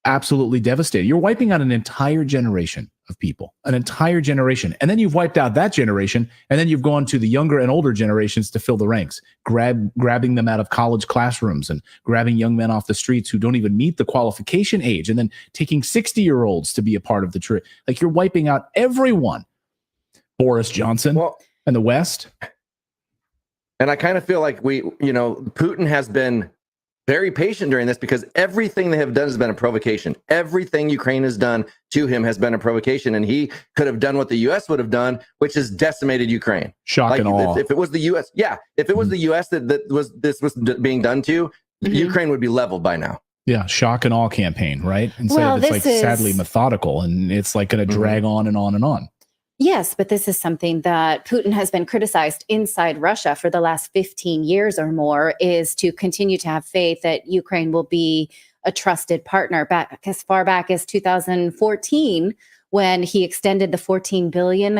Absolutely devastating. You're wiping out an entire generation of people, an entire generation. And then you've wiped out that generation, and then you've gone to the younger and older generations to fill the ranks, grabbing them out of college classrooms and grabbing young men off the streets who don't even meet the qualification age, and then taking 60-year-olds to be a part of the trip. Like, you're wiping out everyone. Boris Johnson and the West. And I kind of feel like Putin has been very patient during this, because everything they have done has been a provocation. Everything Ukraine has done to him has been a provocation, and he could have done what the U.S. would have done, which is decimated Ukraine. Shock and awe. If it was the U.S., if it was the U.S. that was being done to, Ukraine would be leveled by now. Yeah, shock and awe campaign, right? Instead of it's sadly methodical, and it's like going to drag on and on and on. Yes, but this is something that Putin has been criticized inside Russia for the last 15 years or more, is to continue to have faith that Ukraine will be a trusted partner. Back as far back as 2014, when he extended the 14 billion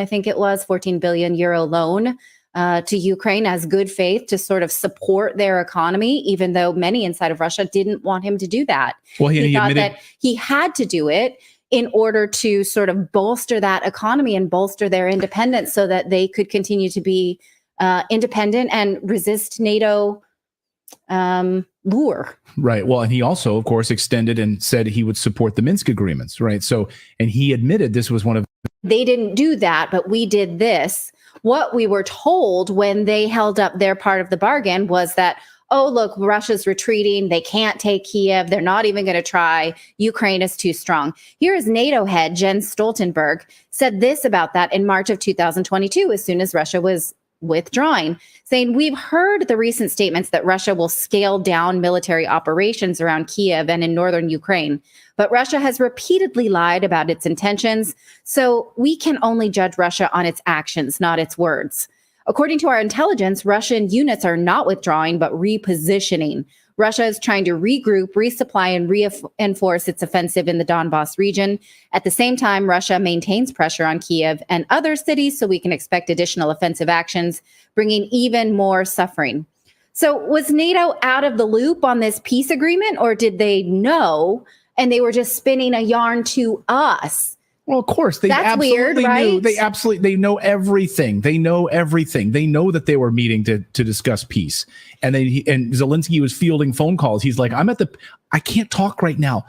euro loan to Ukraine as good faith to sort of support their economy, even though many inside of Russia didn't want him to do that. Well, he thought that he had to do it in order to sort of bolster that economy and bolster their independence so that they could continue to be independent and resist NATO lure. Right. Well, and he also, of course, extended and said he would support the Minsk agreements, right? So, and he admitted this was one of... They didn't do that, but we did this. What we were told when they held up their part of the bargain was that, oh, look, Russia's retreating. They can't take Kiev. They're not even going to try. Ukraine is too strong. Here is NATO head Jens Stoltenberg said this about that in March of 2022, as soon as Russia was withdrawing, saying, we've heard the recent statements that Russia will scale down military operations around Kiev and in northern Ukraine. But Russia has repeatedly lied about its intentions, so we can only judge Russia on its actions, not its words. According to our intelligence, Russian units are not withdrawing, but repositioning. Russia is trying to regroup, resupply, and reinforce its offensive in the Donbass region. At the same time, Russia maintains pressure on Kiev and other cities, so we can expect additional offensive actions, bringing even more suffering. So was NATO out of the loop on this peace agreement, or did they know and they were just spinning a yarn to us? Well, of course, they That's absolutely weird, knew. right? They know everything. They know everything. They know that they were meeting to discuss peace. And Zelensky was fielding phone calls. He's like, I can't talk right now.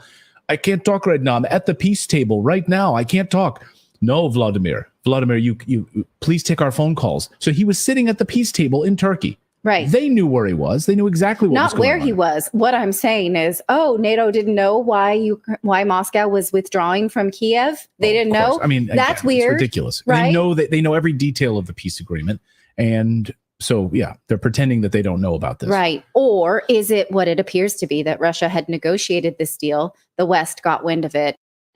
I'm at the peace table right now. I can't talk. No, Vladimir, you please take our phone calls. So he was sitting at the peace table in Turkey. Right. They knew where he was. They knew exactly what was Not going where on. he was. What I'm saying is, NATO didn't know why Moscow was withdrawing from Kiev. They didn't know. I mean, that's again, weird. It's ridiculous. Right? They know every detail of the peace agreement, and so yeah, they're pretending that they don't know about this. Right. Or is it what it appears to be, that Russia had negotiated this deal? The West got wind of it.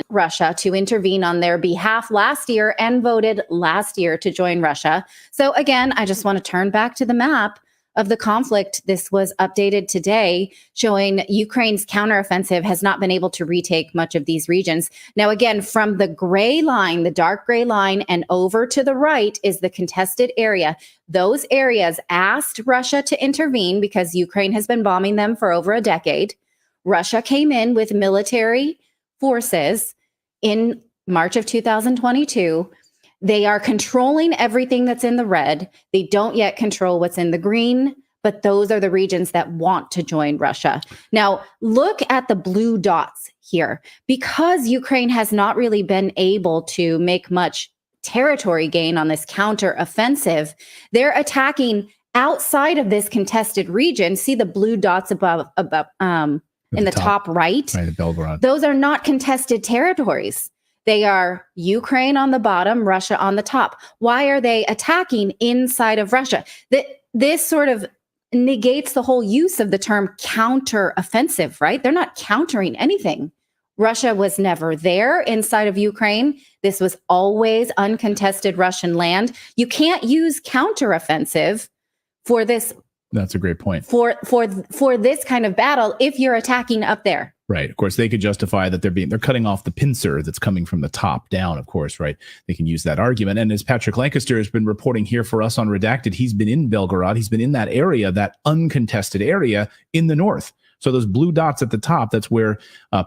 Russia to intervene on their behalf last year and voted last year to join Russia. So again, I just want to turn back to the map of the conflict. This was updated today, showing Ukraine's counteroffensive has not been able to retake much of these regions. Now, again, from the gray line, the dark gray line, and over to the right is the contested area. Those areas asked Russia to intervene because Ukraine has been bombing them for over a decade. Russia came in with military forces in March of 2022. They are controlling everything that's in the red. They don't yet control what's in the green, but those are the regions that want to join Russia. Now, look at the blue dots here. Because Ukraine has not really been able to make much territory gain on this counter-offensive, they're attacking outside of this contested region. See the blue dots above in the top right? Right, Belgorod. Those are not contested territories. They are Ukraine on the bottom, Russia on the top. Why are they attacking inside of Russia? This sort of negates the whole use of the term counter-offensive, right? They're not countering anything. Russia was never there inside of Ukraine. This was always uncontested Russian land. You can't use counter-offensive for this. That's a great point. For this kind of battle, if you're attacking up there. Right. Of course, they could justify that they're cutting off the pincer that's coming from the top down, of course, right? They can use that argument. And as Patrick Lancaster has been reporting here for us on Redacted, he's been in Belgorod. He's been in that area, that uncontested area in the north. So those blue dots at the top, that's where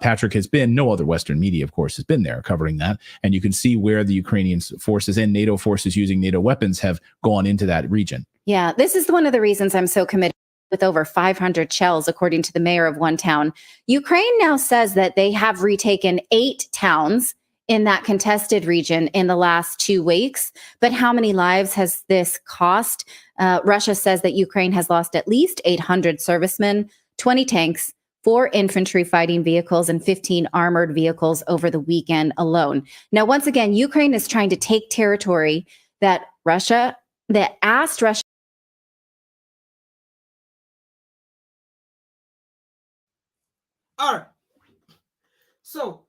Patrick has been. No other Western media, of course, has been there covering that. And you can see where the Ukrainian forces and NATO forces using NATO weapons have gone into that region. Yeah, this is one of the reasons I'm so committed. With over 500 shells, according to the mayor of one town. Ukraine now says that they have retaken 8 towns in that contested region in the last 2 weeks. But how many lives has this cost? Russia says that Ukraine has lost at least 800 servicemen, 20 tanks, 4 infantry fighting vehicles, and 15 armored vehicles over the weekend alone. Now, once again, Ukraine is trying to take territory that asked Russia. All right. So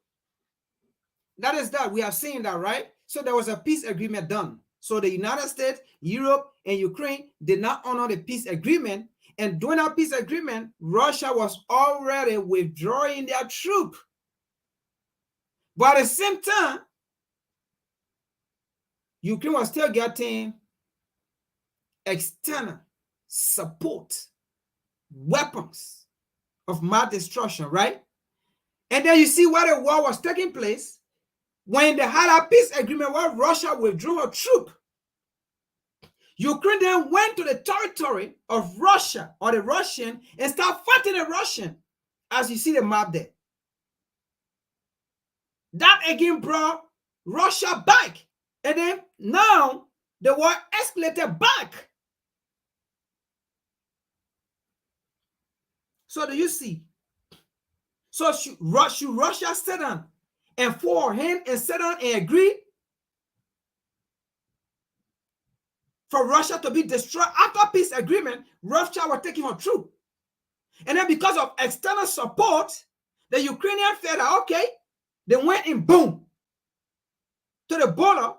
that is that. We have seen that, right? So there was a peace agreement done. So the United States, Europe, and Ukraine did not honor the peace agreement. And during that peace agreement, Russia was already withdrawing their troop. But at the same time, Ukraine was still getting external support, weapons of mass destruction, right? And then you see where the war was taking place when they had a peace agreement where Russia withdrew her troop. Ukraine then went to the territory of Russia or the Russian and started fighting the Russian, as you see the map there. That again brought Russia back. And then now the war escalated back. So do you see? So should Russia sit down and forehand and sit down and agree for Russia to be destroyed? After peace agreement, Russia was taking her troop. And then because of external support, the Ukrainian felt that, okay, they went in, boom, to the border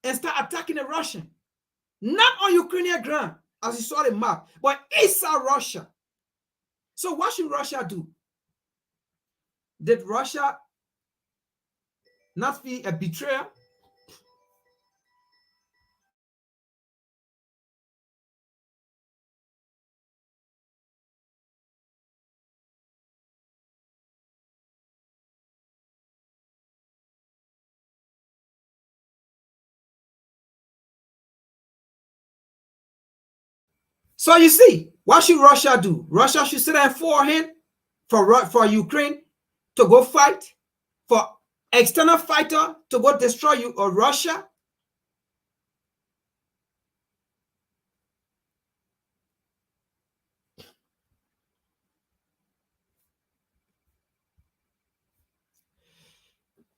and start attacking the Russian. Not on Ukrainian ground, as you saw the map, but inside Russia. So what should Russia do? Did Russia not feel a betrayal? So you see, what should Russia do? Russia should sit there forehand for Ukraine to go fight, for external fighter to go destroy you or Russia.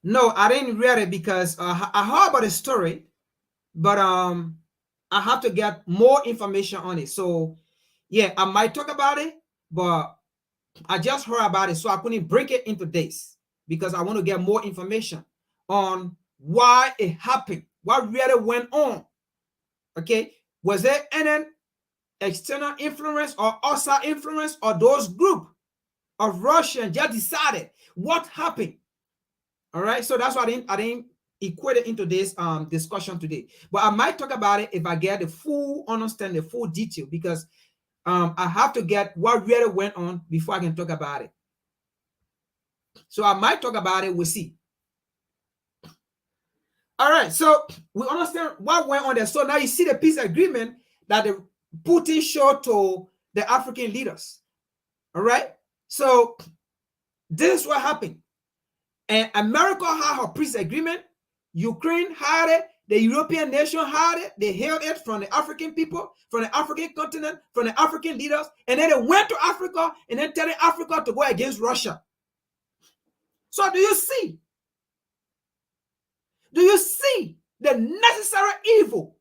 No, I didn't read it because I heard about the story, but I have to get more information on it. So yeah, I might talk about it, but I just heard about it, so I couldn't break it into this because I want to get more information on why it happened, what really went on. Okay, was there any external influence or outside influence, or those group of Russians just decided what happened? All right, so that's why I didn't equate it into this discussion today, but I might talk about it if I get the full understanding, the full detail, because I have to get what really went on before I can talk about it. So I might talk about it, we'll see. All right, so we understand what went on there. So now you see the peace agreement that the Putin showed to the African leaders. All right, so this is what happened. And America had her peace agreement, Ukraine had it, the European nation had it, they held it from the African people, from the African continent, from the African leaders, and then they went to Africa and then telling Africa to go against Russia. So do you see? Do you see the necessary evil?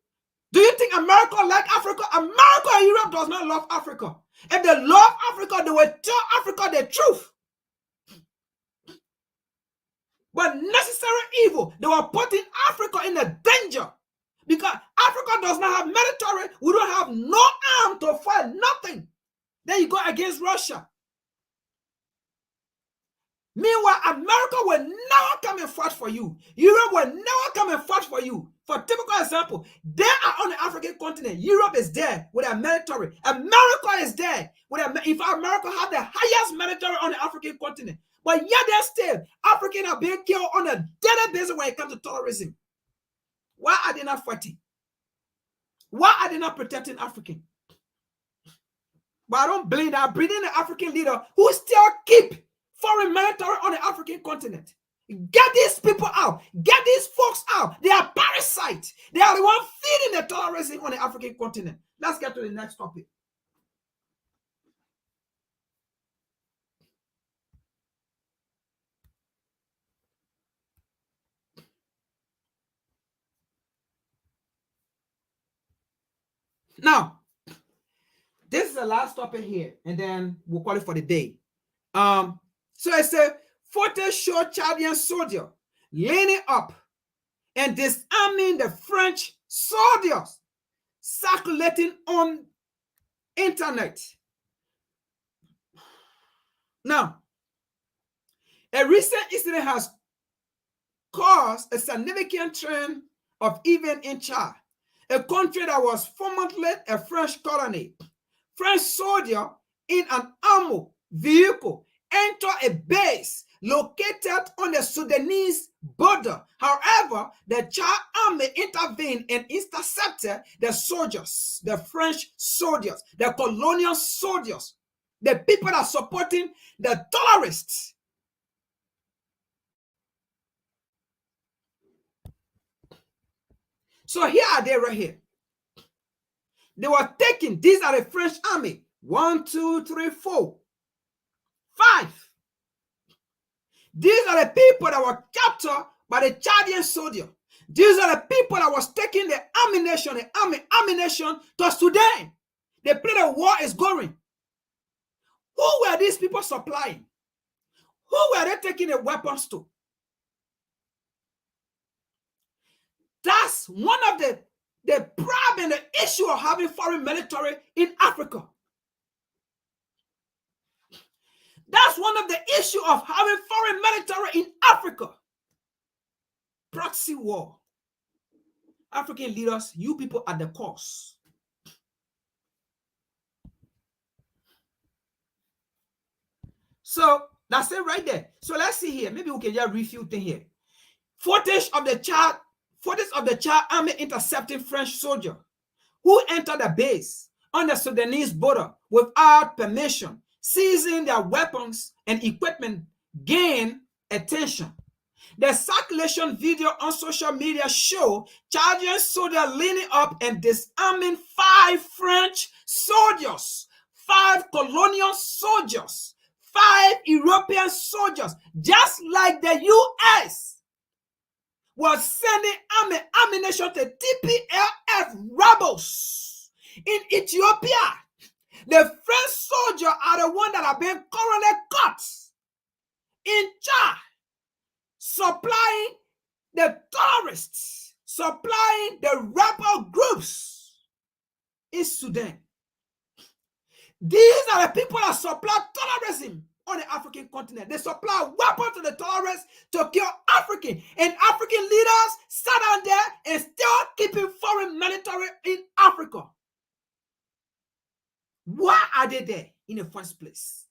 Do you think America like Africa? America and Europe does not love Africa. If they love Africa, they will tell Africa the truth. But necessary evil, they were putting Africa in a danger because Africa does not have military. We don't have no arm to fight, nothing. Then you go against Russia. Meanwhile, America will never come and fight for you. Europe will never come and fight for you. For typical example, they are on the African continent. Europe is there with a military. America is there with a. In fact, America has the highest military on the African continent. But yet, they're still Africans are being killed on a daily basis when it comes to terrorism. Why are they not fighting? Why are they not protecting African? But I don't blame that. Bringing the African leader who still keep foreign military on the African continent. Get these people out. Get these folks out. They are parasites. They are the one feeding the terrorism on the African continent. Let's get to the next topic. Now, this is the last topic here, and then we'll call it for the day. So I said, footage show Chadian soldier leaning up and disarming the French soldiers circulating on internet. Now, a recent incident has caused a significant trend of event in Chad, a country that was formerly a French colony. French soldier in an armored vehicle enter a base located on the Sudanese border. However, the Chad army intervened and intercepted the soldiers, the French soldiers, the colonial soldiers, the people that are supporting the terrorists. So here are they right here. They were taking, these are the French army. 1, 2, 3, 4. 5. These are the people that were captured by the Chadian soldier. These are the people that was taking the ammunition, ammunition to Sudan. The place the war is going. Who were these people supplying? Who were they taking the weapons to? That's one of the problem, the issue of having foreign military in Africa. That's one of the issue of having foreign military in Africa. Proxy war. African leaders, you people are the cause. So that's it right there. So let's see here. Maybe we can just refute thing here. Footage of the Chad army intercepting French soldier who entered the base on the Sudanese border without permission, seizing their weapons and equipment, gained attention. The circulation video on social media show Chadian soldiers leaning up and disarming 5 French soldiers, 5 colonial soldiers, 5 European soldiers, just like the U.S. was sending ammunition to TPLF rebels in Ethiopia. The French soldiers are the ones that have been currently caught in Chad, supplying the terrorists, supplying the rebel groups in Sudan. These are the people that supply terrorism on the African continent. They supply weapons to the terrorists to kill African. And African leaders sat down there and still keeping foreign military in Africa. Why are they there in the first place?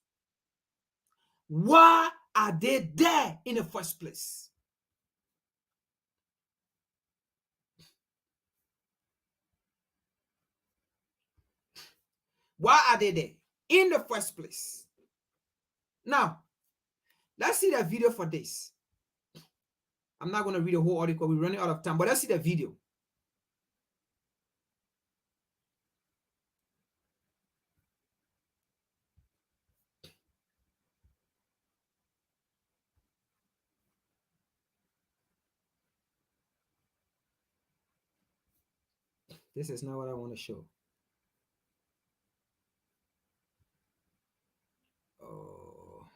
Why are they there in the first place? Why are they there in the first place? Now, let's see the video for this. I'm not going to read the whole article. We're running out of time, but let's see the video. This is not what I want to show. Oh.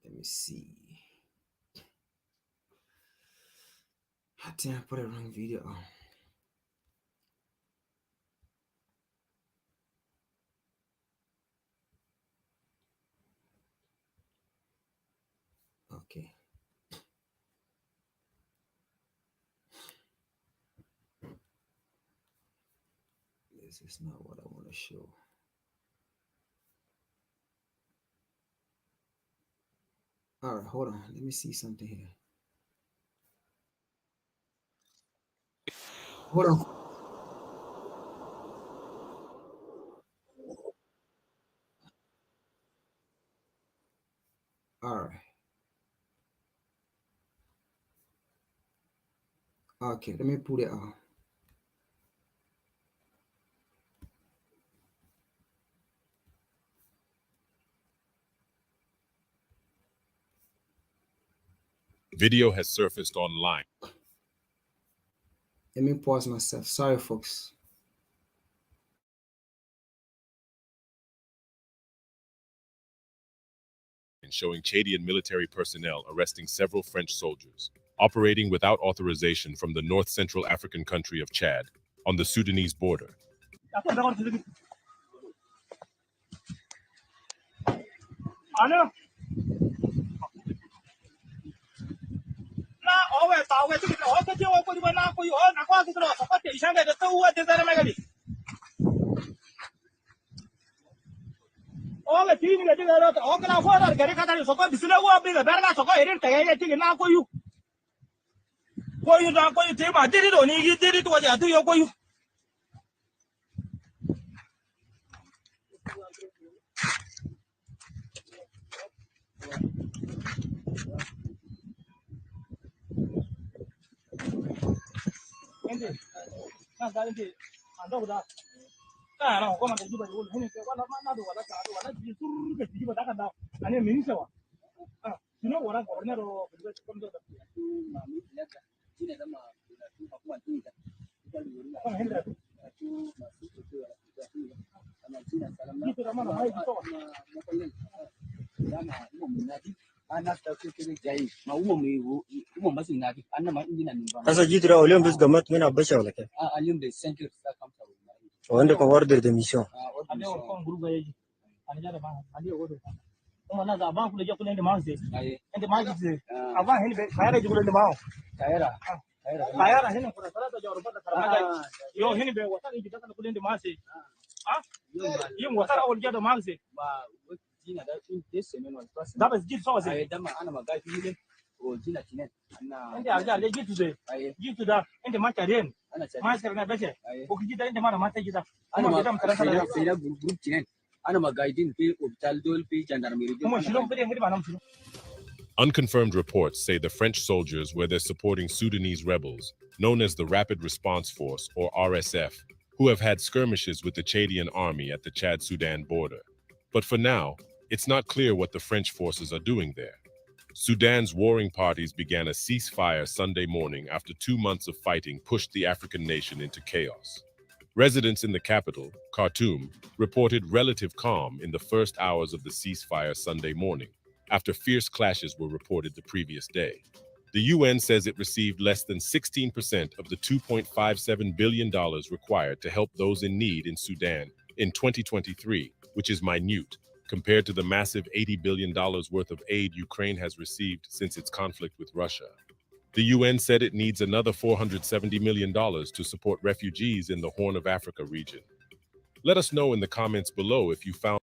Let me see. I think I put the wrong video on. Okay. This is not what I want to show. All right, hold on. Let me see something here. Hold on. All right. Okay, let me put it on. Video has surfaced online. Let me pause myself. Sorry, folks. Showing Chadian military personnel arresting several French soldiers operating without authorization from the North Central African country of Chad on the Sudanese border. Sasa jitu la ulio mbis gamat mina basha wala ke? Wanda ka order de mission. Unconfirmed reports say the French soldiers were there supporting Sudanese rebels, known as the Rapid Response Force, or RSF, who have had skirmishes with the Chadian army at the Chad-Sudan border. But for now, it's not clear what the French forces are doing there. Sudan's warring parties began a ceasefire Sunday morning after 2 months of fighting pushed the African nation into chaos. Residents in the capital, Khartoum, reported relative calm in the first hours of the ceasefire Sunday morning, after fierce clashes were reported the previous day. The UN says it received less than 16% of the $2.57 billion required to help those in need in Sudan in 2023, which is minute compared to the massive $80 billion worth of aid Ukraine has received since its conflict with Russia. The UN said it needs another $470 million to support refugees in the Horn of Africa region. Let us know in the comments below if you found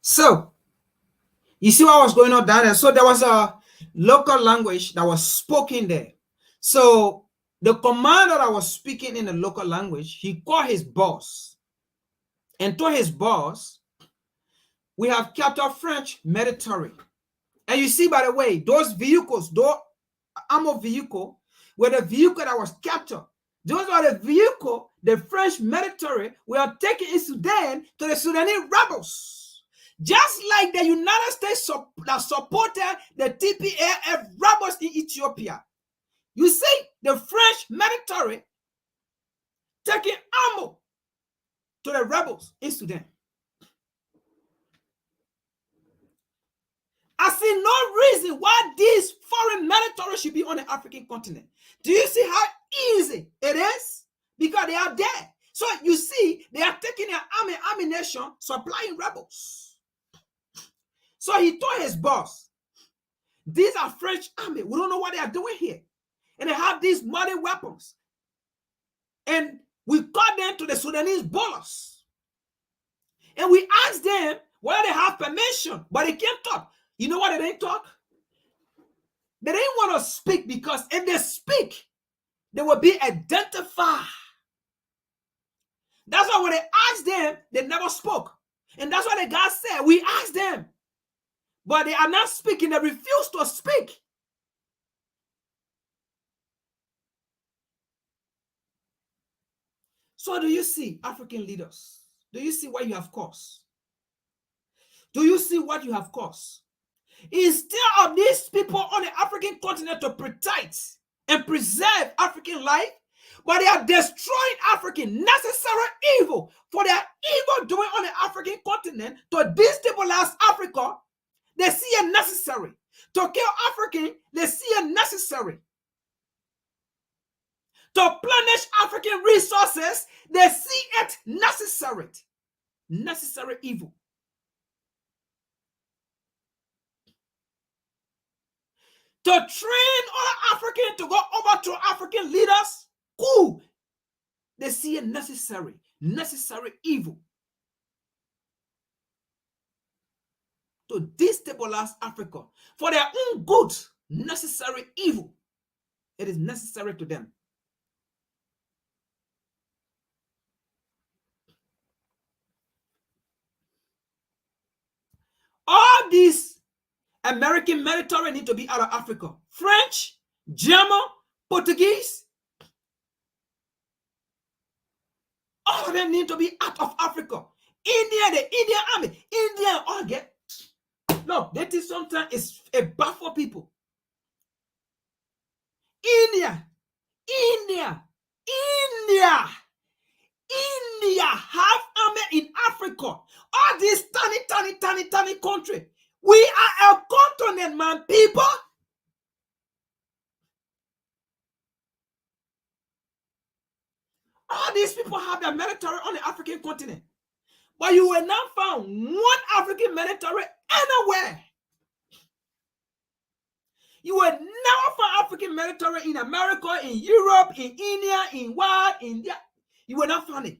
So, you see what was going on down there? So there was a local language that was spoken there. So the commander that was speaking in the local language, he called his boss and told his boss, we have captured French military. And you see, by the way, those vehicles, those armored vehicle, were the vehicle that was captured. Those are the vehicle the French military were taking in Sudan to the Sudanese rebels. Just like the United States that supported the TPLF rebels in Ethiopia. You see the French military taking ammo to the rebels in Sudan. I see no reason why these foreign military should be on the African continent. Do you see how easy it is? Because they are there. So you see, they are taking their ammunition, supplying rebels. So he told his boss, these are French army. We don't know what they are doing here. And they have these modern weapons. And we got them to the Sudanese borders. And we asked them whether they have permission, but they can't talk. You know why they didn't talk? They didn't want to speak because if they speak, they will be identified. That's why when they asked them, they never spoke. And that's why the guy said, we asked them, but they are not speaking. They refuse to speak. So do you see African leaders? Do you see what you have caused? Do you see what you have caused? Instead of these people on the African continent to protect and preserve African life, but they are destroying African necessary evil for their evil doing on the African continent to destabilize Africa. They see it necessary. To kill African, they see it necessary. To plenish African resources, they see it necessary. Necessary evil. To train all African to go over to African leaders, cool. They see it necessary. Necessary evil. To destabilize Africa for their own good. Necessary evil. It is necessary to them. All these American military need to be out of Africa. French, German, Portuguese, all of them need to be out of Africa. India, the Indian army, India, all get. Look, that is sometimes is a bad for people. India, have army in Africa. All these tiny country. We are a continent, man, people. All these people have their military on the African continent. But you will not find one African military anywhere. You will never find African military in America, in Europe, in India, in what? India. You will not find it.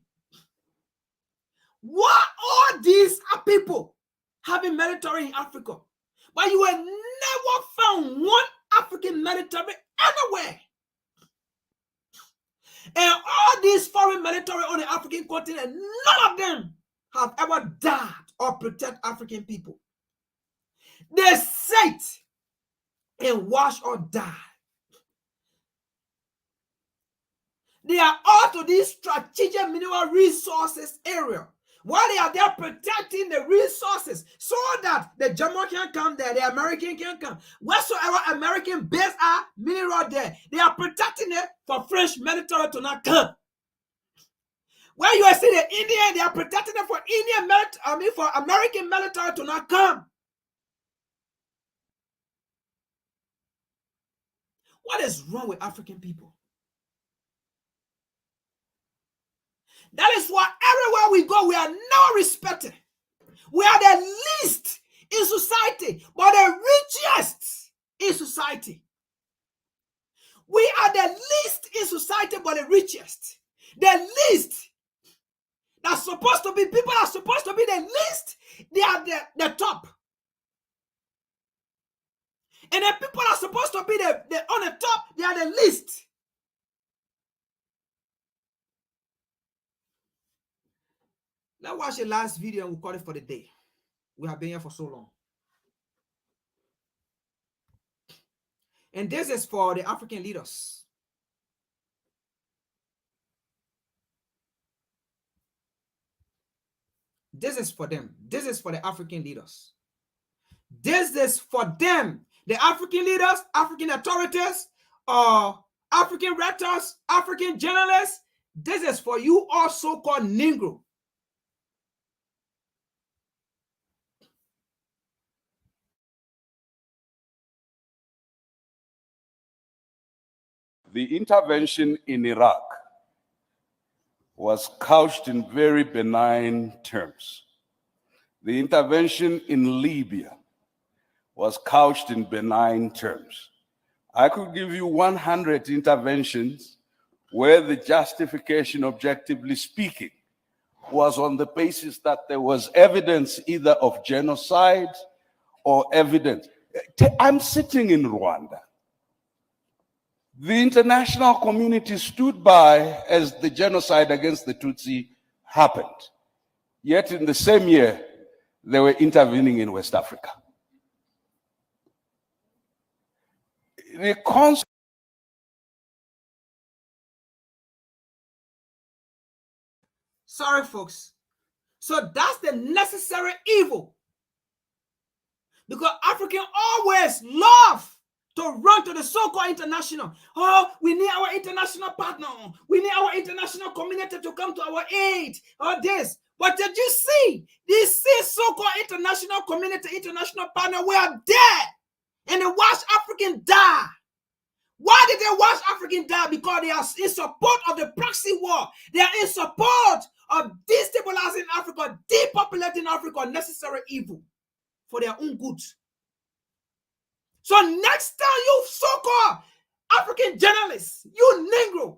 Why all these people having military in Africa? But you will never find one African military anywhere. And all these foreign military on the African continent, none of them have ever died or protect African people. They sit and watch or die. They are all to this strategic mineral resources area. While they are there protecting the resources so that the German can come there, the American can come. Whatsoever American base are mineral there, they are protecting it for French military to not come. Where you are seeing the Indian, they are protecting it for for American military to not come. What is wrong with African people? That is why everywhere we go, we are not respected. We are the least in society, but the richest in society. We are the least in society, but the richest. The least. That's supposed to be, people are supposed to be the least. They are the top. And the people are supposed to be on the top, they are the least. Let's watch the last video and we'll call it for the day. We have been here for so long. And this is for the African leaders. This is for them. This is for the African leaders. This is for them. The African leaders, African authorities, African rectors, African journalists. This is for you all so-called Negro. The intervention in Iraq was couched in very benign terms. The intervention in Libya was couched in benign terms. I could give you 100 interventions where the justification, objectively speaking, was on the basis that there was evidence either of genocide or evidence. I'm sitting in Rwanda. The international community stood by as the genocide against the Tutsi happened. Yet in the same year, they were intervening in West Africa. Sorry, folks. So that's the necessary evil. Because Africans always love to run to the so-called international. Oh, we need our international partner. We need our international community to come to our aid. Or this. But did you see? This so-called international community, international partner were there. And they watched Africans die. Why did they watch Africans die? Because they are in support of the proxy war. They are in support of destabilizing Africa, depopulating Africa, necessary evil for their own goods. So next time you so-called African journalists, you Negro,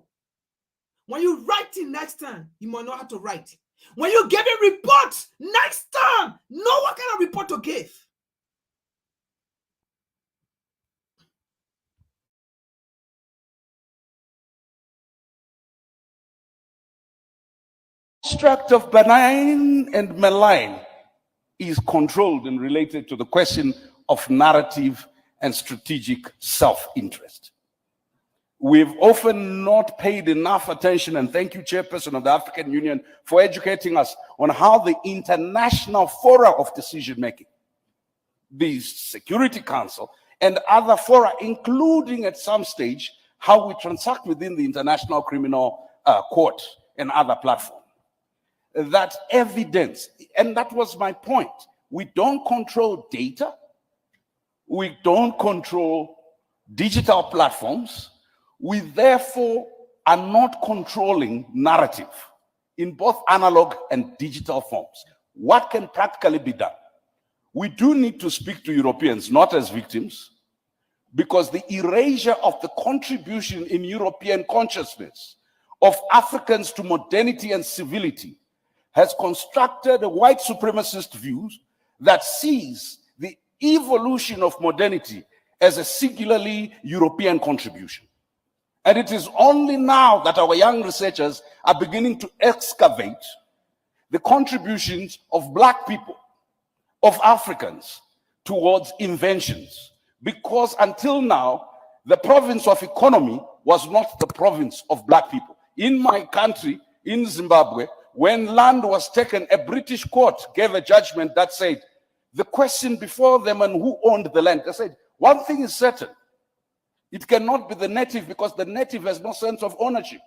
when you writing next time, you might know how to write. When you giving reports next time, know what kind of report to give. Construct of benign and malign is controlled and related to the question of narrative and strategic self-interest. We've often not paid enough attention, and thank you, Chairperson of the African Union, for educating us on how the international fora of decision-making, the Security Council, and other fora, including at some stage, how we transact within the International Criminal Court and other platforms. That evidence, and that was my point, we don't control data, we don't control digital platforms, we therefore are not controlling narrative in both analog and digital forms. What can practically be done? We do need to speak to Europeans, not as victims, because the erasure of the contribution in European consciousness of Africans to modernity and civility has constructed a white supremacist view that sees the evolution of modernity as a singularly European contribution. And it is only now that our young researchers are beginning to excavate the contributions of Black people, of Africans, towards inventions. Because until now, the province of economy was not the province of Black people. In my country, in Zimbabwe, when land was taken, a British court gave a judgment that said, the question before them and who owned the land, they said, one thing is certain, it cannot be the native because the native has no sense of ownership.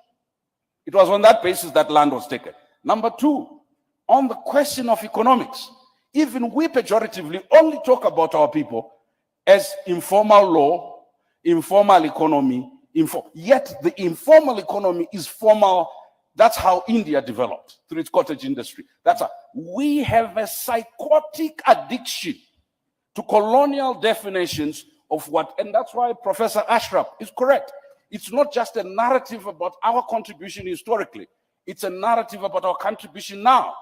It was on that basis that land was taken. Number two, on the question of economics, even we pejoratively only talk about our people as informal law, informal economy, yet the informal economy is formal. That's how India developed through its cottage industry. That's how we have a psychotic addiction to colonial definitions of what, and that's why Professor Ashraf is correct. It's not just a narrative about our contribution historically. It's a narrative about our contribution now.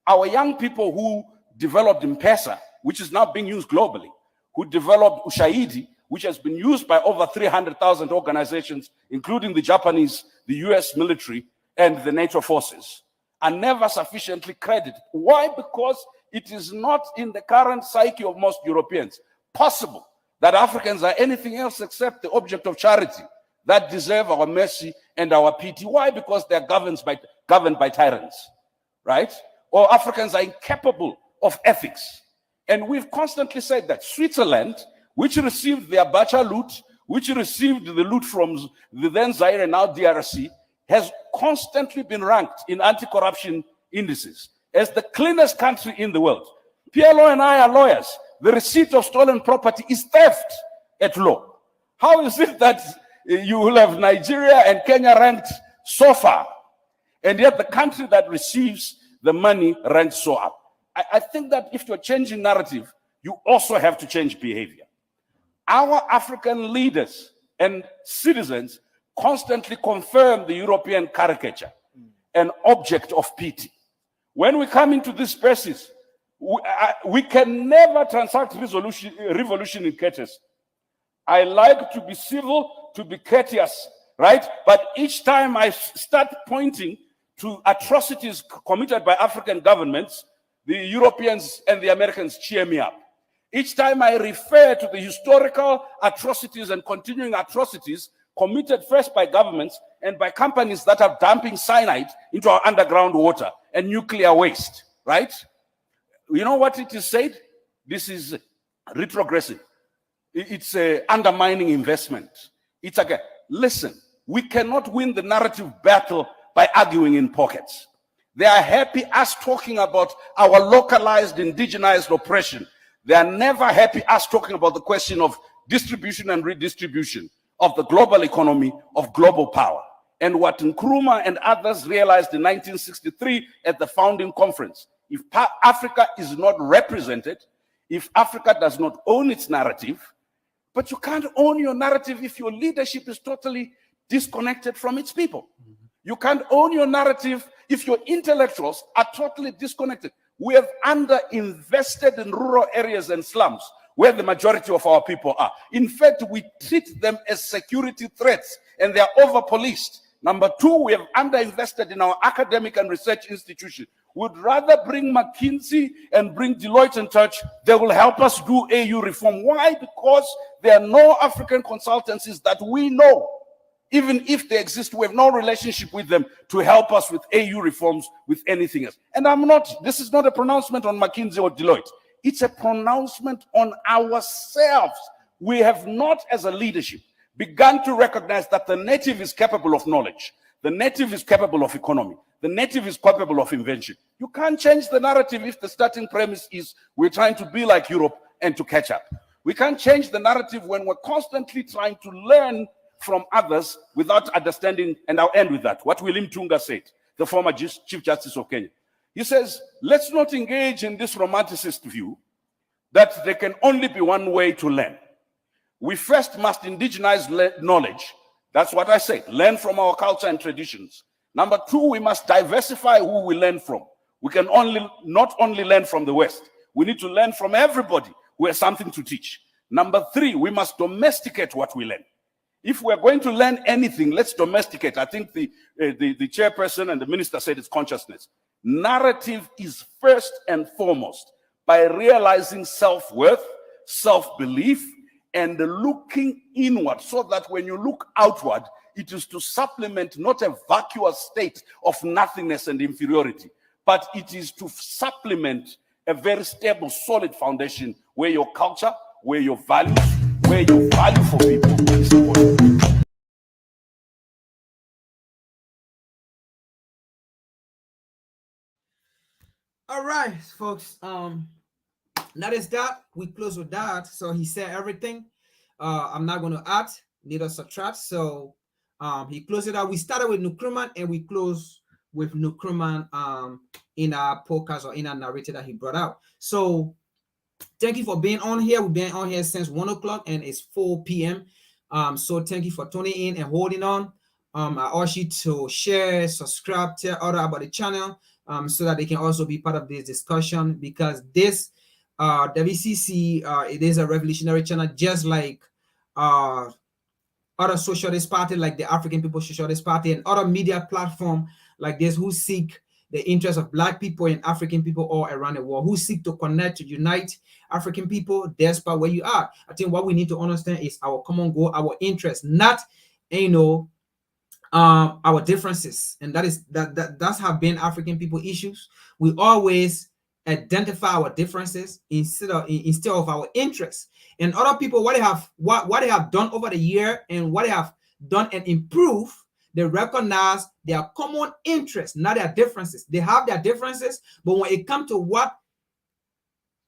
Our young people who developed M-Pesa, which is now being used globally, who developed Ushahidi, which has been used by over 300,000 organizations, including the Japanese, the US military, and the NATO forces, are never sufficiently credited. Why? Because it is not in the current psyche of most Europeans possible that Africans are anything else except the object of charity that deserve our mercy and our pity. Why? Because they are governed by tyrants, right? Or Africans are incapable of ethics. And we've constantly said that Switzerland, which received the Abacha loot, which received the loot from the then Zaire and now DRC, has constantly been ranked in anti-corruption indices as the cleanest country in the world. PLO and I are lawyers. The receipt of stolen property is theft at law. How is it that you will have Nigeria and Kenya ranked so far, and yet the country that receives the money ranks so up? I think that if you're changing narrative, you also have to change behavior. Our African leaders and citizens constantly confirm the European caricature, an object of pity. When we come into these spaces, we can never transact revolution in courtesy. I like to be civil, to be courteous, right? But each time I start pointing to atrocities committed by African governments, the Europeans and the Americans cheer me up. Each time I refer to the historical atrocities and continuing atrocities committed first by governments and by companies that are dumping cyanide into our underground water and nuclear waste, right? You know what it is said? This is retrogressive. It's undermining investment. It's again, listen, we cannot win the narrative battle by arguing in pockets. They are happy us talking about our localized, indigenized oppression. They are never happy us talking about the question of distribution and redistribution of the global economy, of global power. And what Nkrumah and others realized in 1963 at the founding conference, if Africa is not represented, if Africa does not own its narrative, but you can't own your narrative if your leadership is totally disconnected from its people. You can't own your narrative if your intellectuals are totally disconnected. We have underinvested in rural areas and slums where the majority of our people are. In fact, we treat them as security threats and they are over-policed. Number two, we have underinvested in our academic and research institutions. We'd rather bring McKinsey and bring Deloitte and Touch. They will help us do AU reform. Why? Because there are no African consultancies that we know Even if they exist, we have no relationship with them to help us with AU reforms, with anything else. And this is not a pronouncement on McKinsey or Deloitte. It's a pronouncement on ourselves. We have not, as a leadership, begun to recognize that the native is capable of knowledge. The native is capable of economy. The native is capable of invention. You can't change the narrative if the starting premise is we're trying to be like Europe and to catch up. We can't change the narrative when we're constantly trying to learn from others without understanding. And I'll end with that. What William Tunga said, the former Chief Justice of Kenya. He says, let's not engage in this romanticist view that there can only be one way to learn. We first must indigenize knowledge. That's what I say. Learn from our culture and traditions. Number two, we must diversify who we learn from. We can not only learn from the West. We need to learn from everybody who has something to teach. Number three, we must domesticate what we learn. If we're going to learn anything, let's domesticate. I think the chairperson and the minister said it's consciousness. Narrative is first and foremost by realizing self-worth, self-belief, and looking inward, so that when you look outward, it is to supplement not a vacuous state of nothingness and inferiority, but it is to supplement a very stable, solid foundation where your culture, where your values, where your value for people is supported. All right, folks. That is that. We close with that. So he said everything. I'm not going to add, neither subtract. So he closed it out. We started with Nkrumah and we close with Nkrumah in our podcast or in our narrative that he brought out. So thank you for being on here. We've been on here since 1 o'clock and it's 4 p.m. So thank you for tuning in and holding on. I urge you to share, subscribe, tell others about the channel so that they can also be part of this discussion, because this WCC, it is a revolutionary channel, just like other socialist party like the African People's Socialist Party and other media platform like this, who seek the interests of Black people and African people all around the world, who seek to connect, to unite African people despite where you are. I think what we need to understand is our common goal, our interest, not, our differences. And that's have been African people issues. We always identify our differences instead of our interests. And other people, what they have done over the year and what they have done and improved, they recognize their common interests, not their differences. They have their differences, but when it comes to what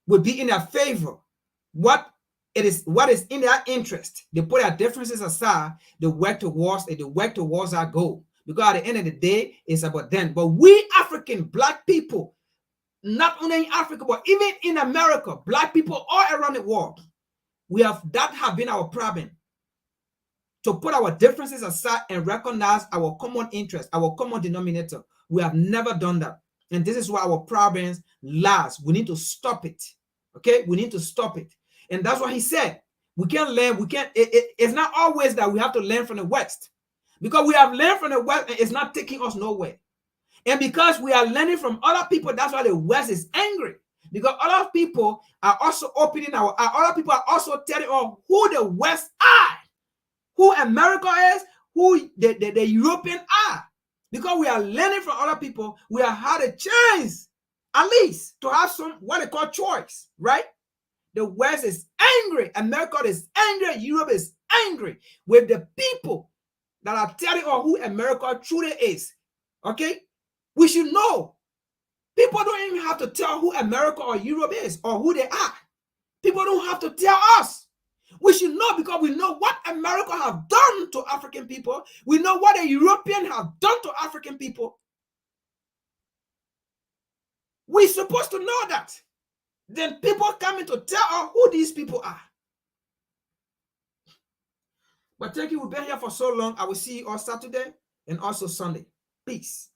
would be in their favor, what is in their interest, they put their differences aside, they work towards it, they work towards our goal. Because at the end of the day, it's about them. But we African Black people, not only in Africa, but even in America, Black people all around the world, that have been our problem. To put our differences aside and recognize our common interest, our common denominator. We have never done that. And this is why our problems last. We need to stop it. Okay? We need to stop it. And that's what he said. We can't learn. It's not always that we have to learn from the West. Because we have learned from the West and it's not taking us nowhere. And because we are learning from other people, that's why the West is angry. Because other people are also opening our eyes. Other people are also telling us who the West are, who America is, who the European are. Because we are learning from other people, we have had a chance, at least, to have some, what they call choice, right? The West is angry. America is angry. Europe is angry with the people that are telling us who America truly is. Okay? We should know. People don't even have to tell who America or Europe is or who they are. People don't have to tell us. We should know, because we know what America have done to African people. We know what the Europeans have done to African people. We're supposed to know that. Then people coming to tell us who these people are. But thank you. We've been here for so long. I will see you on Saturday and also Sunday. Peace.